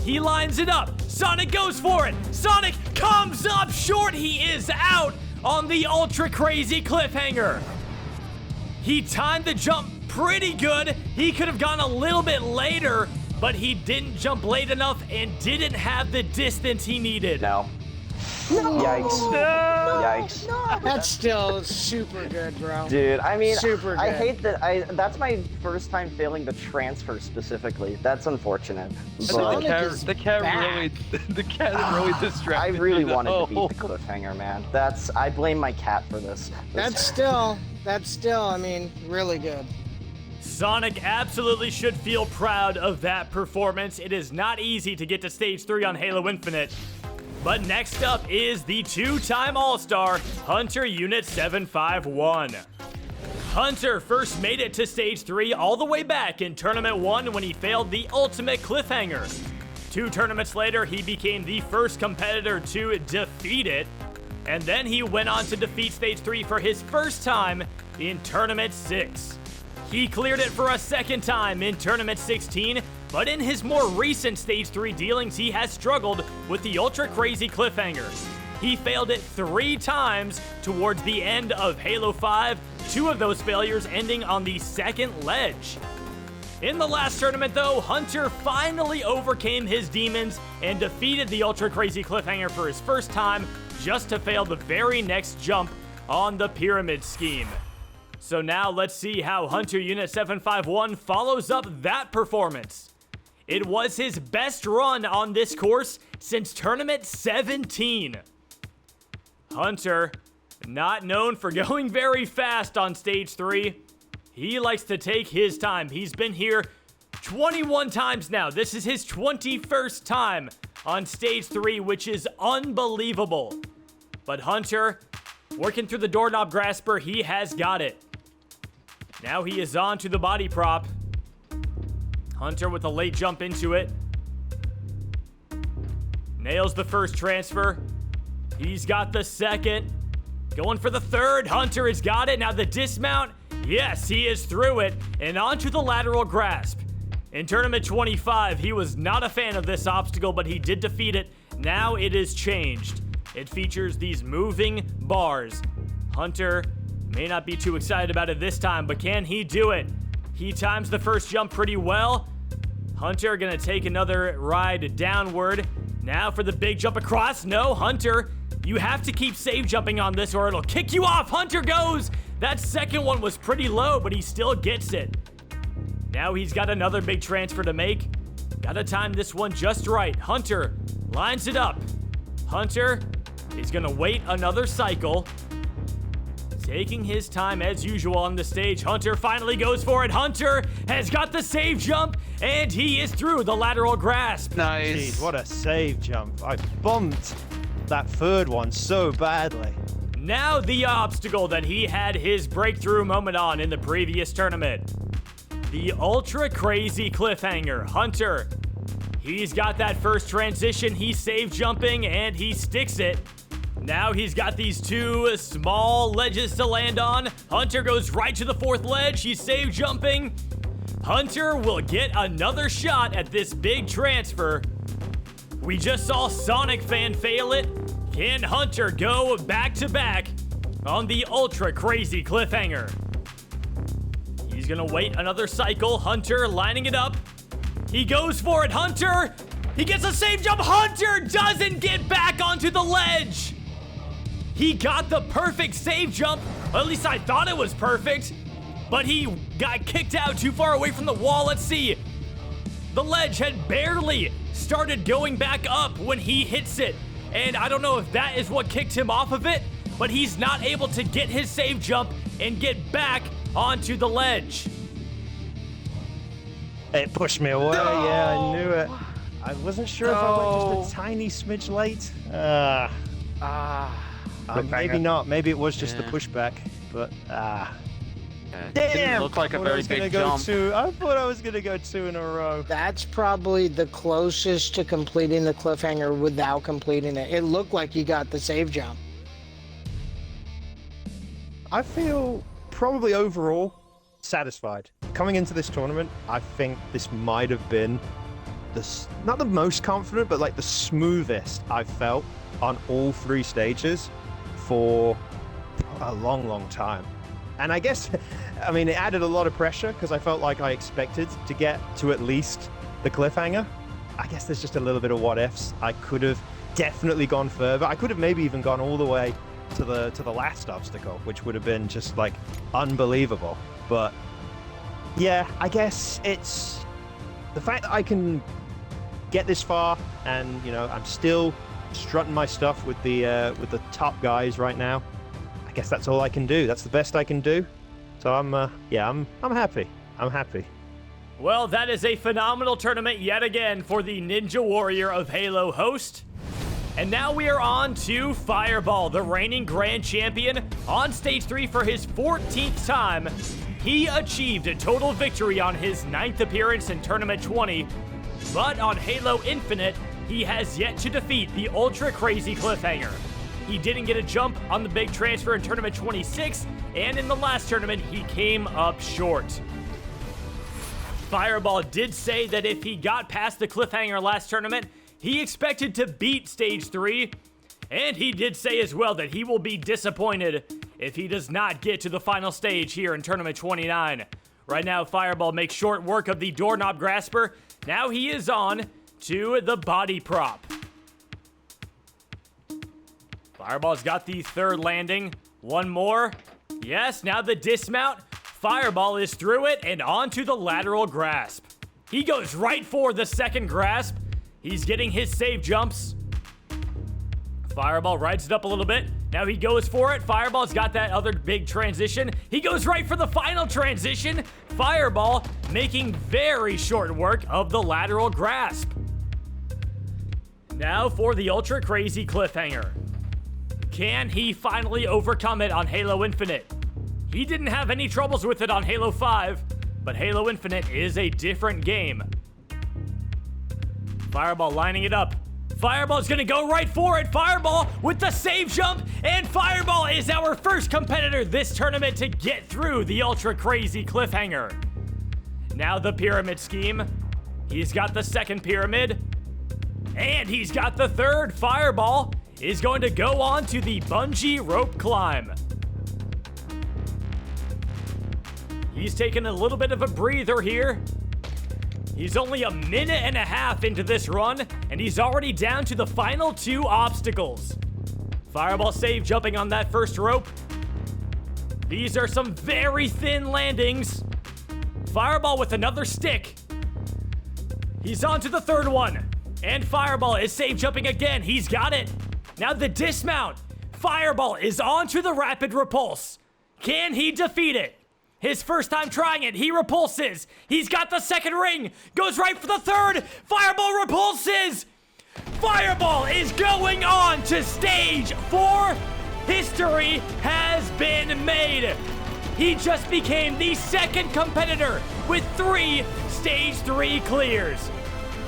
He lines it up. Sonic goes for it. Sonic comes up short. He is out on the ultra crazy cliffhanger. He timed the jump pretty good. He could have gone a little bit later, but he didn't jump late enough and didn't have the distance he needed. No. Yikes. Yikes. That's still super good, bro. Dude, I mean, super good. I hate that. That's my first time failing the transfer specifically. That's unfortunate. But The cat really distracted. I really me, wanted to though. beat the cliffhanger, man. I blame my cat for this. That's still, I mean, really good. Sonic absolutely should feel proud of that performance. It is not easy to get to stage 3 on Halo Infinite. But next up is the 2-time All-Star, Hunter Unit 751. Hunter first made it to stage 3 all the way back in Tournament 1 when he failed the ultimate cliffhanger. 2 tournaments later, he became the first competitor to defeat it. And then he went on to defeat stage 3 for his first time in Tournament 6. He cleared it for a second time in Tournament 16, but in his more recent Stage 3 dealings, he has struggled with the ultra crazy cliffhanger. He failed it 3 times towards the end of Halo 5, 2 of those failures ending on the 2nd ledge. In the last tournament though, Hunter finally overcame his demons and defeated the ultra crazy cliffhanger for his first time, just to fail the very next jump on the pyramid scheme. So now let's see how Hunter Unit 751 follows up that performance. It was his best run on this course since Tournament 17. Hunter, not known for going very fast on Stage 3, he likes to take his time. He's been here 21 times now. This is his 21st time on Stage 3, which is unbelievable. But Hunter, working through the doorknob grasper, he has got it. Now he is on to the body prop. Hunter with a late jump into it. Nails the first transfer. He's got the second. Going for the third. Hunter has got it. Now the dismount. Yes, he is through it. And onto the lateral grasp. In Tournament 25, he was not a fan of this obstacle, but he did defeat it. Now it is changed. It features these moving bars. Hunter may not be too excited about it this time, but can he do it? He times the first jump pretty well. Hunter gonna take another ride downward. Now for the big jump across. No, Hunter, you have to keep save jumping on this or it'll kick you off. Hunter goes. That second one was pretty low, but he still gets it. Now he's got another big transfer to make. Gotta time this one just right. Hunter lines it up. Hunter is gonna wait another cycle. Taking his time as usual on the stage. Hunter finally goes for it. Hunter has got the save jump, and he is through the lateral grasp. Nice. Jeez, what a save jump. I bumped that third one so badly. Now the obstacle that he had his breakthrough moment on in the previous tournament. The ultra crazy cliffhanger. Hunter, he's got that first transition. He's save jumping, and he sticks it. Now he's got these 2 small ledges to land on. Hunter goes right to the 4th ledge. He's save jumping. Hunter will get another shot at this big transfer. We just saw Sonic fan fail it. Can Hunter go back to back on the ultra crazy cliffhanger? He's gonna wait another cycle. Hunter lining it up. He goes for it. Hunter, he gets a save jump. Hunter doesn't get back onto the ledge. He got the perfect save jump. At least I thought it was perfect. But he got kicked out too far away from the wall. Let's see. The ledge had barely started going back up when he hits it. And I don't know if that is what kicked him off of it, but he's not able to get his save jump and get back onto the ledge. It pushed me away. No! Yeah, I knew it. I wasn't sure if I went just a tiny smidge late. Ah. Maybe not. Maybe it was just the pushback, but Damn! Look like a I thought I very was gonna big go jump. I thought I was gonna go 2 in a row. That's probably the closest to completing the cliffhanger without completing it. It looked like you got the save jump. I feel probably overall satisfied. Coming into this tournament, I think this might have been not the most confident, but like the smoothest I've felt on all 3 stages for a long, long time. And I guess, I mean, it added a lot of pressure because I felt like I expected to get to at least the cliffhanger. I guess there's just a little bit of what ifs. I could have definitely gone further. I could have maybe even gone all the way to the last obstacle, which would have been just like unbelievable. But yeah, I guess it's the fact that I can get this far, and you know, I'm still strutting my stuff with the top guys right now. I guess that's all I can do. That's the best I can do. So I'm happy. I'm happy. Well, that is a phenomenal tournament yet again for the Ninja Warrior of Halo host. And now we are on to Fireball, the reigning grand champion, on stage 3 for his 14th time. He achieved a total victory on his 9th appearance in Tournament 20, but on Halo Infinite, he has yet to defeat the ultra crazy cliffhanger. He didn't get a jump on the big transfer in Tournament 26, and in the last tournament, he came up short. Fireball did say that if he got past the cliffhanger last tournament, he expected to beat Stage 3, and he did say as well that he will be disappointed if he does not get to the final stage here in Tournament 29. Right now, Fireball makes short work of the doorknob grasper. Now he is on to the body prop. Fireball's got the 3rd landing. One more. Yes, now the dismount. Fireball is through it and onto the lateral grasp. He goes right for the 2nd grasp. He's getting his save jumps. Fireball rides it up a little bit. Now he goes for it. Fireball's got that other big transition. He goes right for the final transition. Fireball making very short work of the lateral grasp. Now for the ultra crazy cliffhanger. Can he finally overcome it on Halo Infinite? He didn't have any troubles with it on Halo 5, but Halo Infinite is a different game. Fireball lining it up. Fireball's gonna go right for it. Fireball with the save jump, and Fireball is our first competitor this tournament to get through the ultra crazy cliffhanger. Now the pyramid scheme. He's got the 2nd pyramid, and he's got the 3rd. Fireball is going to go on to the bungee rope climb. He's taking a little bit of a breather here. He's only a minute and a half into this run, and he's already down to the final 2 obstacles. Fireball save jumping on that 1st rope. These are some very thin landings. Fireball with another stick. He's on to the 3rd one, and Fireball is save jumping again. He's got it. Now the dismount. Fireball is on to the rapid repulse. Can he defeat it? His first time trying it, he repulses. He's got the 2nd ring. Goes right for the 3rd. Fireball repulses. Fireball is going on to stage 4. History has been made. He just became the 2nd competitor with 3 stage 3 clears.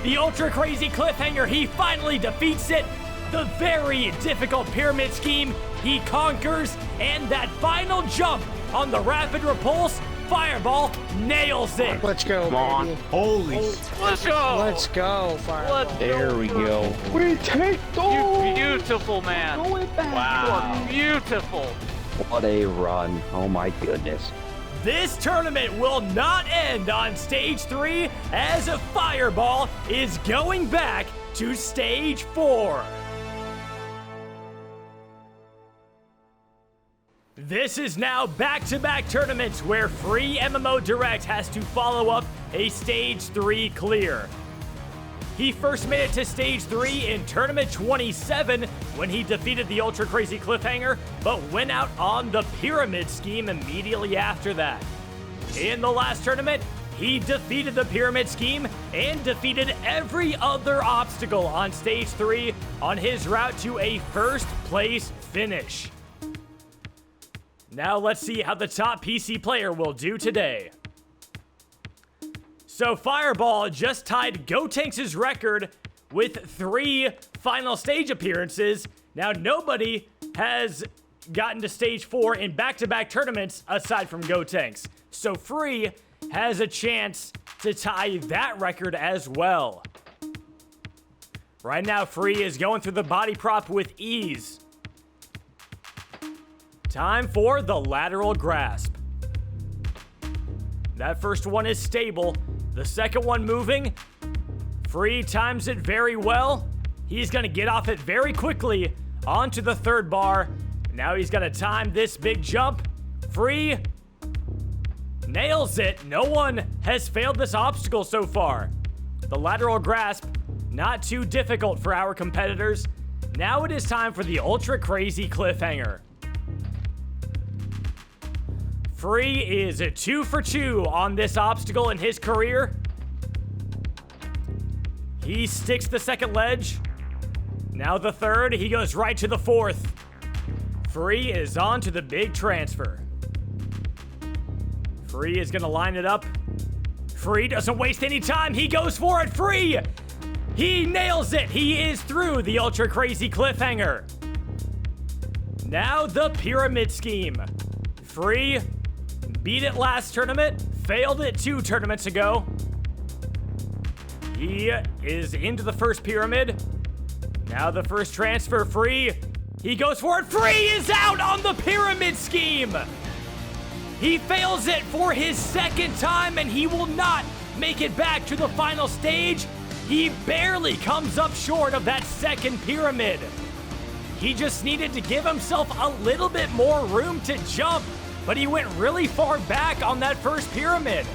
The ultra crazy cliffhanger, he finally defeats it. The very difficult pyramid scheme, he conquers. And that final jump on the rapid repulse, Fireball nails it. Let's go, baby. Holy. Let's go. Let's go, Fireball. There we go. We take those! You beautiful man. Wow. You are beautiful. What a run. Oh my goodness. This tournament will not end on stage 3 as a Fireball is going back to stage 4. This is now back-to-back tournaments where Free MMO Direct has to follow up a Stage 3 clear. He first made it to Stage 3 in Tournament 27 when he defeated the Ultra Crazy Cliffhanger, but went out on the Pyramid Scheme immediately after that. In the last tournament, he defeated the Pyramid Scheme and defeated every other obstacle on Stage 3 on his route to a first-place finish. Now let's see how the top PC player will do today. So Fireball just tied Gotenks' record with 3 final stage appearances. Now nobody has gotten to stage 4 in back-to-back tournaments aside from Gotenks. So Free has a chance to tie that record as well. Right now, Free is going through the body prop with ease. Time for the lateral grasp. That first one is stable. The second one moving. Free times it very well. He's going to get off it very quickly onto the third bar. Now he's going to time this big jump. Free nails it. No one has failed this obstacle so far. The lateral grasp, not too difficult for our competitors. Now it is time for the ultra crazy cliffhanger. Free is 2 for 2 on this obstacle in his career. He sticks the second ledge. Now the third, he goes right to the fourth. Free is on to the big transfer. Free is gonna line it up. Free doesn't waste any time, he goes for it, Free! He nails it, he is through the ultra crazy cliffhanger. Now the pyramid scheme. Free beat it last tournament, failed it 2 tournaments ago. He is into the first pyramid. Now the first transfer, Free. He goes for it. Free is out on the pyramid scheme. He fails it for his second time, and he will not make it back to the final stage. He barely comes up short of that second pyramid. He just needed to give himself a little bit more room to jump, but he went really far back on that first pyramid.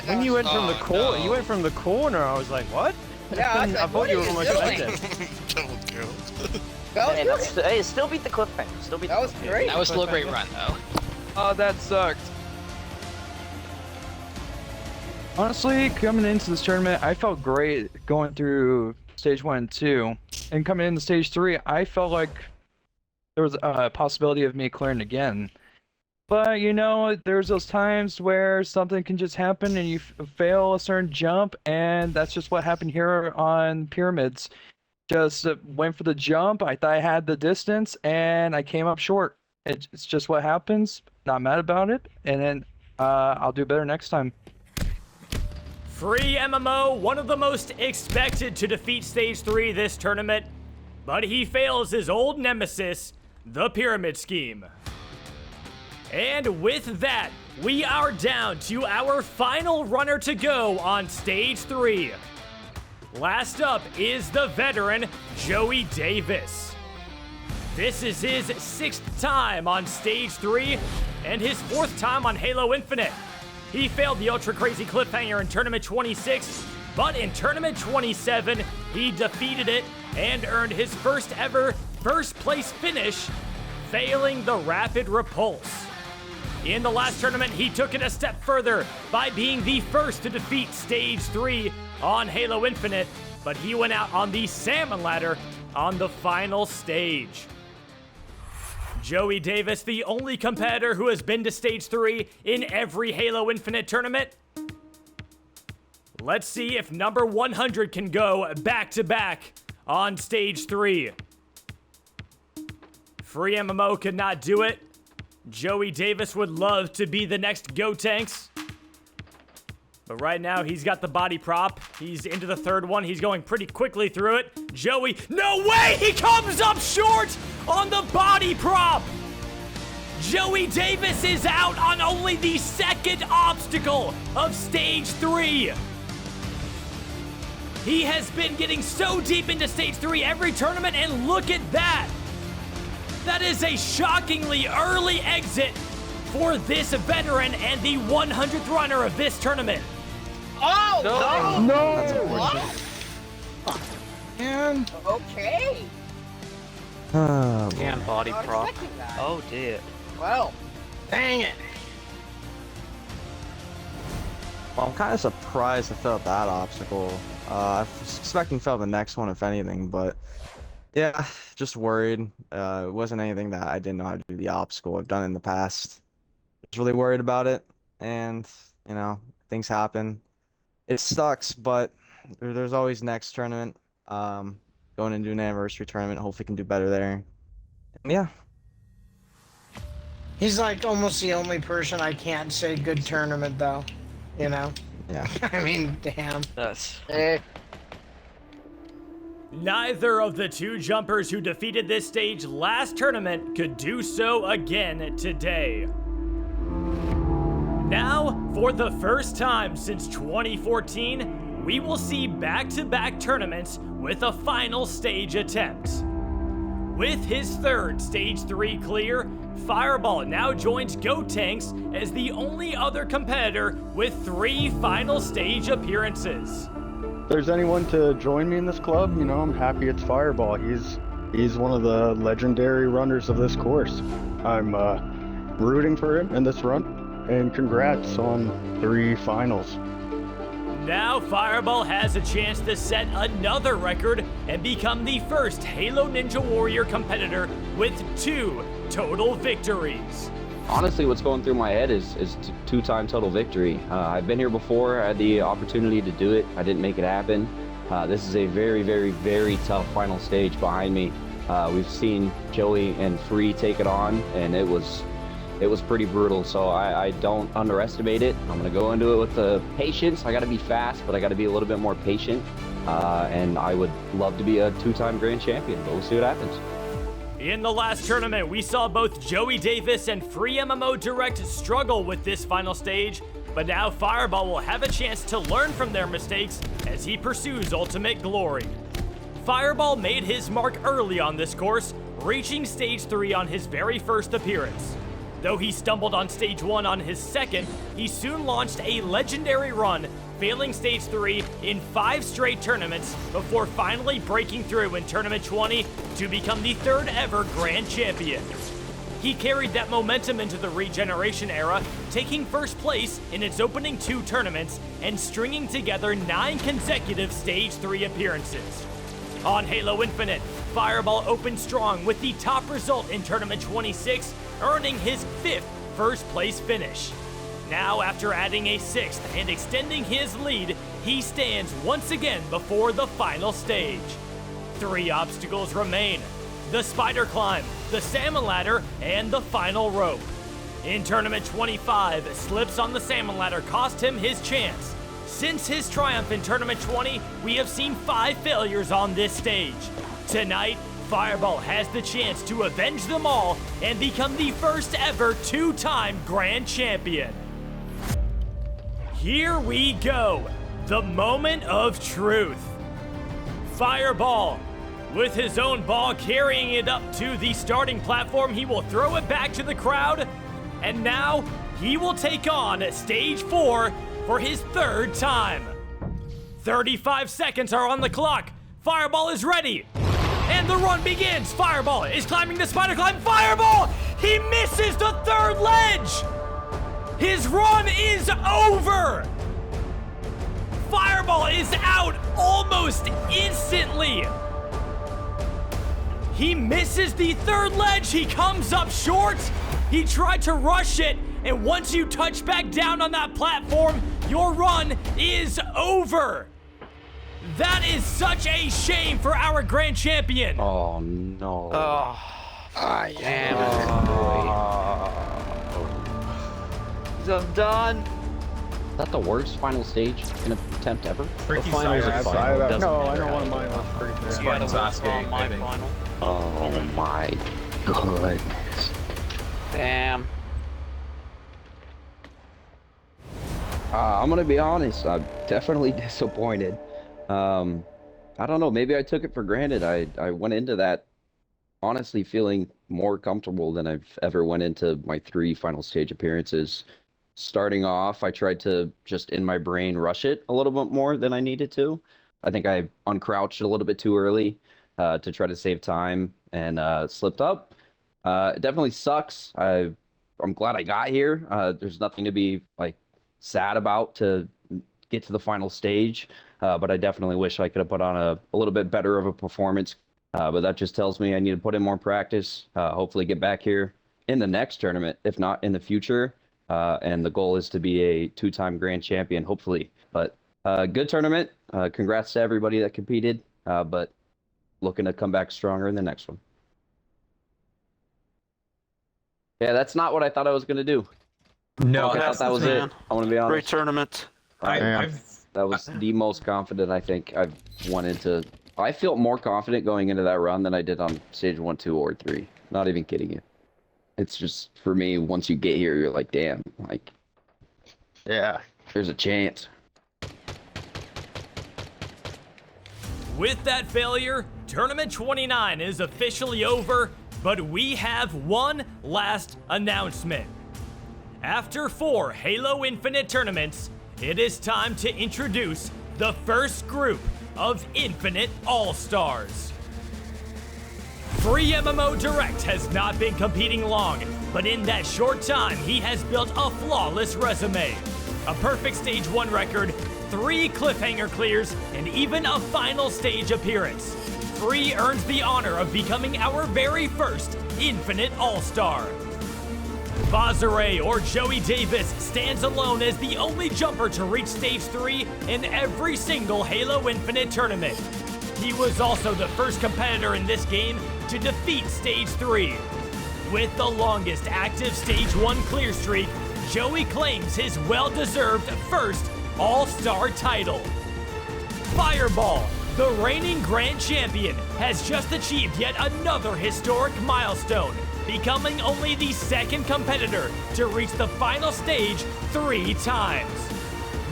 When you went from the corner, you went from the corner. I was like, what? Yeah, I thought you were almost dead. Double kill. Hey, still beat the cliffhanger. Still beat. That was great. That was still a great run, though. Oh, that sucked. Honestly, coming into this tournament, I felt great going through stage 1 and 2. And coming into stage 3, I felt like there was a possibility of me clearing again. But, you know, there's those times where something can just happen and you fail a certain jump, and that's just what happened here on Pyramids. Just went for the jump, I thought I had the distance, and I came up short. It's just what happens, not mad about it, and then I'll do better next time. Free MMO, one of the most expected to defeat Stage 3 this tournament, but he fails his old nemesis, the Pyramid Scheme. And with that, we are down to our final runner to go on Stage 3. Last up is the veteran, Joey Davis. This is his 6th time on Stage 3, and his 4th time on Halo Infinite. He failed the Ultra Crazy Cliffhanger in Tournament 26, but in Tournament 27, he defeated it and earned his first ever first place finish, failing the Rapid Repulse. In the last tournament, he took it a step further by being the first to defeat Stage 3 on Halo Infinite, but he went out on the Salmon Ladder on the final stage. Joey Davis, the only competitor who has been to Stage 3 in every Halo Infinite tournament. Let's see if number 100 can go back-to-back on Stage 3. Free MMO could not do it. Joey Davis would love to be the next Gotenks. But right now, he's got the body prop. He's into the third one. He's going pretty quickly through it. Joey, no way! He comes up short on the body prop! Joey Davis is out on only the second obstacle of Stage 3. He has been getting so deep into Stage 3 every tournament, and look at that! That is a shockingly early exit for this veteran and the 100th runner of this tournament. Oh! No! That's unfortunate. And Okay. And body prop. Oh dear. Well, dang it. Well, I'm kind of surprised I failed that obstacle. I was expecting to fail the next one, if anything, but Yeah, just worried. It wasn't anything that I didn't know how to do the obstacle. I've done in the past. Was really worried about it, and you know, things happen. It sucks, but there's always next tournament. Going into an anniversary tournament. Hopefully, can do better there. And yeah. He's like almost the only person I can't say good tournament though. You know? Yeah. I mean, damn. That's. Neither of the two jumpers who defeated this stage last tournament could do so again today. Now, for the first time since 2014, we will see back-to-back tournaments with a final stage attempt. With his third Stage 3 clear, Fireball now joins Gotenks as the only other competitor with 3 final stage appearances. If there's anyone to join me in this club, you know, I'm happy it's Fireball. He's one of the legendary runners of this course. I'm rooting for him in this run, and congrats on 3 finals. Now Fireball has a chance to set another record and become the first Halo Ninja Warrior competitor with 2 total victories. Honestly, what's going through my head is 2-time total victory. I've been here before. I had the opportunity to do it. I didn't make it happen. This is a very, very, very tough final stage behind me. We've seen Joey and Free take it on, and it was pretty brutal, so I don't underestimate it. I'm going to go into it with the patience. I got to be fast, but I got to be a little bit more patient. And I would love to be a 2-time grand champion, but we'll see what happens. In the last tournament, we saw both Joey Davis and Free MMO Direct struggle with this final stage, but now Fireball will have a chance to learn from their mistakes as he pursues ultimate glory. Fireball made his mark early on this course, reaching Stage 3 on his very first appearance. Though he stumbled on Stage 1 on his second, he soon launched a legendary run, failing Stage 3 in 5 straight tournaments before finally breaking through in Tournament 20 to become the 3rd ever Grand Champion. He carried that momentum into the Regeneration era, taking first place in its opening 2 tournaments and stringing together 9 consecutive Stage 3 appearances. On Halo Infinite, Fireball opened strong with the top result in Tournament 26, earning his 5th first place finish. Now, after adding a 6th and extending his lead, he stands once again before the final stage. 3 obstacles remain: the spider climb, the salmon ladder, and the final rope. In Tournament 25, slips on the salmon ladder cost him his chance. Since his triumph in Tournament 20, we have seen 5 failures on this stage. Tonight, Fireball has the chance to avenge them all and become the first ever 2-time Grand Champion. Here we go, the moment of truth. Fireball, with his own ball carrying it up to the starting platform, he will throw it back to the crowd, and now he will take on Stage 4 for his 3rd time. 35 seconds are on the clock. Fireball is ready. And the run begins. Fireball is climbing the spider climb. Fireball! He misses the 3rd ledge! His run is over! Fireball is out almost instantly. He misses the 3rd ledge. He comes up short. He tried to rush it, and once you touch back down on that platform, your run is over. That is such a shame for our Grand Champion. Oh no. Damn it. I'm done. Is that the worst final stage in an attempt ever? The finals are fun. No, I don't want to mind my You gotta Sasuke, my maybe. final. Oh my goodness. Damn. I'm gonna be honest, I'm definitely disappointed. I don't know, maybe I took it for granted. I went into that honestly feeling more comfortable than I've ever went into my 3 final stage appearances. Starting off, I tried to just in my brain rush it a little bit more than I needed to. I think I uncrouched a little bit too early to try to save time and slipped up. It definitely sucks. I'm glad I got here. There's nothing to be like sad about to get to the final stage, but I definitely wish I could have put on a little bit better of a performance But that just tells me I need to put in more practice, hopefully get back here in the next tournament, if not in the future. And the goal is to be a 2-time grand champion, hopefully. But good tournament. Congrats to everybody that competed, but looking to come back stronger in the next one. Yeah, that's not what I thought I was going to do. No, I thought that was it. I want to be honest. Great tournament. That was the most confident I think I've went into. I felt more confident going into that run than I did on stage 1, 2, or 3. Not even kidding you. It's just, for me, once you get here, you're like, damn, like, yeah, there's a chance. With that failure, Tournament 29 is officially over, but we have one last announcement. After 4 Halo Infinite tournaments, it is time to introduce the first group of Infinite All-Stars. Free MMO Direct has not been competing long, but in that short time, he has built a flawless resume. A perfect Stage 1 record, 3 cliffhanger clears, and even a final stage appearance. Free earns the honor of becoming our very first Infinite All-Star. Bazare or Joey Davis stands alone as the only jumper to reach Stage 3 in every single Halo Infinite tournament. He was also the first competitor in this game to defeat Stage 3. With the longest active Stage 1 clear streak, Joey claims his well-deserved first All-Star title. Fireball, the reigning Grand Champion, has just achieved yet another historic milestone, becoming only the second competitor to reach the final stage 3 times.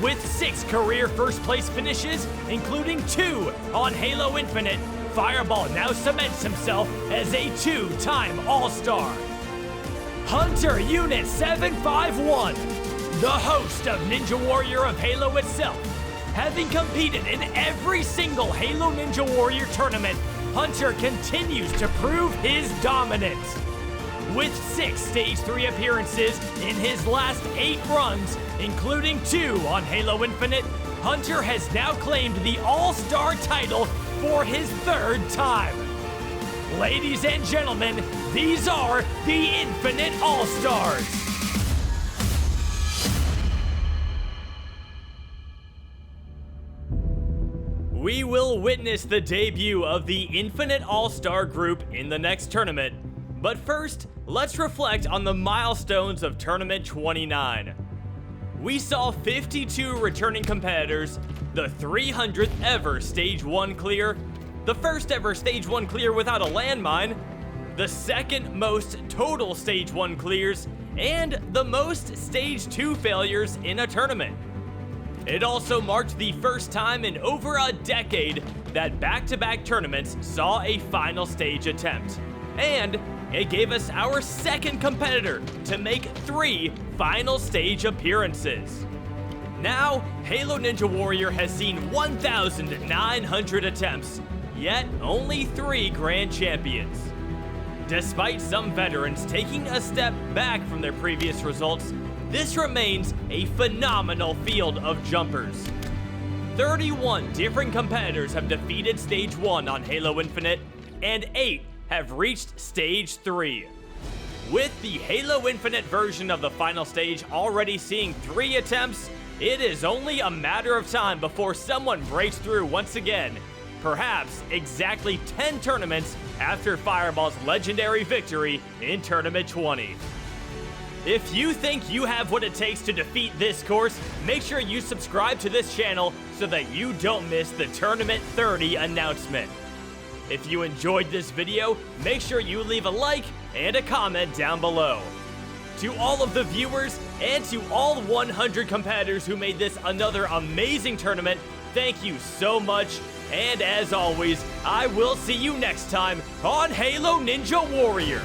With 6 career first place finishes, including 2 on Halo Infinite, Fireball now cements himself as a 2-time All-Star. Hunter Unit 751, the host of Ninja Warrior of Halo itself. Having competed in every single Halo Ninja Warrior tournament, Hunter continues to prove his dominance. With 6 Stage 3 appearances in his last 8 runs, including 2 on Halo Infinite, Hunter has now claimed the All-Star title for his 3rd time. Ladies and gentlemen, these are the Infinite All-Stars. We will witness the debut of the Infinite All-Star group in the next tournament. But first, let's reflect on the milestones of Tournament 29. We saw 52 returning competitors, the 300th ever Stage 1 clear, the first ever Stage 1 clear without a landmine, the second most total Stage 1 clears, and the most Stage 2 failures in a tournament. It also marked the first time in over a decade that back-to-back tournaments saw a final stage attempt. And it gave us our second competitor to make 3 final stage appearances. Now, Halo Ninja Warrior has seen 1,900 attempts, yet only 3 grand champions. Despite some veterans taking a step back from their previous results, this remains a phenomenal field of jumpers. 31 different competitors have defeated Stage 1 on Halo Infinite, and 8 have reached Stage 3. With the Halo Infinite version of the final stage already seeing 3 attempts, it is only a matter of time before someone breaks through once again, perhaps exactly 10 tournaments after Fireball's legendary victory in Tournament 20. If you think you have what it takes to defeat this course, make sure you subscribe to this channel so that you don't miss the Tournament 30 announcement. If you enjoyed this video, make sure you leave a like and a comment down below. To all of the viewers and to all 100 competitors who made this another amazing tournament, thank you so much. And as always, I will see you next time on Halo Ninja Warrior.